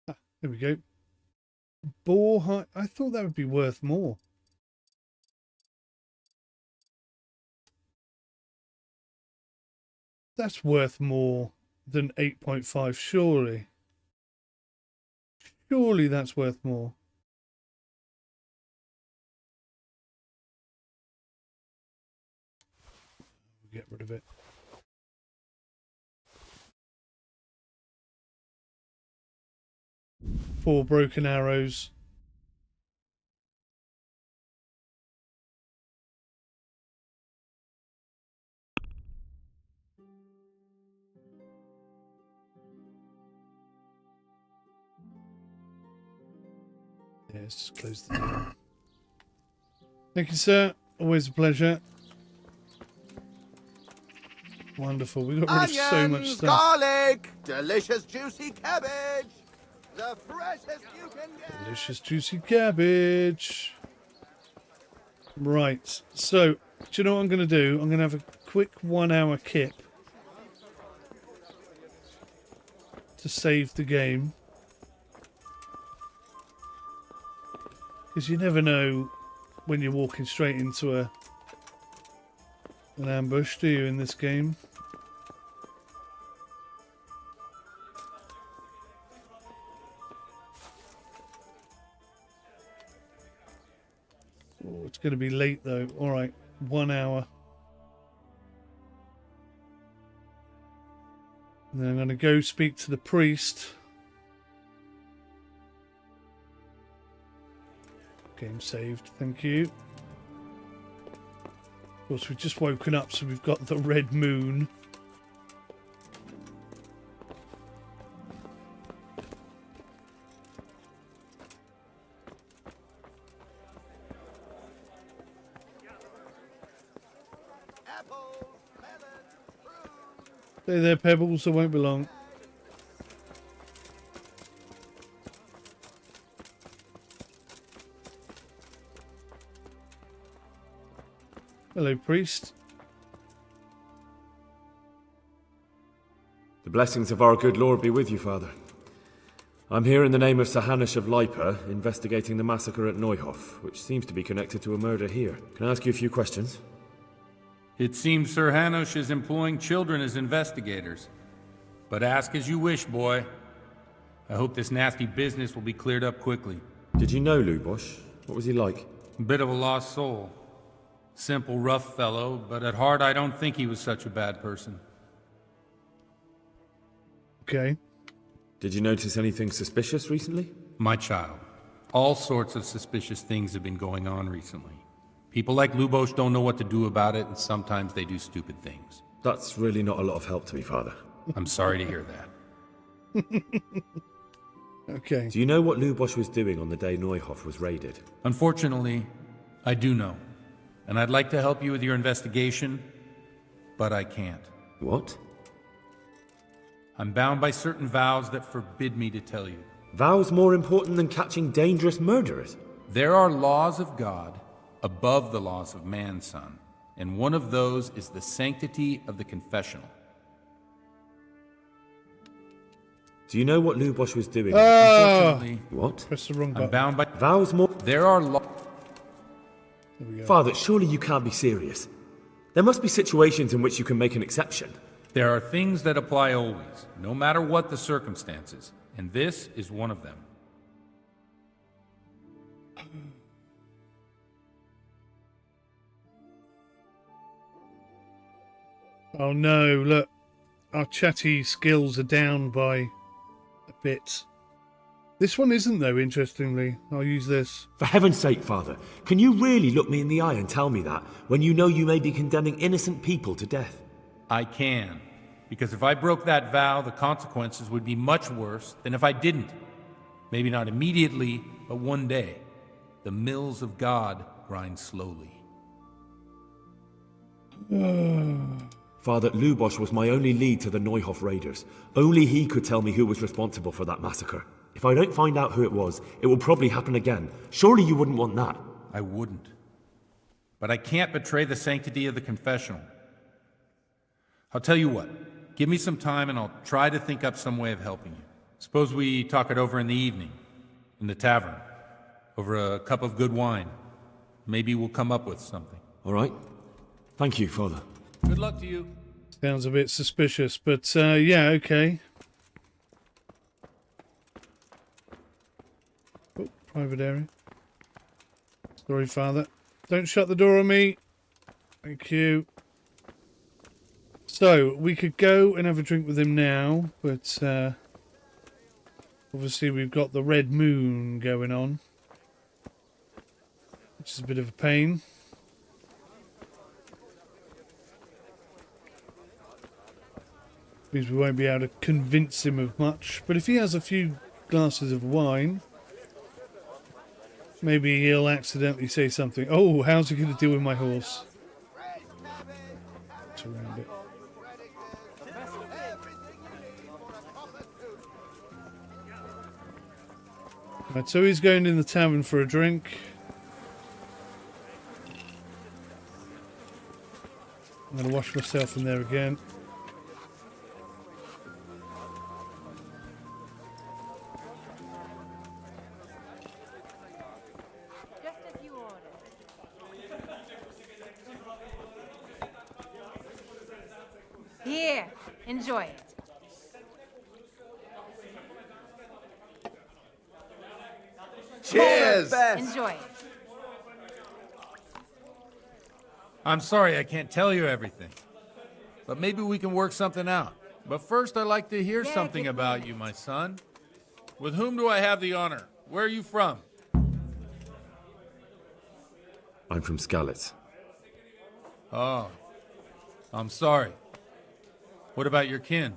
Ah, there we go. Boar. I thought that would be worth more. That's worth more than 8.5, surely. Surely that's worth more. Get rid of it. Four broken arrows. Yeah, let's just close the door. Thank you, sir. Always a pleasure. Wonderful. We got rid of so much Onions, stuff. garlic, delicious juicy cabbage. The freshest you can get. Delicious juicy cabbage. Right. So, do you know what I'm going to do? I'm going to have a quick 1 hour kip to save the game. Because you never know when you're walking straight into an ambush, do you, in this game? Oh, it's going to be late though. Alright, 1 hour. And then I'm going to go speak to the priest. Game saved, thank you. Of course, we've just woken up, so we've got the red moon. Stay there, Pebbles, I won't be long. Hello, priest. The blessings of our good Lord be with you, Father. I'm here in the name of Sir Hanush of Lipa, investigating the massacre at Neuhof, which seems to be connected to a murder here. Can I ask you a few questions? It seems Sir Hanush is employing children as investigators. But ask as you wish, boy. I hope this nasty business will be cleared up quickly. Did you know Lubosh? What was he like? A bit of a lost soul. Simple, rough fellow, but at heart I don't think he was such a bad person. Okay. Did you notice anything suspicious recently? My child, all sorts of suspicious things have been going on recently. People like Lubosh don't know what to do about it, and sometimes they do stupid things. That's really not a lot of help to me, Father. I'm sorry to hear that. Okay. Do you know what Lubosh was doing on the day Neuhof was raided? Unfortunately, I do know. And I'd like to help you with your investigation, but I can't. What? I'm bound by certain vows that forbid me to tell you. Vows more important than catching dangerous murderers? There are laws of God, above the laws of man, son, and one of those is the sanctity of the confessional. Do you know what Lubosh was doing? Unfortunately, What? Press the wrong I'm button. bound by Vows more. There are laws. There we go. Father, surely you can't be serious. There must be situations in which you can make an exception. There are things that apply always, no matter what the circumstances, and this is one of them. Oh no, look. Our chatty skills are down by a bit. This one isn't though, interestingly. I'll use this. For heaven's sake, Father, can you really look me in the eye and tell me that when you know you may be condemning innocent people to death? I can, because if I broke that vow, the consequences would be much worse than if I didn't. Maybe not immediately, but one day. The mills of God grind slowly. Father, Lubosh was my only lead to the Neuhof raiders. Only he could tell me who was responsible for that massacre. If I don't find out who it was, it will probably happen again. Surely you wouldn't want that. I wouldn't. But I can't betray the sanctity of the confessional. I'll tell you what. Give me some time and I'll try to think up some way of helping you. Suppose we talk it over in the evening, in the tavern, over a cup of good wine. Maybe we'll come up with something. All right. Thank you, Father. Good luck to you. Sounds a bit suspicious, but yeah, okay. Oh, private area. Sorry, Father. Don't shut the door on me. Thank you. So, we could go and have a drink with him now, but obviously we've got the red moon going on, which is a bit of a pain. Means we won't be able to convince him of much, but if he has a few glasses of wine, maybe he'll accidentally say something. Oh, how's he going to deal with my horse? It's around it. Right, so he's going in the tavern for a drink. I'm going to wash myself in there again. Here, enjoy it. Cheers! Enjoy it. I'm sorry I can't tell you everything. But maybe we can work something out. But first I'd like to hear something about you, my son. With whom do I have the honor? Where are you from? I'm from Skalitz. Oh, I'm sorry. What about your kin?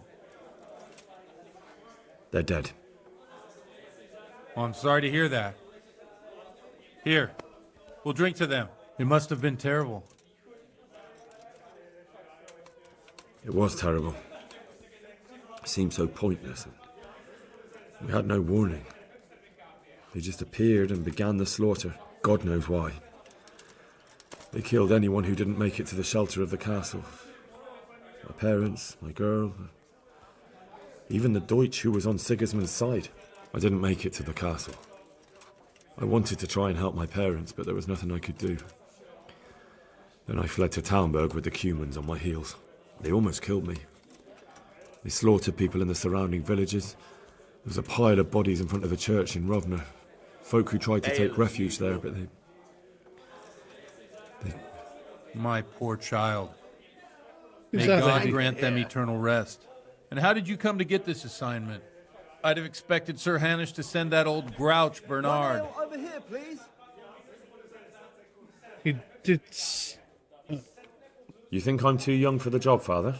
They're dead. Well, I'm sorry to hear that. Here, we'll drink to them. It must have been terrible. It was terrible. It seemed so pointless. We had no warning. They just appeared and began the slaughter. God knows why. They killed anyone who didn't make it to the shelter of the castle. My parents, my girl, even the Deutsch who was on Sigismund's side. I didn't make it to the castle. I wanted to try and help my parents, but there was nothing I could do. Then I fled to Talmberg with the Cumans on my heels. They almost killed me. They slaughtered people in the surrounding villages. There was a pile of bodies in front of the church in Rovna. Folk who tried to take refuge there, but they... My poor child. May Exactly. God grant them eternal rest. And how did you come to get this assignment? I'd have expected Sir Hanush to send that old grouch, Bernard. Over here, please. He did... You think I'm too young for the job, Father?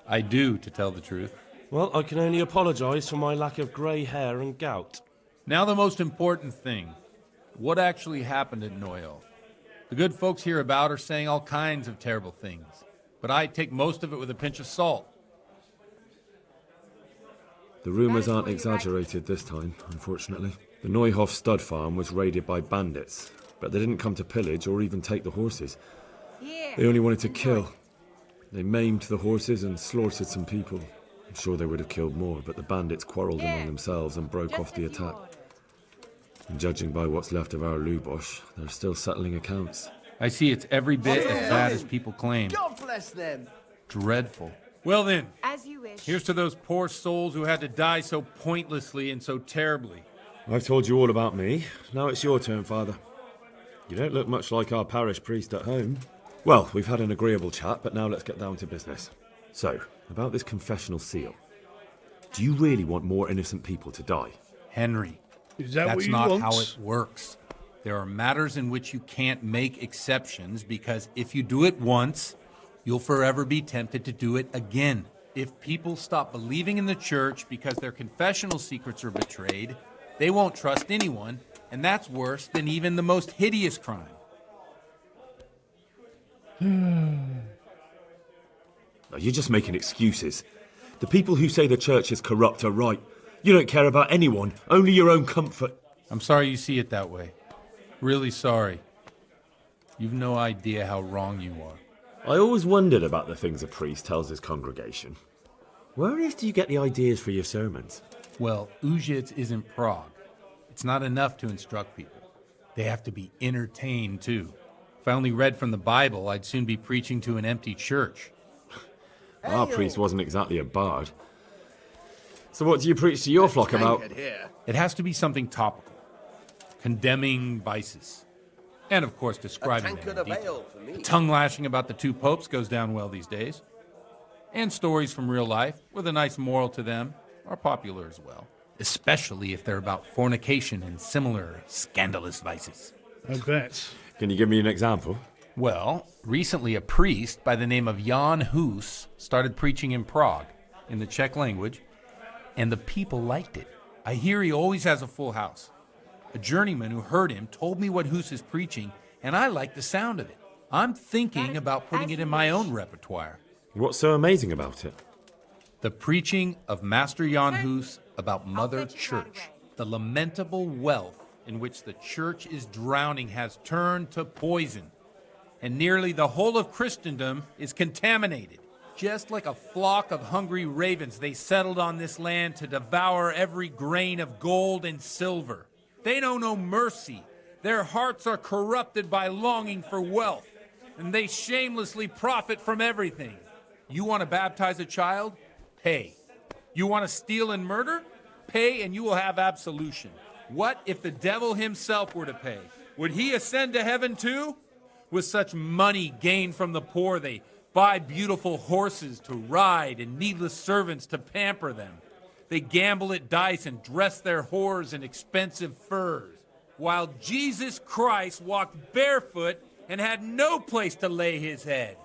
I do, to tell the truth. Well, I can only apologise for my lack of grey hair and gout. Now the most important thing. What actually happened at Neuhof? The good folks hereabout are saying all kinds of terrible things, but I take most of it with a pinch of salt. The rumours aren't exaggerated this time, unfortunately. The Neuhof stud farm was raided by bandits. But they didn't come to pillage or even take the horses. They only wanted to kill. They maimed the horses and slaughtered some people. I'm sure they would have killed more, but the bandits quarrelled among themselves and broke off the attack. And judging by what's left of our Lubosh, they're still settling accounts. I see it's every bit as bad as people claim. God bless them. Dreadful. Well then, As you wish. here's to those poor souls who had to die so pointlessly and so terribly. I've told you all about me. Now it's your turn, Father. You don't look much like our parish priest at home. Well, we've had an agreeable chat, but now let's get down to business. So, about this confessional seal. Do you really want more innocent people to die? Henry, Is that what that's you not want? how it works. There are matters in which you can't make exceptions because if you do it once, you'll forever be tempted to do it again. If people stop believing in the church because their confessional secrets are betrayed, they won't trust anyone, and that's worse than even the most hideous crime. You're just making excuses. The people who say the church is corrupt are right. You don't care about anyone, only your own comfort. I'm sorry you see it that way. Really sorry. You've no idea how wrong you are. I always wondered about the things a priest tells his congregation. Where on earth do you get the ideas for your sermons? Well, Užice isn't Prague. It's not enough to instruct people. They have to be entertained, too. If I only read from the Bible, I'd soon be preaching to an empty church. Our priest wasn't exactly a bard. So what do you preach to your flock about? It has to be something topical. Condemning vices. And, of course, describing them in detail. The tongue-lashing about the two popes goes down well these days. And stories from real life, with a nice moral to them, are popular as well. Especially if they're about fornication and similar scandalous vices. I bet. Can you give me an example? Well, recently a priest by the name of Jan Hus started preaching in Prague, in the Czech language, and the people liked it. I hear he always has a full house. A journeyman who heard him told me what Hus is preaching, and I like the sound of it. I'm thinking about putting it in my own repertoire. What's so amazing about it? The preaching of Master Jan Hus about Mother Church. The lamentable wealth in which the church is drowning has turned to poison. And nearly the whole of Christendom is contaminated. Just like a flock of hungry ravens, they settled on this land to devour every grain of gold and silver. They know no mercy. Their hearts are corrupted by longing for wealth, and they shamelessly profit from everything. You want to baptize a child? Pay. You want to steal and murder? Pay and you will have absolution. What if the devil himself were to pay? Would he ascend to heaven too? With such money gained from the poor, they buy beautiful horses to ride and needless servants to pamper them. They gamble at dice and dress their whores in expensive furs, while Jesus Christ walked barefoot and had no place to lay his head.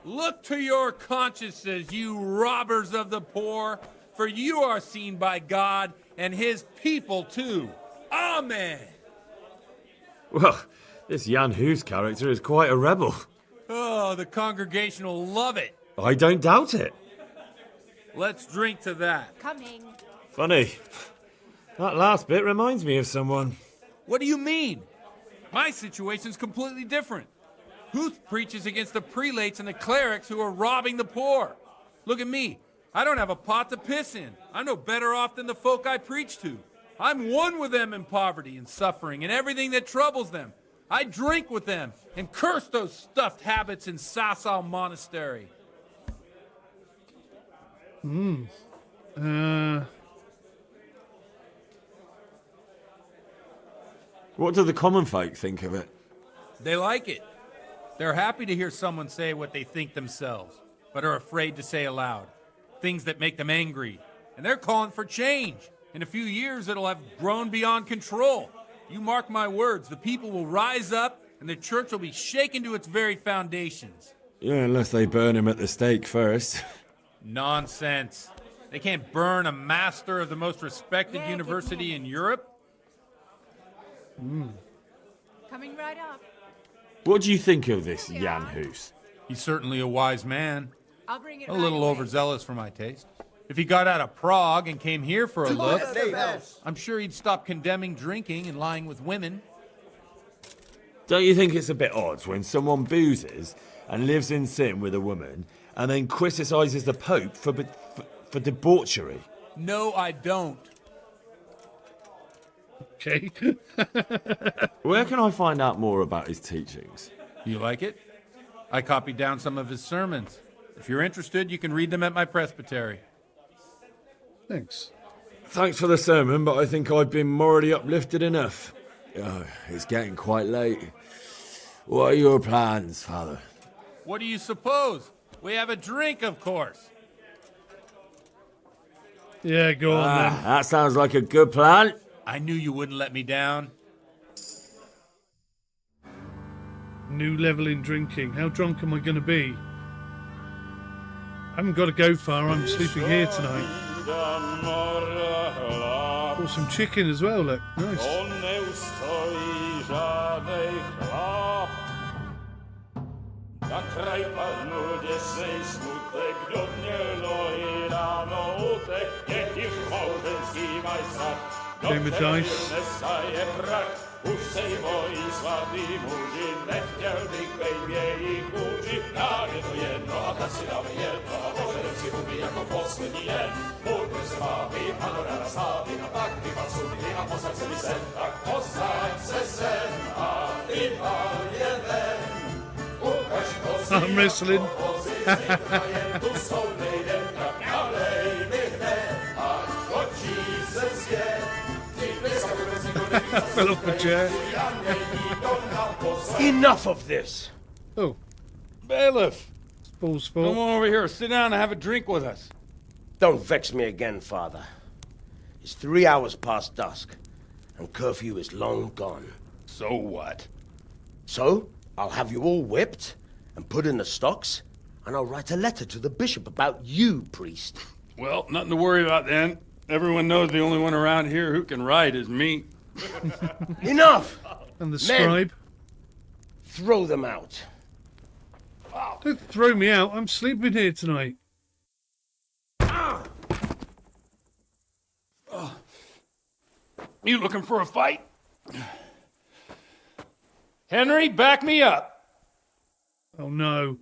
Look to your consciences, you robbers of the poor, for you are seen by God and his people too. Amen. Well, this Jan Hus character is quite a rebel. Oh, the congregation will love it. I don't doubt it. Let's drink to that. Coming. Funny. That last bit reminds me of someone. What do you mean? My situation's completely different. Huth preaches against the prelates and the clerics who are robbing the poor. Look at me. I don't have a pot to piss in. I'm no better off than the folk I preach to. I'm one with them in poverty and suffering and everything that troubles them. I drink with them and curse those stuffed habits in Sasau Monastery. What do the common folk think of it? They like it. They're happy to hear someone say what they think themselves, but are afraid to say aloud. Things that make them angry. And they're calling for change. In a few years, it'll have grown beyond control. You mark my words, the people will rise up and the church will be shaken to its very foundations. Yeah, unless they burn him at the stake first. Nonsense. They can't burn a master of the most respected university in Europe. Coming right up. What do you think of this Jan Hus? He's certainly a wise man. I'll bring it A little overzealous for my taste. If he got out of Prague and came here for a look, I'm sure he'd stop condemning drinking and lying with women. Don't you think it's a bit odd when someone boozes and lives in sin with a woman and then criticises the Pope for debauchery? No, I don't. Okay. Where can I find out more about his teachings? You like it? I copied down some of his sermons. If you're interested, you can read them at my presbytery. Thanks. Thanks for the sermon, but I think I've been morally uplifted enough. Oh, it's getting quite late. What are your plans, Father? What do you suppose? We have a drink, of course. Yeah, go on then. That sounds like a good plan. I knew you wouldn't let me down. New level in drinking. How drunk am I going to be? I haven't got to go far. I'm sleeping here tonight. Got some chicken as well, look. Nice. Game of dice. Už sej mojí svatý muži, nechtěl bych bejbě jich kůži. Nám je to jedno a tak si dáme jedno a požerem si huby jako poslední den. Buďme se vábí, ano ráda slávy a tak vypad sudy a posaď se mi sem. Tak posaď se sem a vypad je ven. Ukaž to si I'm wrestling. jen tu soudnej den, tak nalej mi hned a točí se svět. I fell off a chair. Enough of this. Oh. Bailiff! Ball sport. Come on over here, sit down and have a drink with us. Don't vex me again, Father. It's 3 hours past dusk, and curfew is long gone. So what? So, I'll have you all whipped and put in the stocks, and I'll write a letter to the bishop about you, priest. Well, nothing to worry about then. Everyone knows the only one around here who can write is me. Enough! And the scribe. Men, throw them out. Don't throw me out. I'm sleeping here tonight. You looking for a fight? Henry, back me up. Oh, no.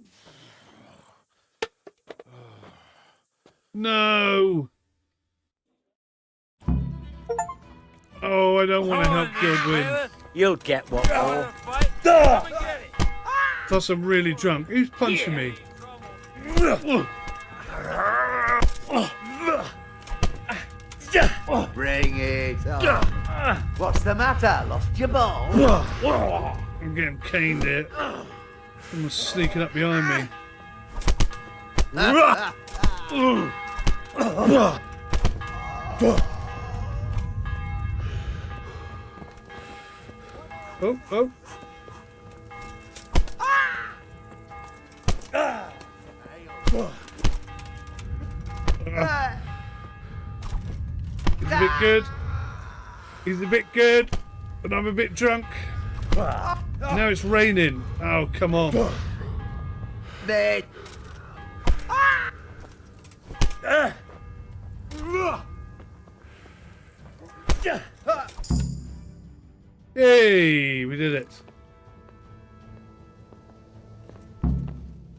No. Oh, I don't want to help Gil win. You'll get what for. Plus, I'm really drunk. Who's punching me? Bring it on. What's the matter? Lost your ball? I'm getting caned here. Someone's sneaking up behind me. Oh, oh. He's a bit good. He's a bit good. And I'm a bit drunk. Now it's raining. Oh, come on. Ned. Hey, we did it.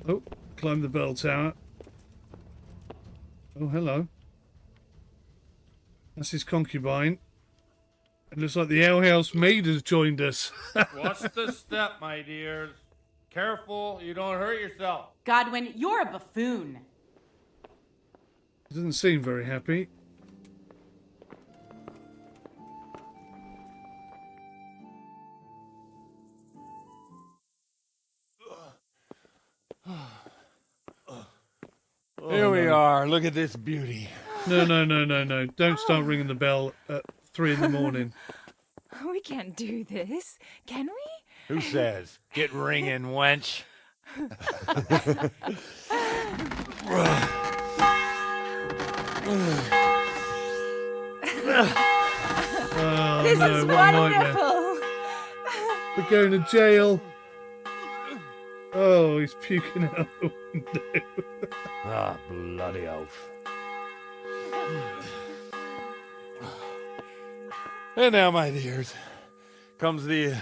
Oh, climb the bell tower. Oh, hello. That's his concubine. It looks like the alehouse maid has joined us. Watch the step, my dears. Careful, you don't hurt yourself. Godwin, you're a buffoon. He doesn't seem very happy. Here we are. Look at this beauty. No. Don't start ringing the bell at 3 in the morning. We can't do this, can we? Who says? Get ringing, wench. Oh, This no, is what a nightmare. wonderful. We're going to jail. Oh, he's puking out the window. Ah, bloody oath. And now, my dears, comes the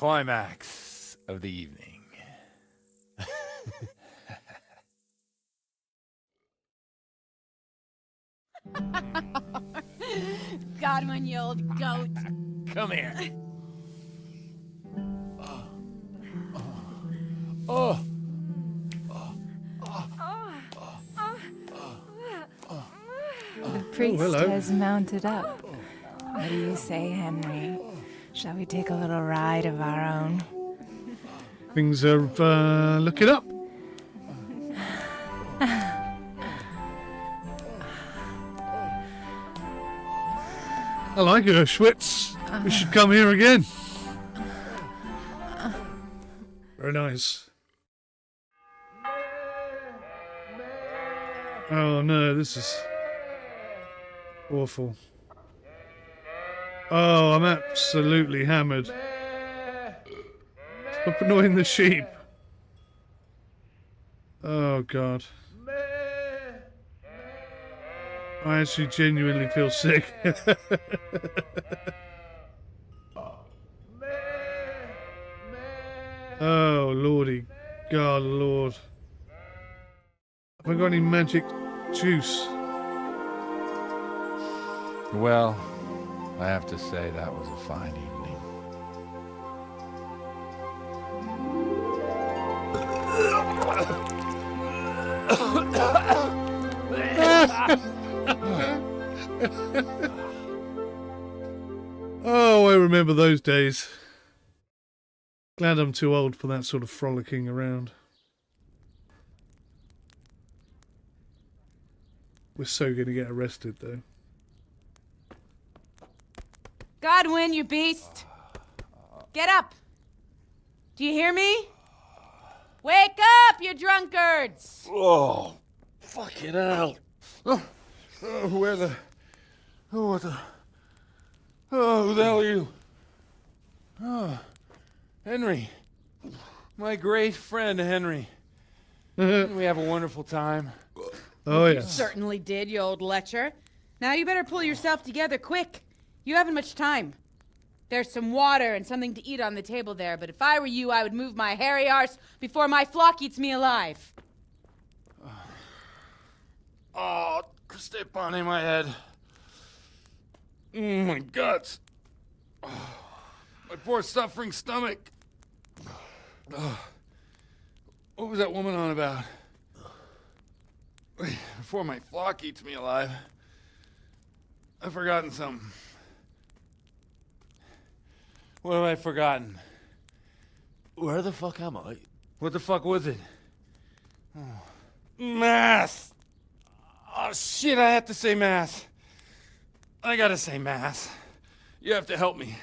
climax of the evening. Godwin, you old goat. Come here. Oh. The priest hello. has mounted up. What do you say, Henry? Shall we take a little ride of our own? Things are looking up. I like Auschwitz. We should come here again. Very nice. Oh no, this is awful. Oh, I'm absolutely hammered. Stop annoying the sheep. Oh god. I actually genuinely feel sick. Oh lordy, god lord. Have I got any magic juice? Well, I have to say that was a fine evening. Oh, I remember those days. Glad I'm too old for that sort of frolicking around. We're so going to get arrested, though. Godwin, you beast. Get up. Do you hear me? Wake up, you drunkards. Oh, fucking hell. Where the... Oh, what the... Oh, who the hell are you? Oh, Henry. My great friend, Henry. Didn't we have a wonderful time? Oh, You yeah. certainly did, you old lecher. Now you better pull yourself together quick. You haven't much time. There's some water and something to eat on the table there, but if I were you, I would move my hairy arse before my flock eats me alive. Oh, step on in my head. My guts. Oh, my poor suffering stomach. Oh, what was that woman on about? Before my flock eats me alive. I've forgotten something. What have I forgotten? Where the fuck am I? What the fuck was it? Oh. Mass! Oh shit, I have to say mass. I gotta say mass. You have to help me.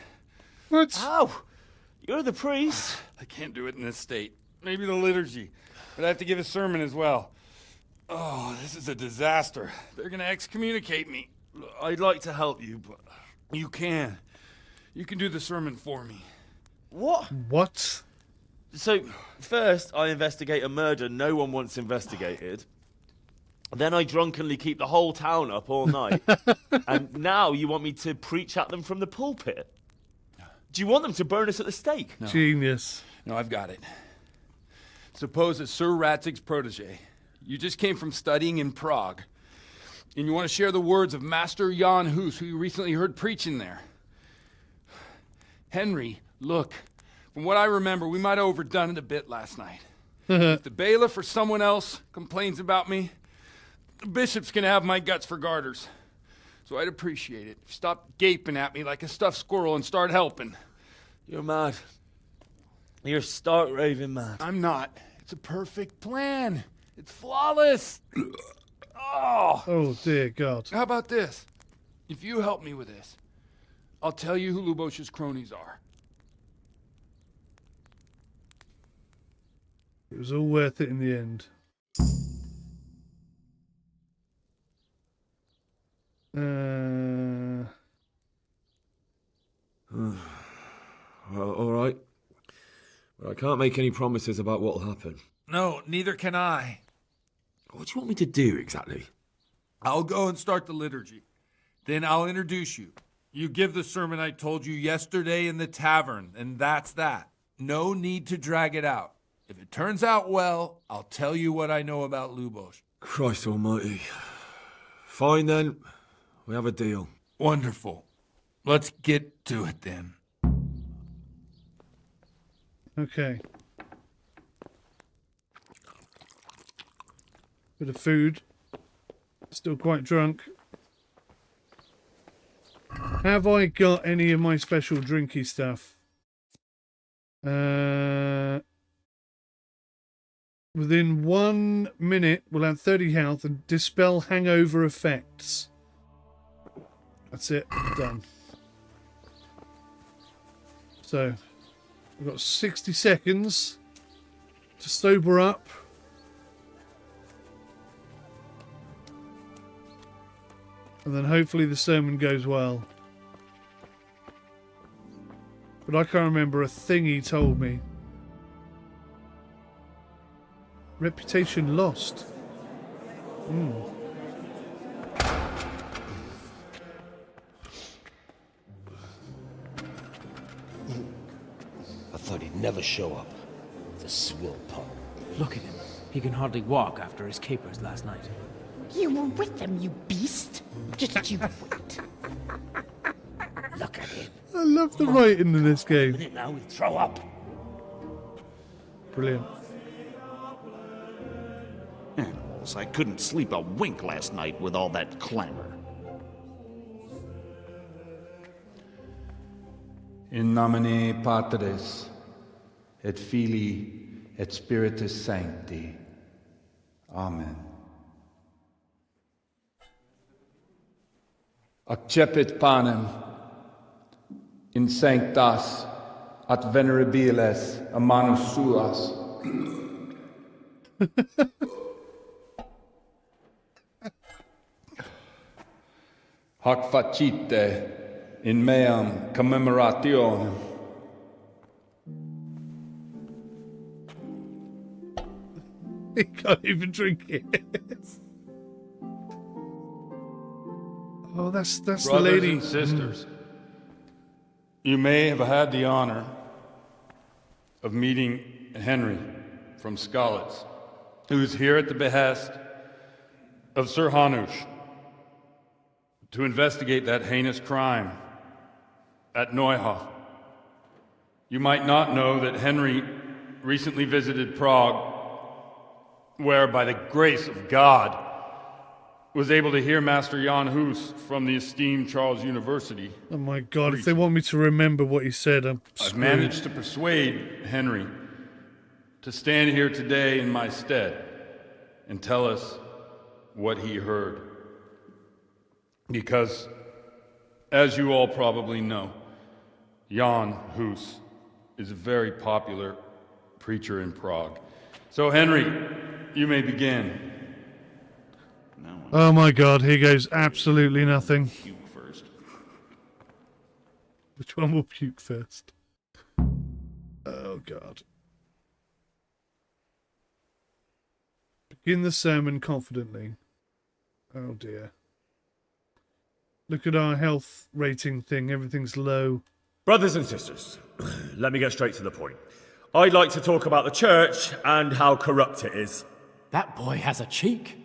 What? Ow! You're the priest. I can't do it in this state. Maybe the liturgy. But I have to give a sermon as well. Oh, this is a disaster. They're gonna excommunicate me. I'd like to help you, but you can. You can do the sermon for me. What? What? So, first I investigate a murder no one wants investigated. Then I drunkenly keep the whole town up all night. And now you want me to preach at them from the pulpit? Do you want them to burn us at the stake? No. Genius. No, I've got it. Suppose that Sir Ratzig's protege. You just came from studying in Prague. And you want to share the words of Master Jan Hus, who you recently heard preaching there. Henry, look. From what I remember, we might have overdone it a bit last night. If the bailiff or someone else complains about me, the bishop's gonna have my guts for garters. So I'd appreciate it if you stopped gaping at me like a stuffed squirrel and start helping. You're mad. You're stark raving mad. I'm not. It's a perfect plan. It's flawless. Oh. Oh, dear God. How about this? If you help me with this, I'll tell you who Lubosh's cronies are. It was all worth it in the end. Well, all right. Well, I can't make any promises about what'll happen. No, neither can I. What do you want me to do exactly? I'll go and start the liturgy. Then I'll introduce you. You give the sermon I told you yesterday in the tavern, and that's that. No need to drag it out. If it turns out well, I'll tell you what I know about Lubos. Christ almighty. Fine then. We have a deal. Wonderful. Let's get to it then. Okay. Bit of food. Still quite drunk. Have I got any of my special drinky stuff? Within 1 minute, we'll have 30 health and dispel hangover effects. That's it. Done. So, we've got 60 seconds to sober up. And then hopefully the sermon goes well. But I can't remember a thing he told me. Reputation lost. I thought he'd never show up. The swill pup. Look at him. He can hardly walk after his capers last night. You were with them, you beast. Just you wait. Look at him. I love the writing in this game. Now he'll throw up. Brilliant. Animals, I couldn't sleep a wink last night with all that clamor. In nomine Patris, et Filii, et Spiritus Sancti. Amen. Accepit panem in sanctas at venerabiles a manus suas. Hoc facite in meam commemorationem. He can't even drink it. Oh, that's Brothers the lady. and sisters, you may have had the honor of meeting Henry from Skalitz, who's here at the behest of Sir Hanush to investigate that heinous crime at Neuhof. You might not know that Henry recently visited Prague, where, by the grace of God, was able to hear Master Jan Hus from the esteemed Charles University. Oh my god, if they want me to remember what he said, I'm I've screwed. managed to persuade Henry to stand here today in my stead and tell us what he heard. Because, as you all probably know, Jan Hus is a very popular preacher in Prague. So, Henry, you may begin. Oh my god, here goes absolutely nothing. Puke first. Which one will puke first? Oh god. Begin the sermon confidently. Oh dear. Look at our health rating thing, everything's low. Brothers and sisters, let me get straight to the point. I'd like to talk about the church and how corrupt it is. That boy has a cheek.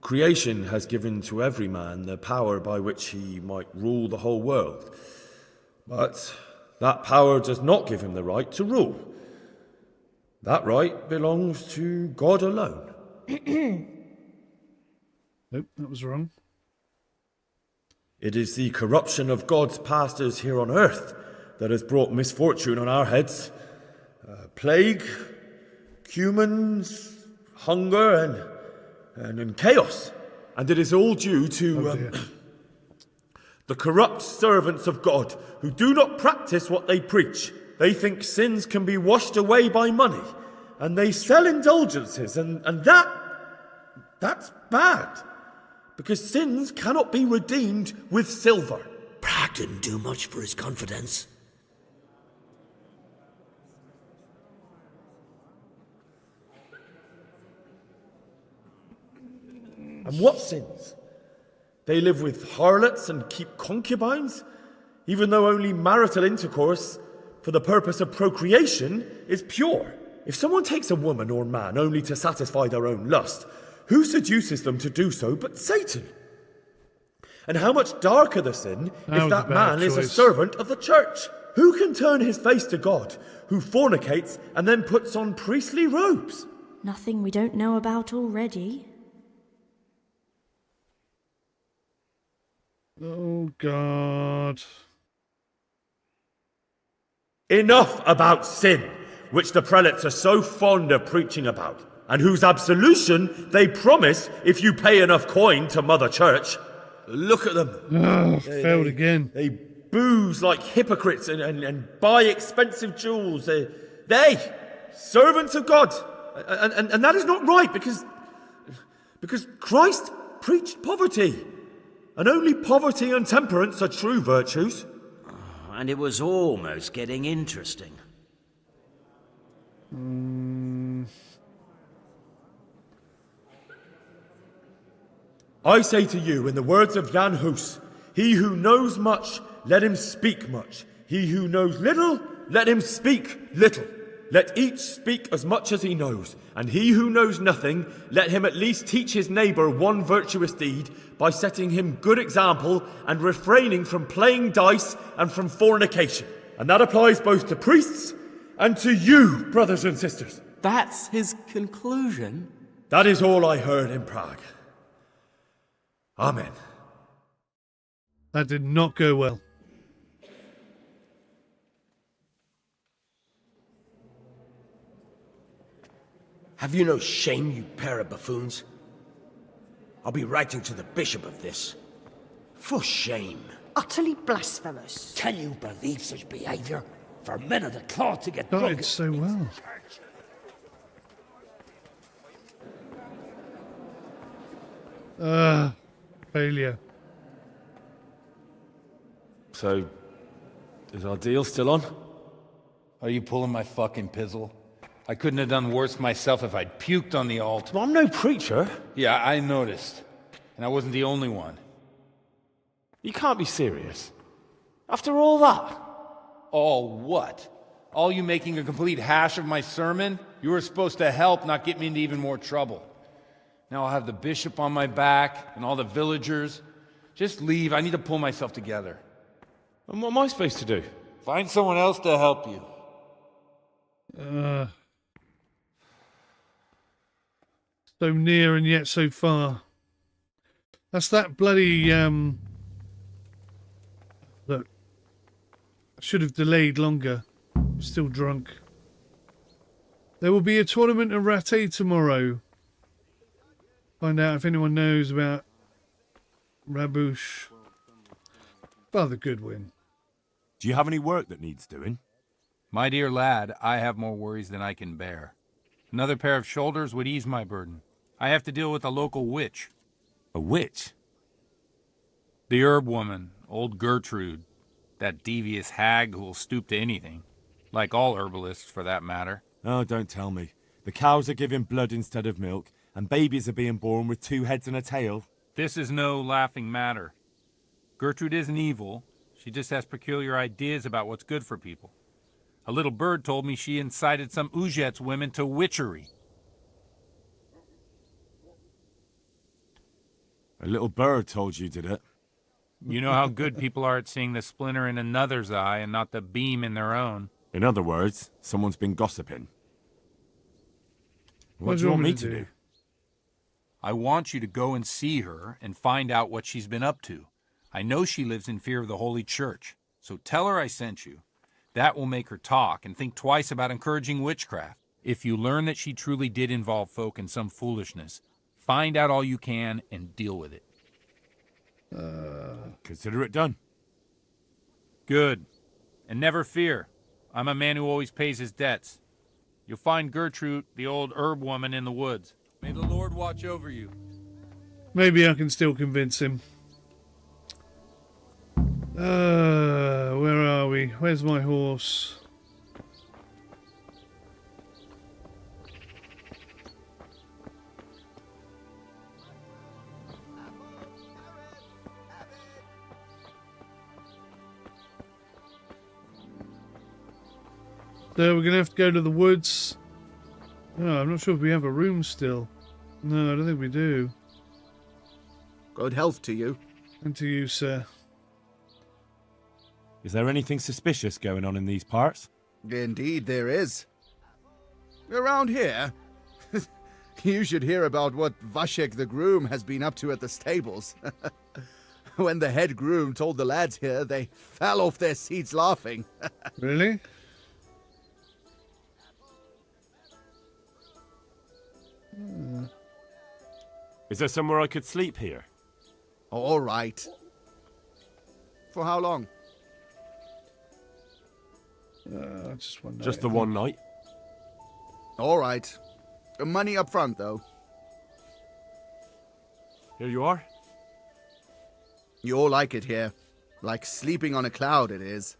Creation has given to every man the power by which he might rule the whole world. But that power does not give him the right to rule. That right belongs to God alone. Nope, that was wrong. It is the corruption of God's pastors here on earth that has brought misfortune on our heads. Plague, humans, hunger, and chaos. And it is all due to the corrupt servants of God who do not practice what they preach. They think sins can be washed away by money, and they sell indulgences, and that's bad. Because sins cannot be redeemed with silver. Prague didn't do much for his confidence. And what sins? They live with harlots and keep concubines, even though only marital intercourse for the purpose of procreation is pure. If someone takes a woman or man only to satisfy their own lust, who seduces them to do so but Satan? And how much darker the sin if that man is a servant of the church? Who can turn his face to God, who fornicates and then puts on priestly robes? Nothing we don't know about already. Oh, God. Enough about sin, which the prelates are so fond of preaching about, and whose absolution they promise if you pay enough coin to Mother Church. Look at them. Oh, failed again. They booze like hypocrites and buy expensive jewels. They servants of God. And that is not right because Christ preached poverty. And only poverty and temperance are true virtues. And it was almost getting interesting. I say to you, in the words of Jan Hus, he who knows much, let him speak much. He who knows little, let him speak little. Let each speak as much as he knows, and he who knows nothing, let him at least teach his neighbour one virtuous deed by setting him good example and refraining from playing dice and from fornication. And that applies both to priests and to you, brothers and sisters. That's his conclusion? That is all I heard in Prague. Amen. That did not go well. Have you no shame, you pair of buffoons? I'll be writing to the bishop of this. For shame. Utterly blasphemous. Can you believe such behavior? For men of the cloth to get drunk. Started so well. Failure. So, is our deal still on? Are you pulling my fucking pizzle? I couldn't have done worse myself if I'd puked on the altar. Well, I'm no preacher. Yeah, I noticed. And I wasn't the only one. You can't be serious. After all that? All what? All you making a complete hash of my sermon? You were supposed to help, not get me into even more trouble. Now I'll have the bishop on my back and all the villagers. Just leave. I need to pull myself together. And what am I supposed to do? Find someone else to help you. So near and yet so far. That's that bloody look. I should have delayed longer. I'm still drunk. There will be a tournament of ratte tomorrow. Find out if anyone knows about Rabush. Father Goodwin. Do you have any work that needs doing? My dear lad, I have more worries than I can bear. Another pair of shoulders would ease my burden. I have to deal with a local witch. A witch? The herb woman, old Gertrude. That devious hag who'll stoop to anything. Like all herbalists, for that matter. Oh, don't tell me. The cows are giving blood instead of milk, and babies are being born with 2 heads and a tail. This is no laughing matter. Gertrude isn't evil. She just has peculiar ideas about what's good for people. A little bird told me she incited some Ujet's women to witchery. A little bird told you, did it? You know how good people are at seeing the splinter in another's eye and not the beam in their own. In other words, someone's been gossiping. What do you want me to do? I want you to go and see her and find out what she's been up to. I know she lives in fear of the Holy Church, so tell her I sent you. That will make her talk and think twice about encouraging witchcraft. If you learn that she truly did involve folk in some foolishness, find out all you can and deal with it. Consider it done. Good. And never fear. I'm a man who always pays his debts. You'll find Gertrude, the old herb woman, in the woods. May the Lord watch over you. Maybe I can still convince him. Where are we? Where's my horse? So we're going to have to go to the woods. Oh, I'm not sure if we have a room still. No, I don't think we do. Good health to you. And to you, sir. Is there anything suspicious going on in these parts? Indeed there is. Around here, you should hear about what Vashek the groom has been up to at the stables. When the head groom told the lads here, they fell off their seats laughing. Really? Is there somewhere I could sleep here? All right. For how long? Just one night. Just the one night? All right. Money up front, though. Here you are. You'll like it here. Like sleeping on a cloud, it is.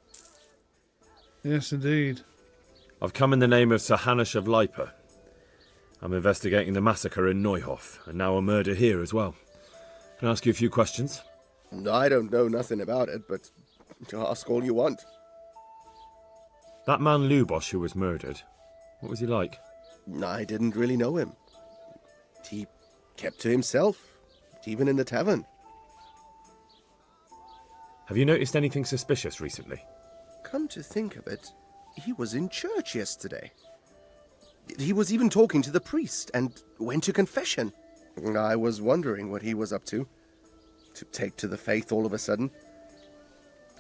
Yes, indeed. I've come in the name of Sir Hanush of Lipa. I'm investigating the massacre in Neuhof, and now a murder here as well. Can I ask you a few questions? I don't know nothing about it, but ask all you want. That man Lubosh who was murdered, what was he like? I didn't really know him. He kept to himself, even in the tavern. Have you noticed anything suspicious recently? Come to think of it, he was in church yesterday. He was even talking to the priest and went to confession. I was wondering what he was up to take to the faith all of a sudden.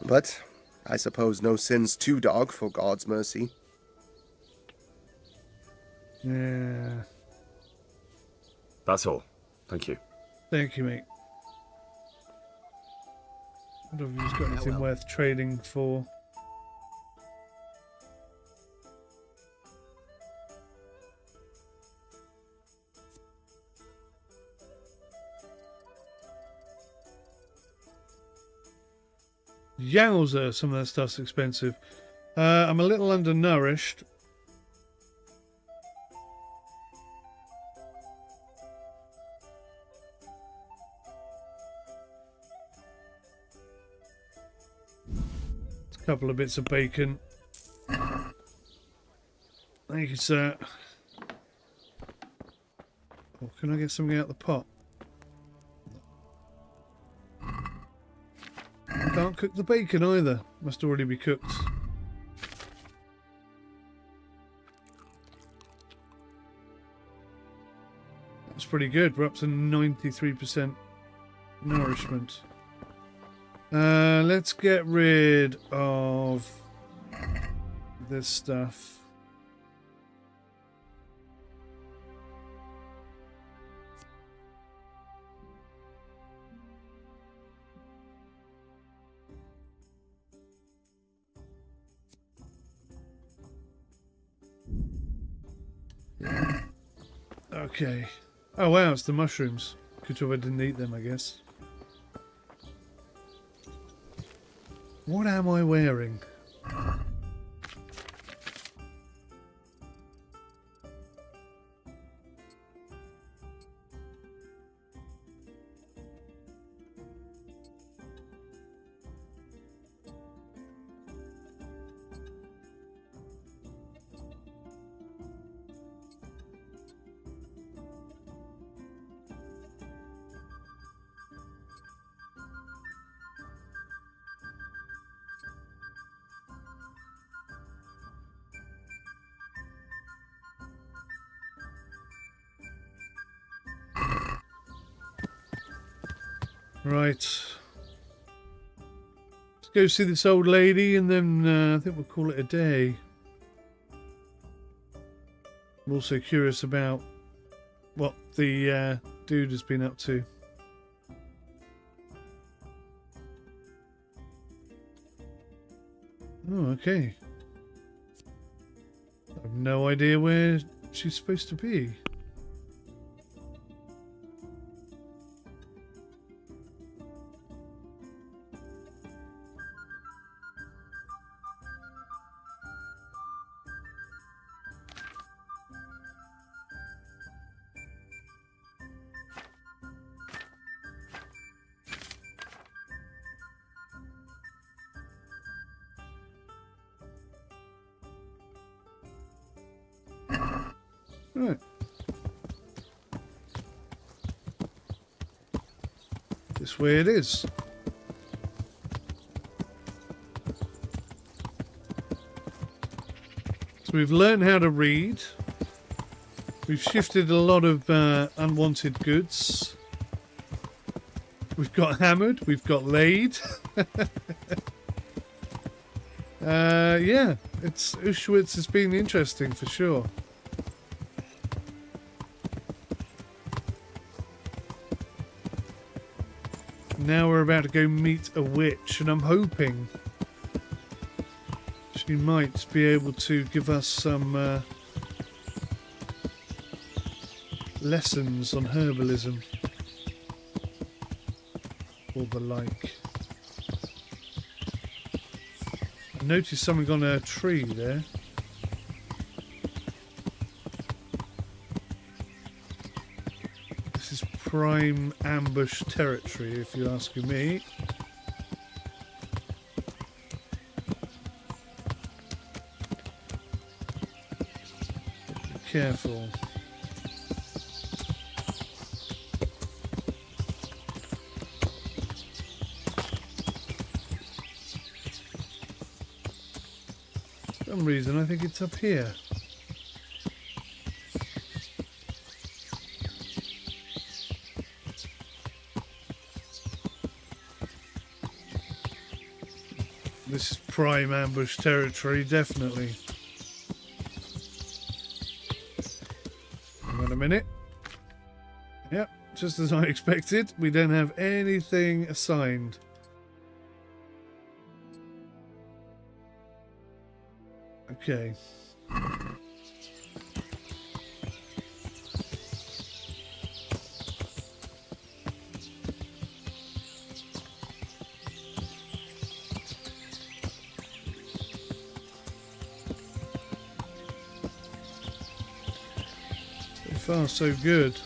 But I suppose no sin's too dark for God's mercy. Yeah. That's all. Thank you. Thank you, mate. I don't know if he's got anything worth trading for. Yowza, some of that stuff's expensive. I'm a little undernourished. A couple of bits of bacon. Thank you, sir. Oh, can I get something out of the pot? Can't cook the bacon either. Must already be cooked. That's pretty good. We're up to 93% nourishment. Let's get rid of this stuff. Okay. Oh wow, it's the mushrooms. Good job I didn't eat them, I guess. What am I wearing? Right. Let's go see this old lady and then I think we'll call it a day. I'm also curious about what the dude has been up to. Oh, okay. I have no idea where she's supposed to be. Right. This way it is. So we've learned how to read. We've shifted a lot of unwanted goods. We've got hammered. We've got laid. Yeah, Auschwitz has been interesting for sure. Now we're about to go meet a witch, and I'm hoping she might be able to give us some lessons on herbalism or the like. I noticed something on a tree there. This is prime ambush territory, if you're asking me. Be careful. For some reason I think it's up here. This is prime ambush territory, definitely. Hang on a minute. Yep, just as I expected, we don't have anything assigned. Okay. So far, so good.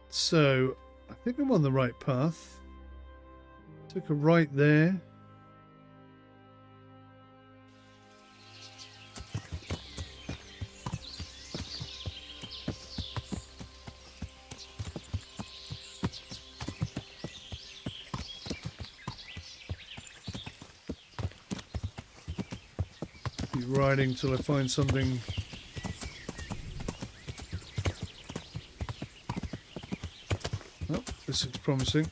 So, I think I'm on the right path. Took a right there. Keep riding till I find something. Oh, this looks promising.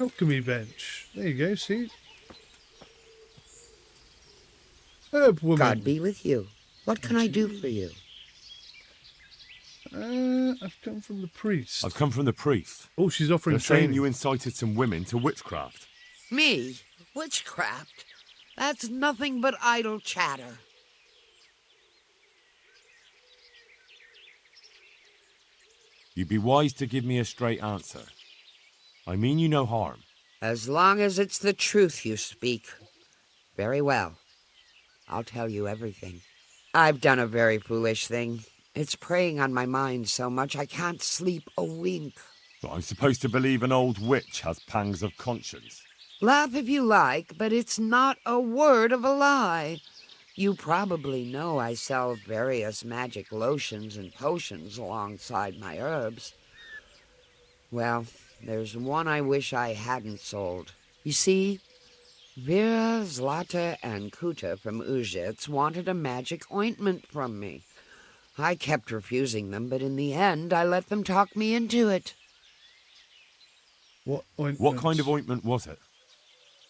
Alchemy bench. There you go, see? Herb woman. God be with you. What can I do for you? I've come from the priest. I've come from the priest. Oh, she's offering They're saying training. you incited some women to witchcraft. Me? Witchcraft? That's nothing but idle chatter. You'd be wise to give me a straight answer. I mean you no harm. As long as it's the truth you speak. Very well. I'll tell you everything. I've done a very foolish thing. It's preying on my mind so much I can't sleep a wink. But I'm supposed to believe an old witch has pangs of conscience. Laugh if you like, but it's not a word of a lie. You probably know I sell various magic lotions and potions alongside my herbs. Well, there's one I wish I hadn't sold. You see, Vera, Zlata, and Kuta from Uzhitz wanted a magic ointment from me. I kept refusing them, but in the end, I let them talk me into it. What ointment? What kind of ointment was it?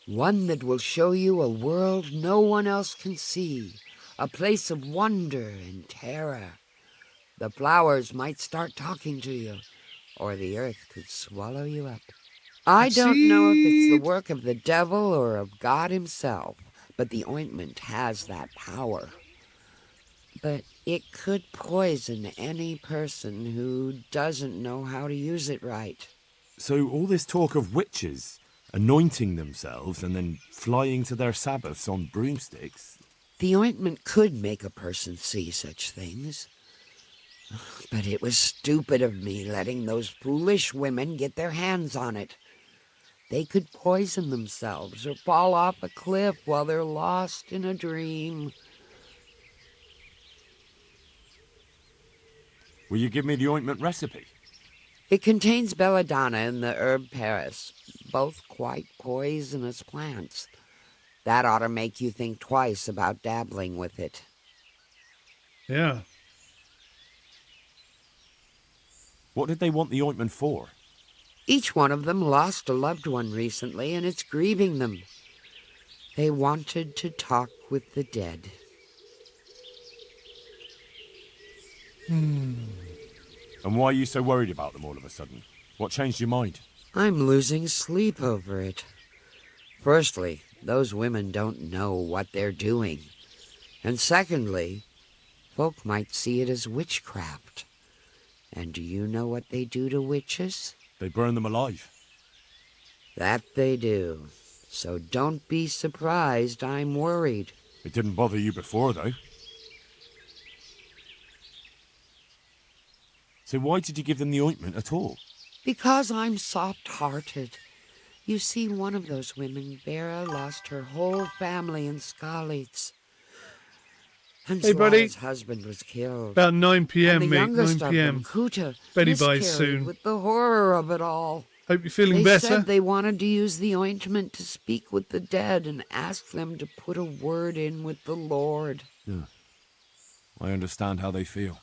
One that will show you a world no one else can see. A place of wonder and terror. The flowers might start talking to you, or the earth could swallow you up. I don't know if it's the work of the devil or of God himself, but the ointment has that power. But it could poison any person who doesn't know how to use it right. So all this talk of witches, Anointing themselves and then flying to their Sabbaths on broomsticks. The ointment could make a person see such things. But it was stupid of me letting those foolish women get their hands on it. They could poison themselves or fall off a cliff while they're lost in a dream. Will you give me the ointment recipe? It contains belladonna and the herb Paris, both quite poisonous plants. That ought to make you think twice about dabbling with it. Yeah. What did they want the ointment for? Each one of them lost a loved one recently, and it's grieving them. They wanted to talk with the dead. And why are you so worried about them all of a sudden? What changed your mind? I'm losing sleep over it. Firstly, those women don't know what they're doing. And secondly, folk might see it as witchcraft. And do you know what they do to witches? They burn them alive. That they do. So don't be surprised I'm worried. It didn't bother you before, though. So why did you give them the ointment at all? Because I'm soft-hearted. You see, one of those women, Vera, lost her whole family in Skalitz. And Hey, buddy. Slava's husband was killed. About 9 p.m., and the mate. youngest 9 of p.m. them, Kuta, Betty miscarried buys soon. with the horror of it all. Hope you're feeling They better. said they wanted to use the ointment to speak with the dead and ask them to put a word in with the Lord. Yeah. I understand how they feel.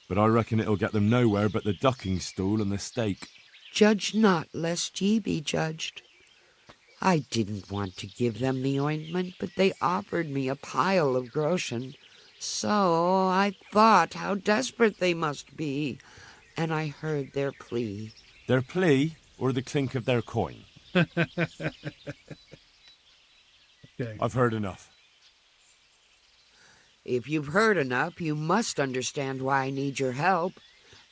But I reckon it'll get them nowhere but the ducking stool and the stake. Judge not, lest ye be judged. I didn't want to give them the ointment, but they offered me a pile of groschen. So I thought how desperate they must be, and I heard their plea. Their plea or the clink of their coin? Okay. I've heard enough. If you've heard enough, you must understand why I need your help.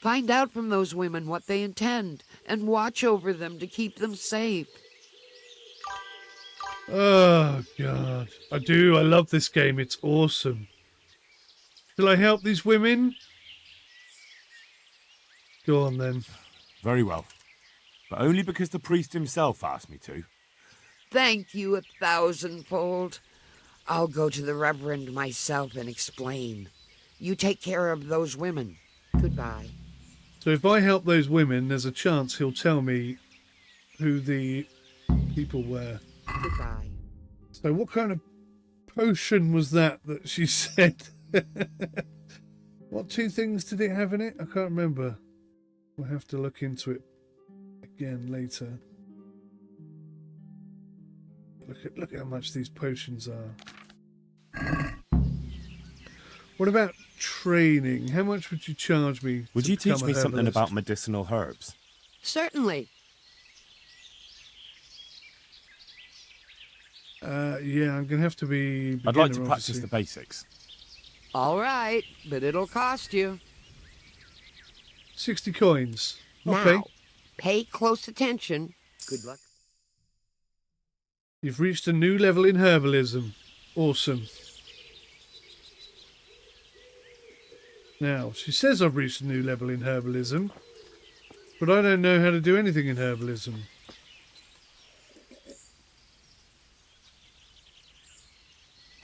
Find out from those women what they intend, and watch over them to keep them safe. Oh, God. I do. I love this game. It's awesome. Shall I help these women? Go on, then. Very well. But only because the priest himself asked me to. Thank you 1,000-fold. I'll go to the Reverend myself and explain. You take care of those women. Goodbye. So if I help those women, there's a chance he'll tell me who the people were. Goodbye. So what kind of potion was that she said? What 2 things did it have in it? I can't remember. We'll have to look into it again later. Look at how much these potions are. What about training? How much would you charge me? Would to you teach become me a something herbalist? about medicinal herbs? Certainly. Yeah, I'm going to have to be I'd like to beginner, practice obviously. the basics. All right, but it'll cost you. 60 coins. Okay. Now, pay close attention. Good luck. You've reached a new level in herbalism. Awesome. Now, she says I've reached a new level in herbalism, but I don't know how to do anything in herbalism.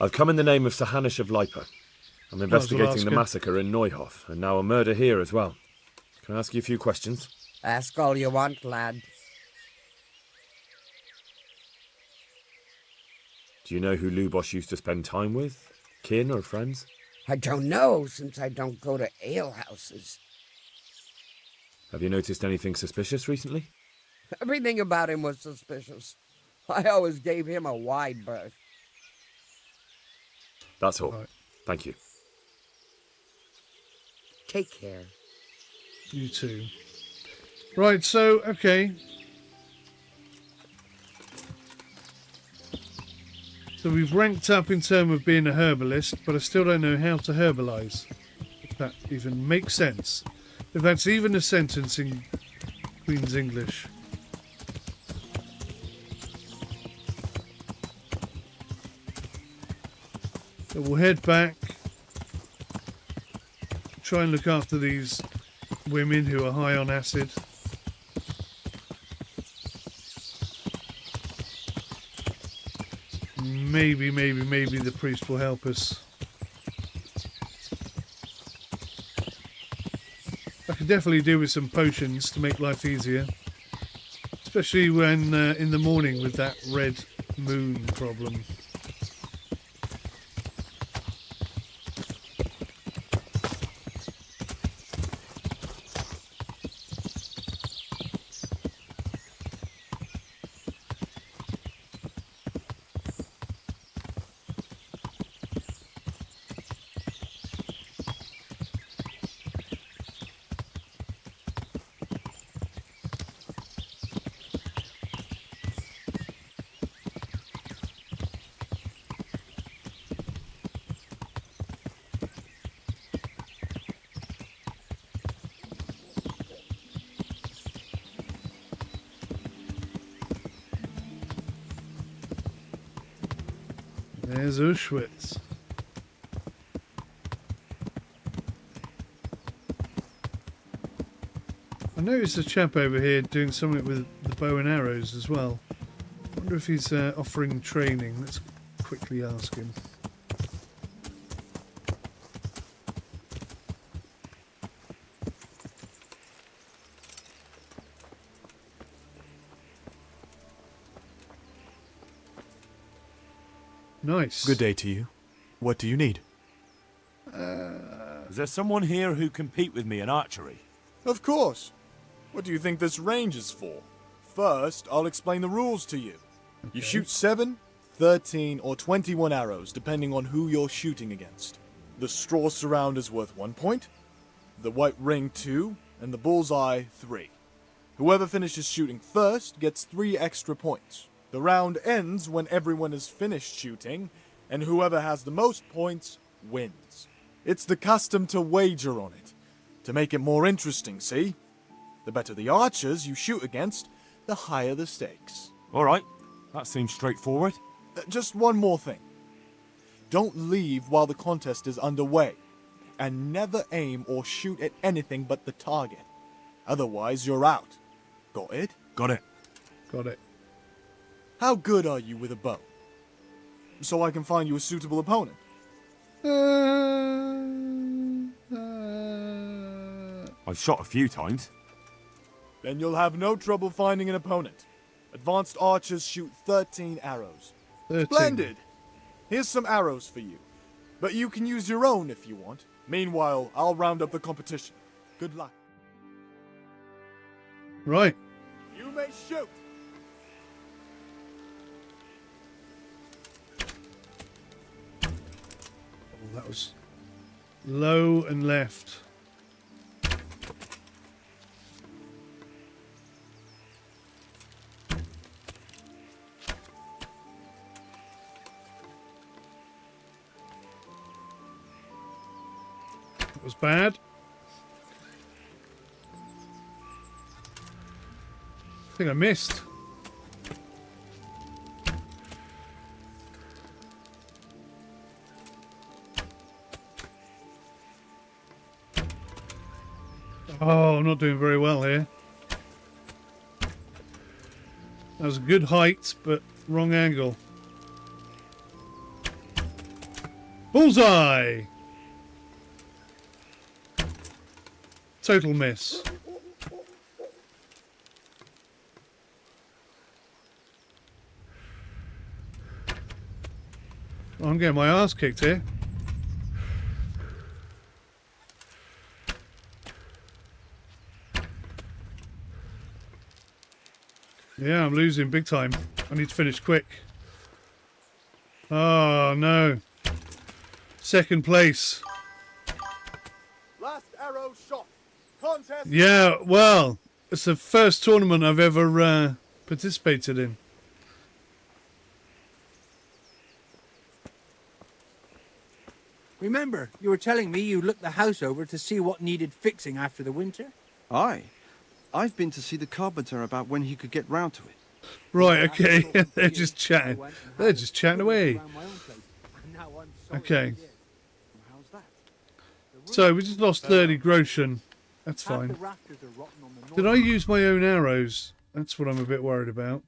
I've come in the name of Sir Hanish of Lipa. I'm Might as well investigating ask the her. massacre in Neuhof, and now a murder here as well. Can I ask you a few questions? Ask all you want, lad. Do you know who Lubos used to spend time with? Kin or friends? I don't know, since I don't go to alehouses. Have you noticed anything suspicious recently? Everything about him was suspicious. I always gave him a wide berth. That's all. Thank you. Take care. You too. Right, so, okay. So we've ranked up in terms of being a herbalist, but I still don't know how to herbalise. If that even makes sense. If that's even a sentence in Queen's English. So we'll head back. Try and look after these women who are high on acid. Maybe the priest will help us. I could definitely do with some potions to make life easier. Especially when in the morning with that red moon problem. There's Auschwitz. I noticed a chap over here doing something with the bow and arrows as well. I wonder if he's offering training. Let's quickly ask him. Nice. Good day to you. What do you need? Is there someone here who can compete with me in archery? Of course. What do you think this range is for? First, I'll explain the rules to you. You shoot 7, 13, or 21 arrows, depending on who you're shooting against. The straw surround is worth 1 point, the white ring 2, and the bullseye 3. Whoever finishes shooting first gets 3 extra points. The round ends when everyone is finished shooting, and whoever has the most points wins. It's the custom to wager on it, to make it more interesting, see? The better the archers you shoot against, the higher the stakes. All right, that seems straightforward. Just one more thing. Don't leave while the contest is underway, and never aim or shoot at anything but the target. Otherwise, you're out. Got it? Got it. Got it. How good are you with a bow? So I can find you a suitable opponent. I've shot a few times. Then you'll have no trouble finding an opponent. Advanced archers shoot 13 arrows. 13. Splendid! Here's some arrows for you. But you can use your own if you want. Meanwhile, I'll round up the competition. Good luck. Right. You may shoot! Oh, that was low and left. That was bad. I think I missed. Oh, I'm not doing very well here. That was a good height, but wrong angle. Bullseye! Total miss. I'm getting my ass kicked here. Yeah, I'm losing big time. I need to finish quick. Oh, no. Second place. Last arrow shot. Contest. Yeah, well, it's the first tournament I've ever participated in. Remember, you were telling me you looked the house over to see what needed fixing after the winter? Aye. I've been to see the carpenter about when he could get round to it. Right, okay. They're just chatting. They're just chatting away. And now I'm Okay. So we just lost 30 groschen. That's fine. Did I use my own arrows? That's what I'm a bit worried about.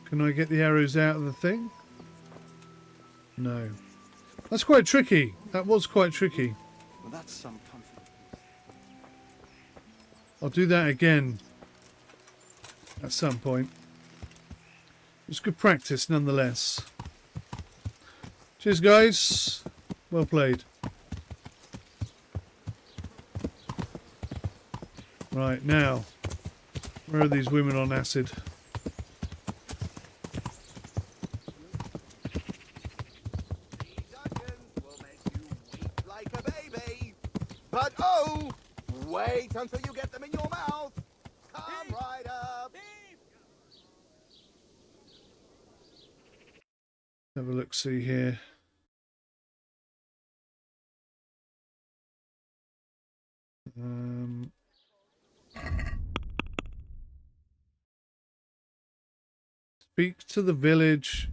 Can I get the arrows out of the thing? No. That's quite tricky. That was quite tricky. Well, that's some comfort. I'll do that again at some point. It was good practice nonetheless. Cheers, guys. Well played. Right, now. Where are these women on acid? But oh, wait until you get them in your mouth. Come right up. Have a look, see here. Speak to the village.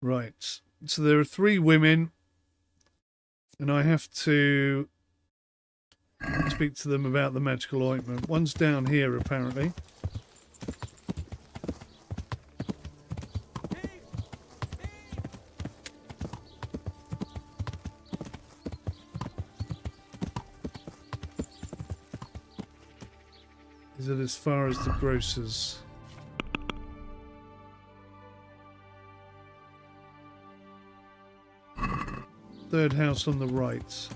Right. So there are 3 women, and I have to speak to them about the magical ointment. One's down here, apparently. Is it as far as the grocer's? Third house on the right.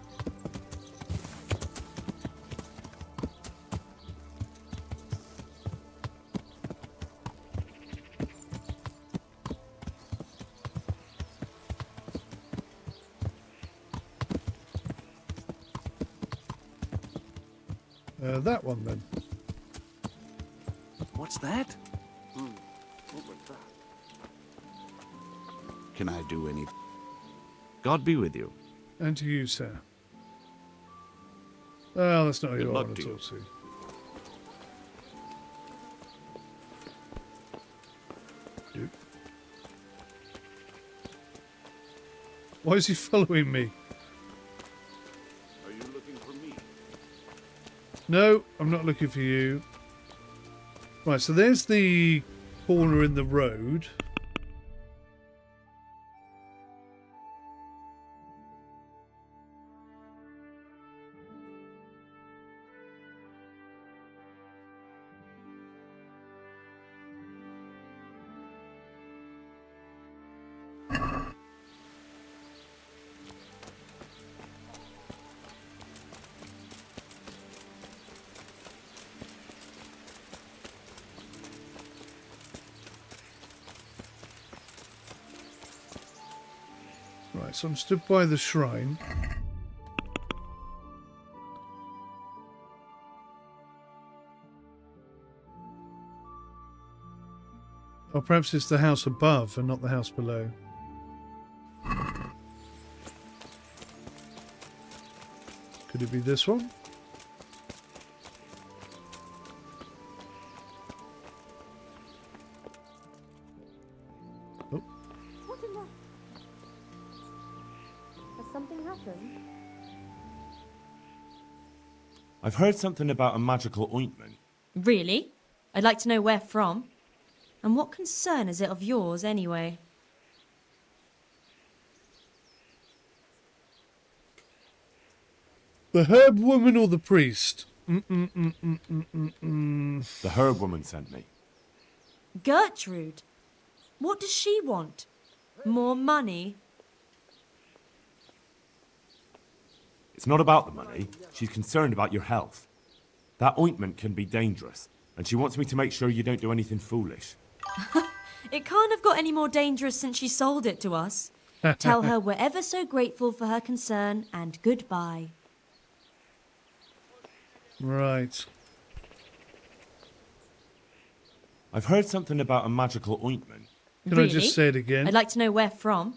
That one then. What's that? What was that? Can I do any? God be with you. And to you, sir. Well, that's not who Good I luck want to to you. talk to. Dude. Why is he following me? Are you looking for me? No, I'm not looking for you. Right, so there's the corner in the road. Right, so I'm stood by the shrine. Or perhaps it's the house above and not the house below. Could it be this one? Oh. What in the... Has something happened? I've heard something about a magical ointment. Really? I'd like to know where from. And what concern is it of yours, anyway? The herb woman or the priest? The herb woman sent me. Gertrude? What does she want? More money? It's not about the money. She's concerned about your health. That ointment can be dangerous, and she wants me to make sure you don't do anything foolish. It can't have got any more dangerous since she sold it to us. Tell her we're ever so grateful for her concern, and goodbye. Right. I've heard something about a magical ointment. Can I just say it again? I'd like to know where from.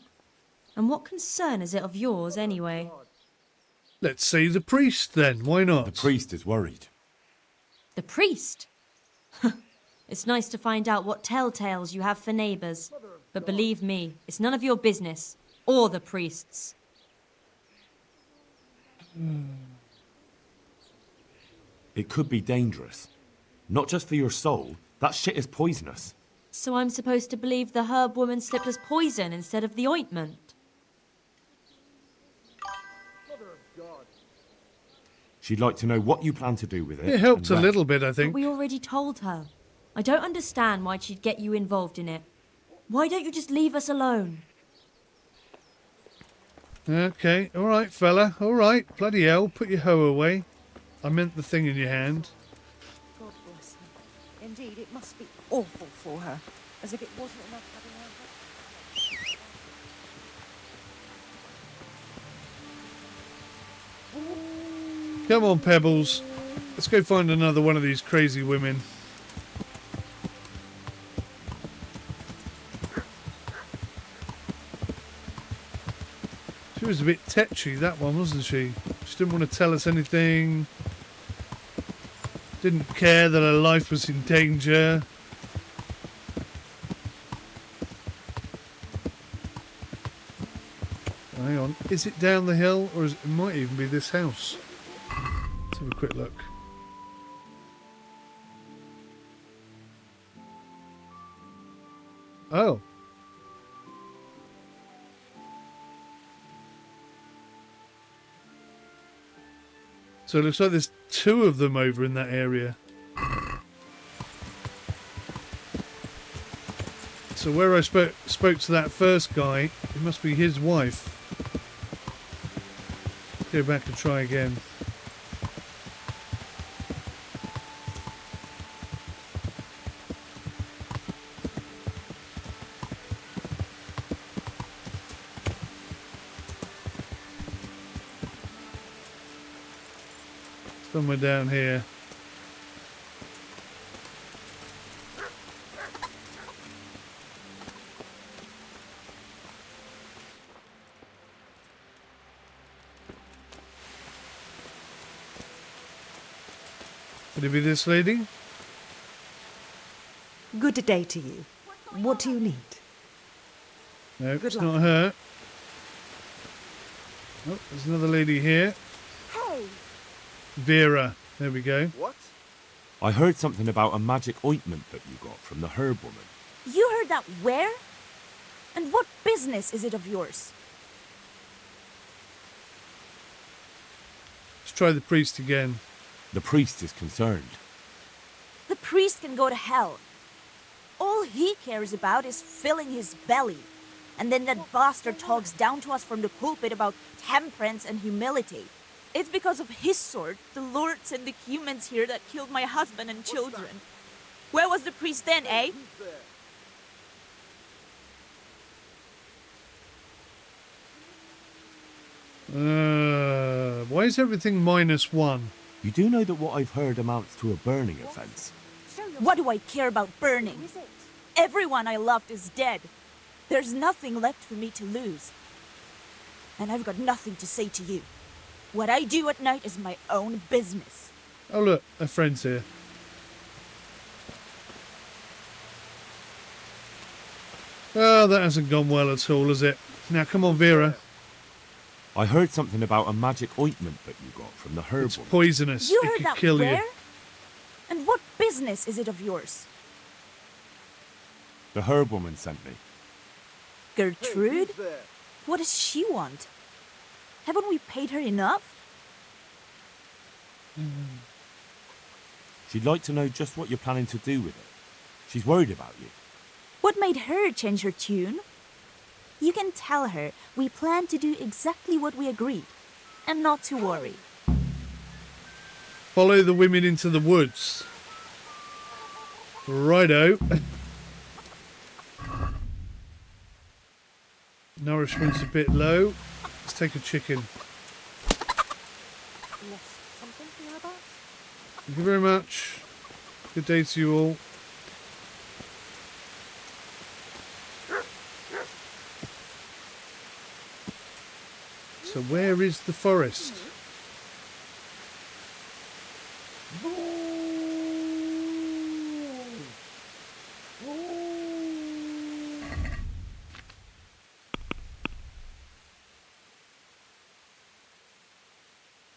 And what concern is it of yours, anyway? Let's say the priest, then. Why not? The priest is worried. The priest? It's nice to find out what telltales you have for neighbours. But believe me, it's none of your business. Or the priest's. It could be dangerous. Not just for your soul. That shit is poisonous. So I'm supposed to believe the herb woman slipped us poison instead of the ointment? She'd like to know what you plan to do with it. It helped a and when. little bit, I think. But we already told her. I don't understand why she'd get you involved in it. Why don't you just leave us alone? Okay, all right, fella. All right. Bloody hell, put your hoe away. I meant the thing in your hand. God bless her. Indeed, it must be awful for her. As if it wasn't enough having her. Come on, Pebbles. Let's go find another one of these crazy women. She was a bit tetchy, that one, wasn't she? She didn't want to tell us anything. Didn't care that her life was in danger. Hang on. Is it down the hill, or it might even be this house? Let's have a quick look. Oh. So it looks like there's two of them over in that area. So where I spoke to that first guy, it must be his wife. Go back and try again. Somewhere down here. Could it be this lady? Good day to you. What do you need? No, Good it's luck. not her. Oh, there's another lady here. Hey! Vera. There we go. What? I heard something about a magic ointment that you got from the herb woman. You heard that where? And what business is it of yours? Let's try the priest again. The priest is concerned. The priest can go to hell. All he cares about is filling his belly. And then that bastard talks down to us from the pulpit about temperance and humility. It's because of his sword, the lords and the humans here, that killed my husband and children. Where was the priest then, eh? Why is everything -1? You do know that what I've heard amounts to a burning offence. What do I care about burning? Everyone I loved is dead. There's nothing left for me to lose. And I've got nothing to say to you. What I do at night is my own business. Oh look, a friend's here. Oh, that hasn't gone well at all, has it? Now come on, Vera. I heard something about a magic ointment that you got from the herb It's woman. poisonous. You It heard could that kill where? you. And what business is it of yours? The herb woman sent me. Gertrude? What does she want? Haven't we paid her enough? She'd like to know just what you're planning to do with it. She's worried about you. What made her change her tune? You can tell her we plan to do exactly what we agreed. And not to worry. Follow the women into the woods. Righto. Nourishment's a bit low. Let's take a chicken. Yes, something hereabouts? Thank you very much. Good day to you all. So where is the forest?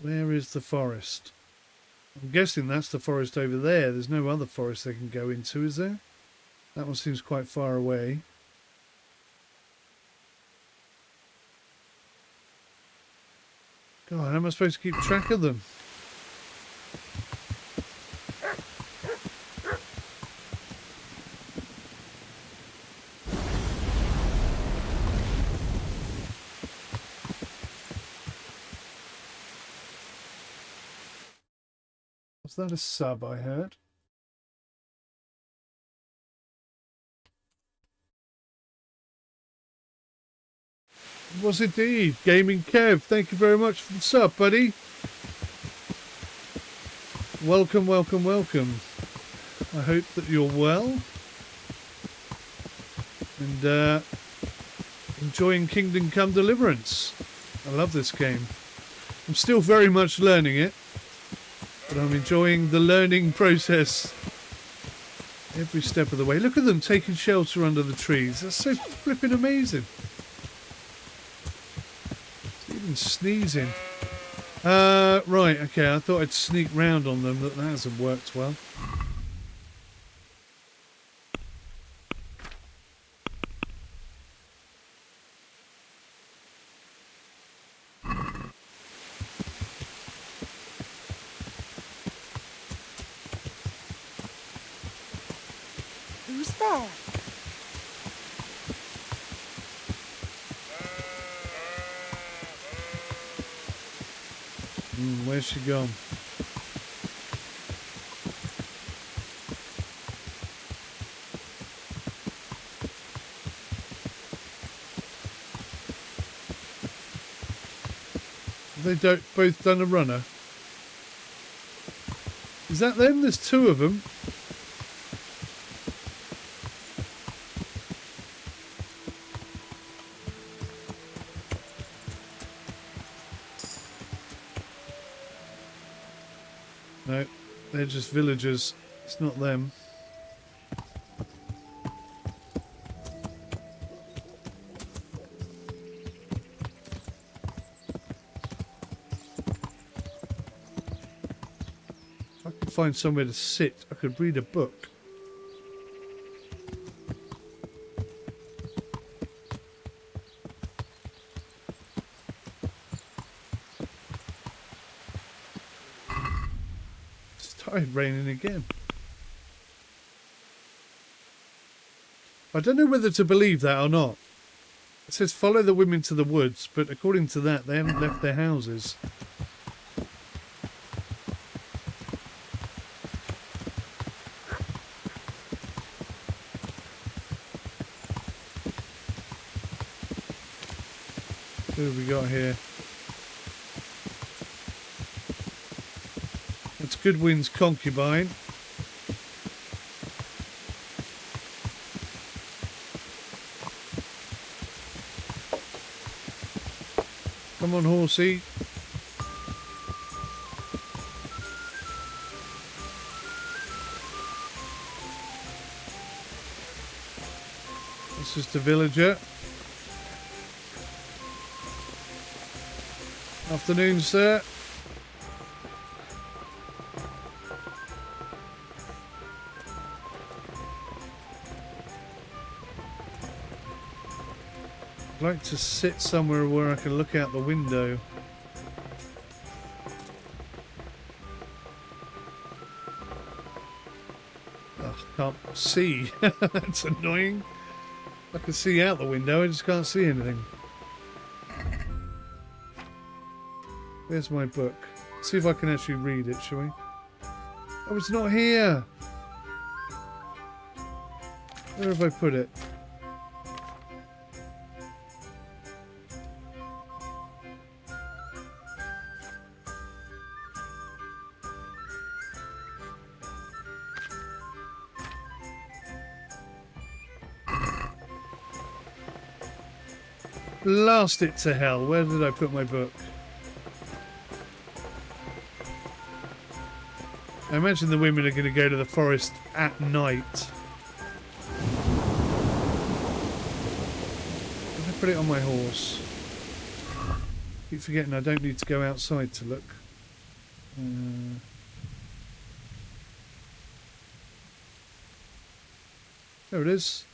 Where is the forest? I'm guessing that's the forest over there. There's no other forest they can go into, is there? That one seems quite far away. God, how am I supposed to keep track of them? Was that a sub I heard? It was indeed. Gaming Kev, thank you very much for the sub, buddy. Welcome, welcome, welcome. I hope that you're well. And enjoying Kingdom Come Deliverance. I love this game. I'm still very much learning it. But I'm enjoying the learning process every step of the way. Look at them taking shelter under the trees. That's so flipping amazing. It's even sneezing. Right, okay, I thought I'd sneak round on them, but that hasn't worked well. Who's there? Where's she gone? Have they both done a runner? Is that them? There's two of them. No, they're just villagers. It's not them. If I could find somewhere to sit, I could read a book. Started raining again. I don't know whether to believe that or not. It says follow the women to the woods, but according to that, they haven't left their houses. Who have we got here? That's Goodwin's concubine. Come on, horsey. This is the villager. Afternoon, sir. I'd like to sit somewhere where I can look out the window. Oh, I can't see. That's annoying. I can see out the window, I just can't see anything. Where's my book? See if I can actually read it, shall we? Oh, it's not here! Where have I put it? Blast it to hell. Where did I put my book? I imagine the women are going to go to the forest at night. Did I put it on my horse? Keep forgetting I don't need to go outside to look. There it is.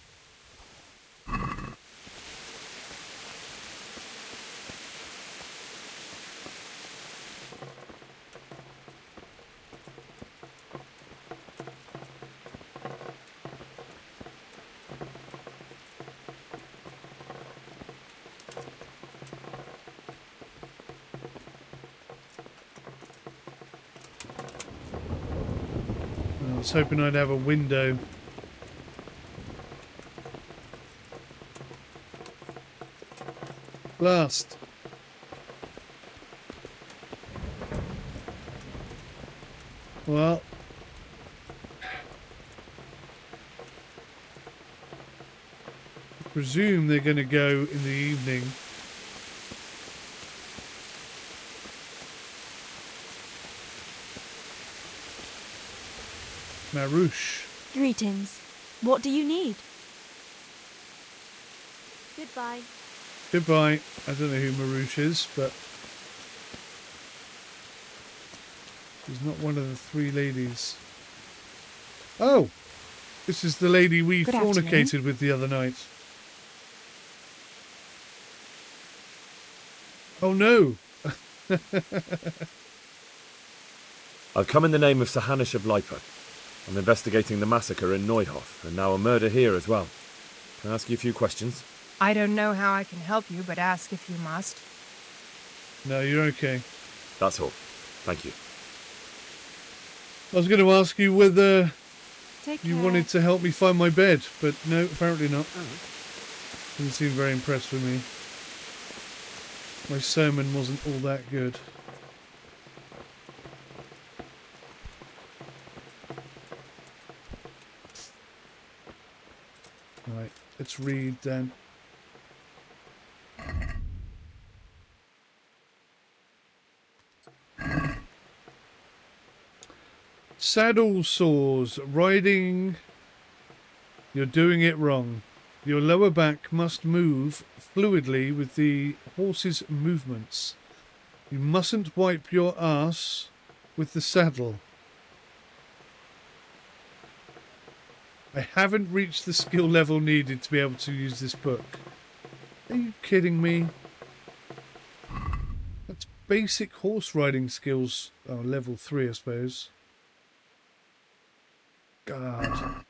I was hoping I'd have a window. Blast. Well. I presume they're going to go in the evening. Marouche. Greetings. What do you need? Goodbye. Goodbye. I don't know who Marouche is, but she's not one of the three ladies. Oh! This is the lady we Good fornicated afternoon. with the other night. Oh no! I've come in the name of Sir Hanish of Lipa. I'm investigating the massacre in Neuhof, and now a murder here as well. Can I ask you a few questions? I don't know how I can help you, but ask if you must. No, you're okay. That's all. Thank you. I was going to ask you whether Take you care. wanted to help me find my bed, but no, apparently not. Didn't seem very impressed with me. My sermon wasn't all that good. Right, let's read then. Saddle sores, riding. You're doing it wrong. Your lower back must move fluidly with the horse's movements. You mustn't wipe your ass with the saddle. I haven't reached the skill level needed to be able to use this book. Are you kidding me? That's basic horse riding skills. Oh, level 3, I suppose. God.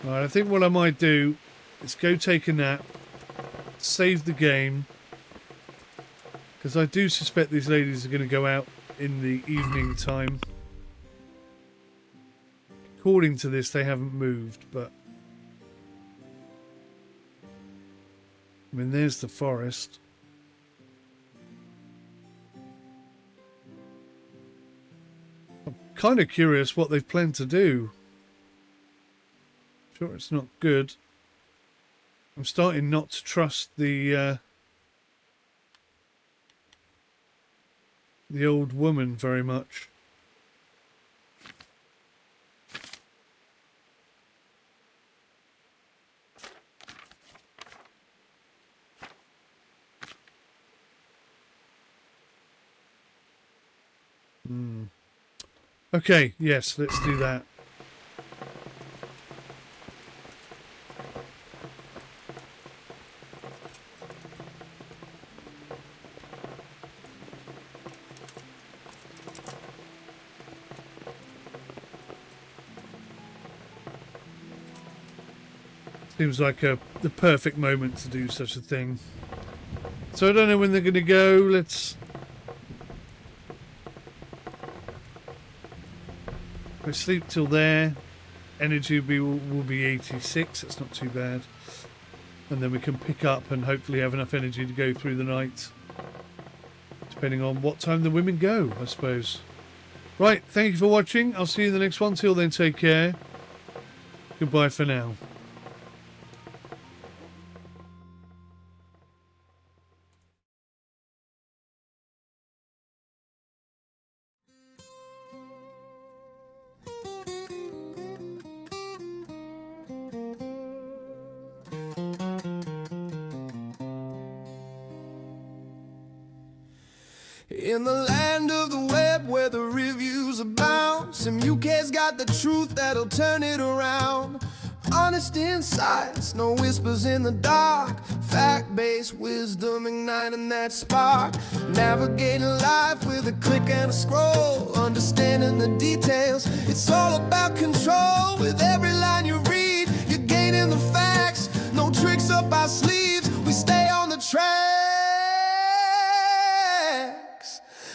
Alright, I think what I might do is go take a nap, save the game, because I do suspect these ladies are going to go out in the evening time. According to this, they haven't moved, but... I mean, there's the forest. I'm kind of curious what they've planned to do. Sure, it's not good. I'm starting not to trust the old woman very much. Okay, yes, let's do that. Seems like the perfect moment to do such a thing. So I don't know when they're going to go. Let's... If I sleep till there, energy will be 86. That's not too bad. And then we can pick up and hopefully have enough energy to go through the night. Depending on what time the women go, I suppose. Right, thank you for watching. I'll see you in the next one. Till then, take care. Goodbye for now. In the land of the web where the reviews abound, Sim UK's got the truth that'll turn it around. Honest insights, no whispers in the dark. Fact-based wisdom igniting that spark. Navigating life with a click and a scroll. Understanding the details, it's all about control. With every line you read, you're gaining the facts. No tricks up our sleeves, we stay on the tracks.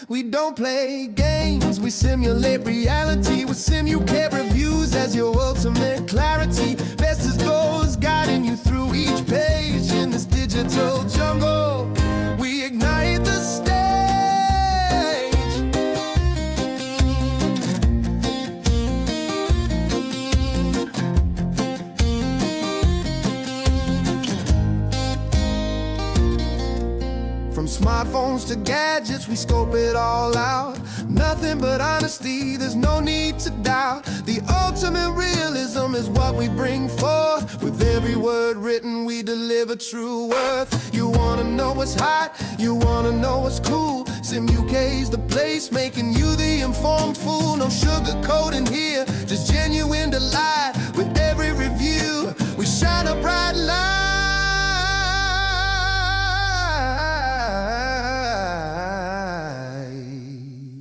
We don't play games, we simulate reality. With Sim UK reviews as your ultimate clarity. Best as goes, guiding you through each page. In this digital jungle, we ignite the stage. From smartphones to gadgets, we scope it all out. Nothing but honesty, there's no need to doubt. The ultimate realism is what we bring forth. With every word written, we deliver true worth. You wanna know what's hot, you wanna know what's cool. Sim UK's the place, making you the informed fool. No sugarcoating here, just genuine delight. With every review, we shine a bright light.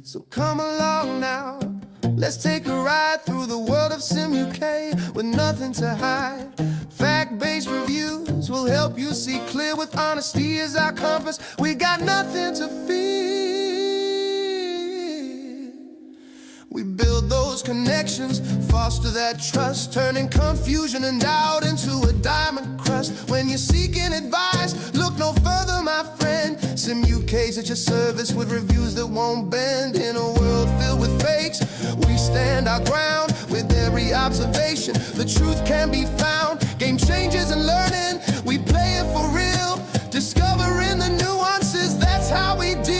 So come along now, let's take a ride through the world of Sim UK with nothing to hide. Fact-based reviews will help you see clear. With honesty as our compass, we got nothing to fear. We build those connections, foster that trust, turning confusion and doubt into a diamond crust. When you're seeking advice, look no further, my friend. Sim UK's at your service with reviews that won't bend. In a world filled with fakes, we stand our ground. With every observation, the truth can be found. Game changes and learning, we play it for real. Discovering the nuances, that's how we deal.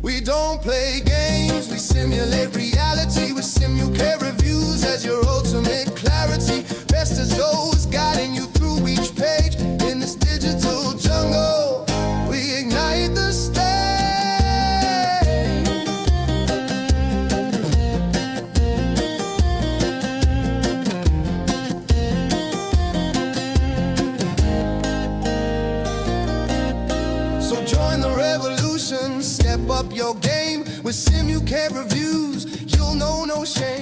We don't play games, we simulate reality. With Sim UK reviews as your ultimate clarity. Best as those, guiding you through each page. In this digital jungle, we ignite the stage. So join the revolution, step up your game. With Sim UK reviews, you'll know no shame.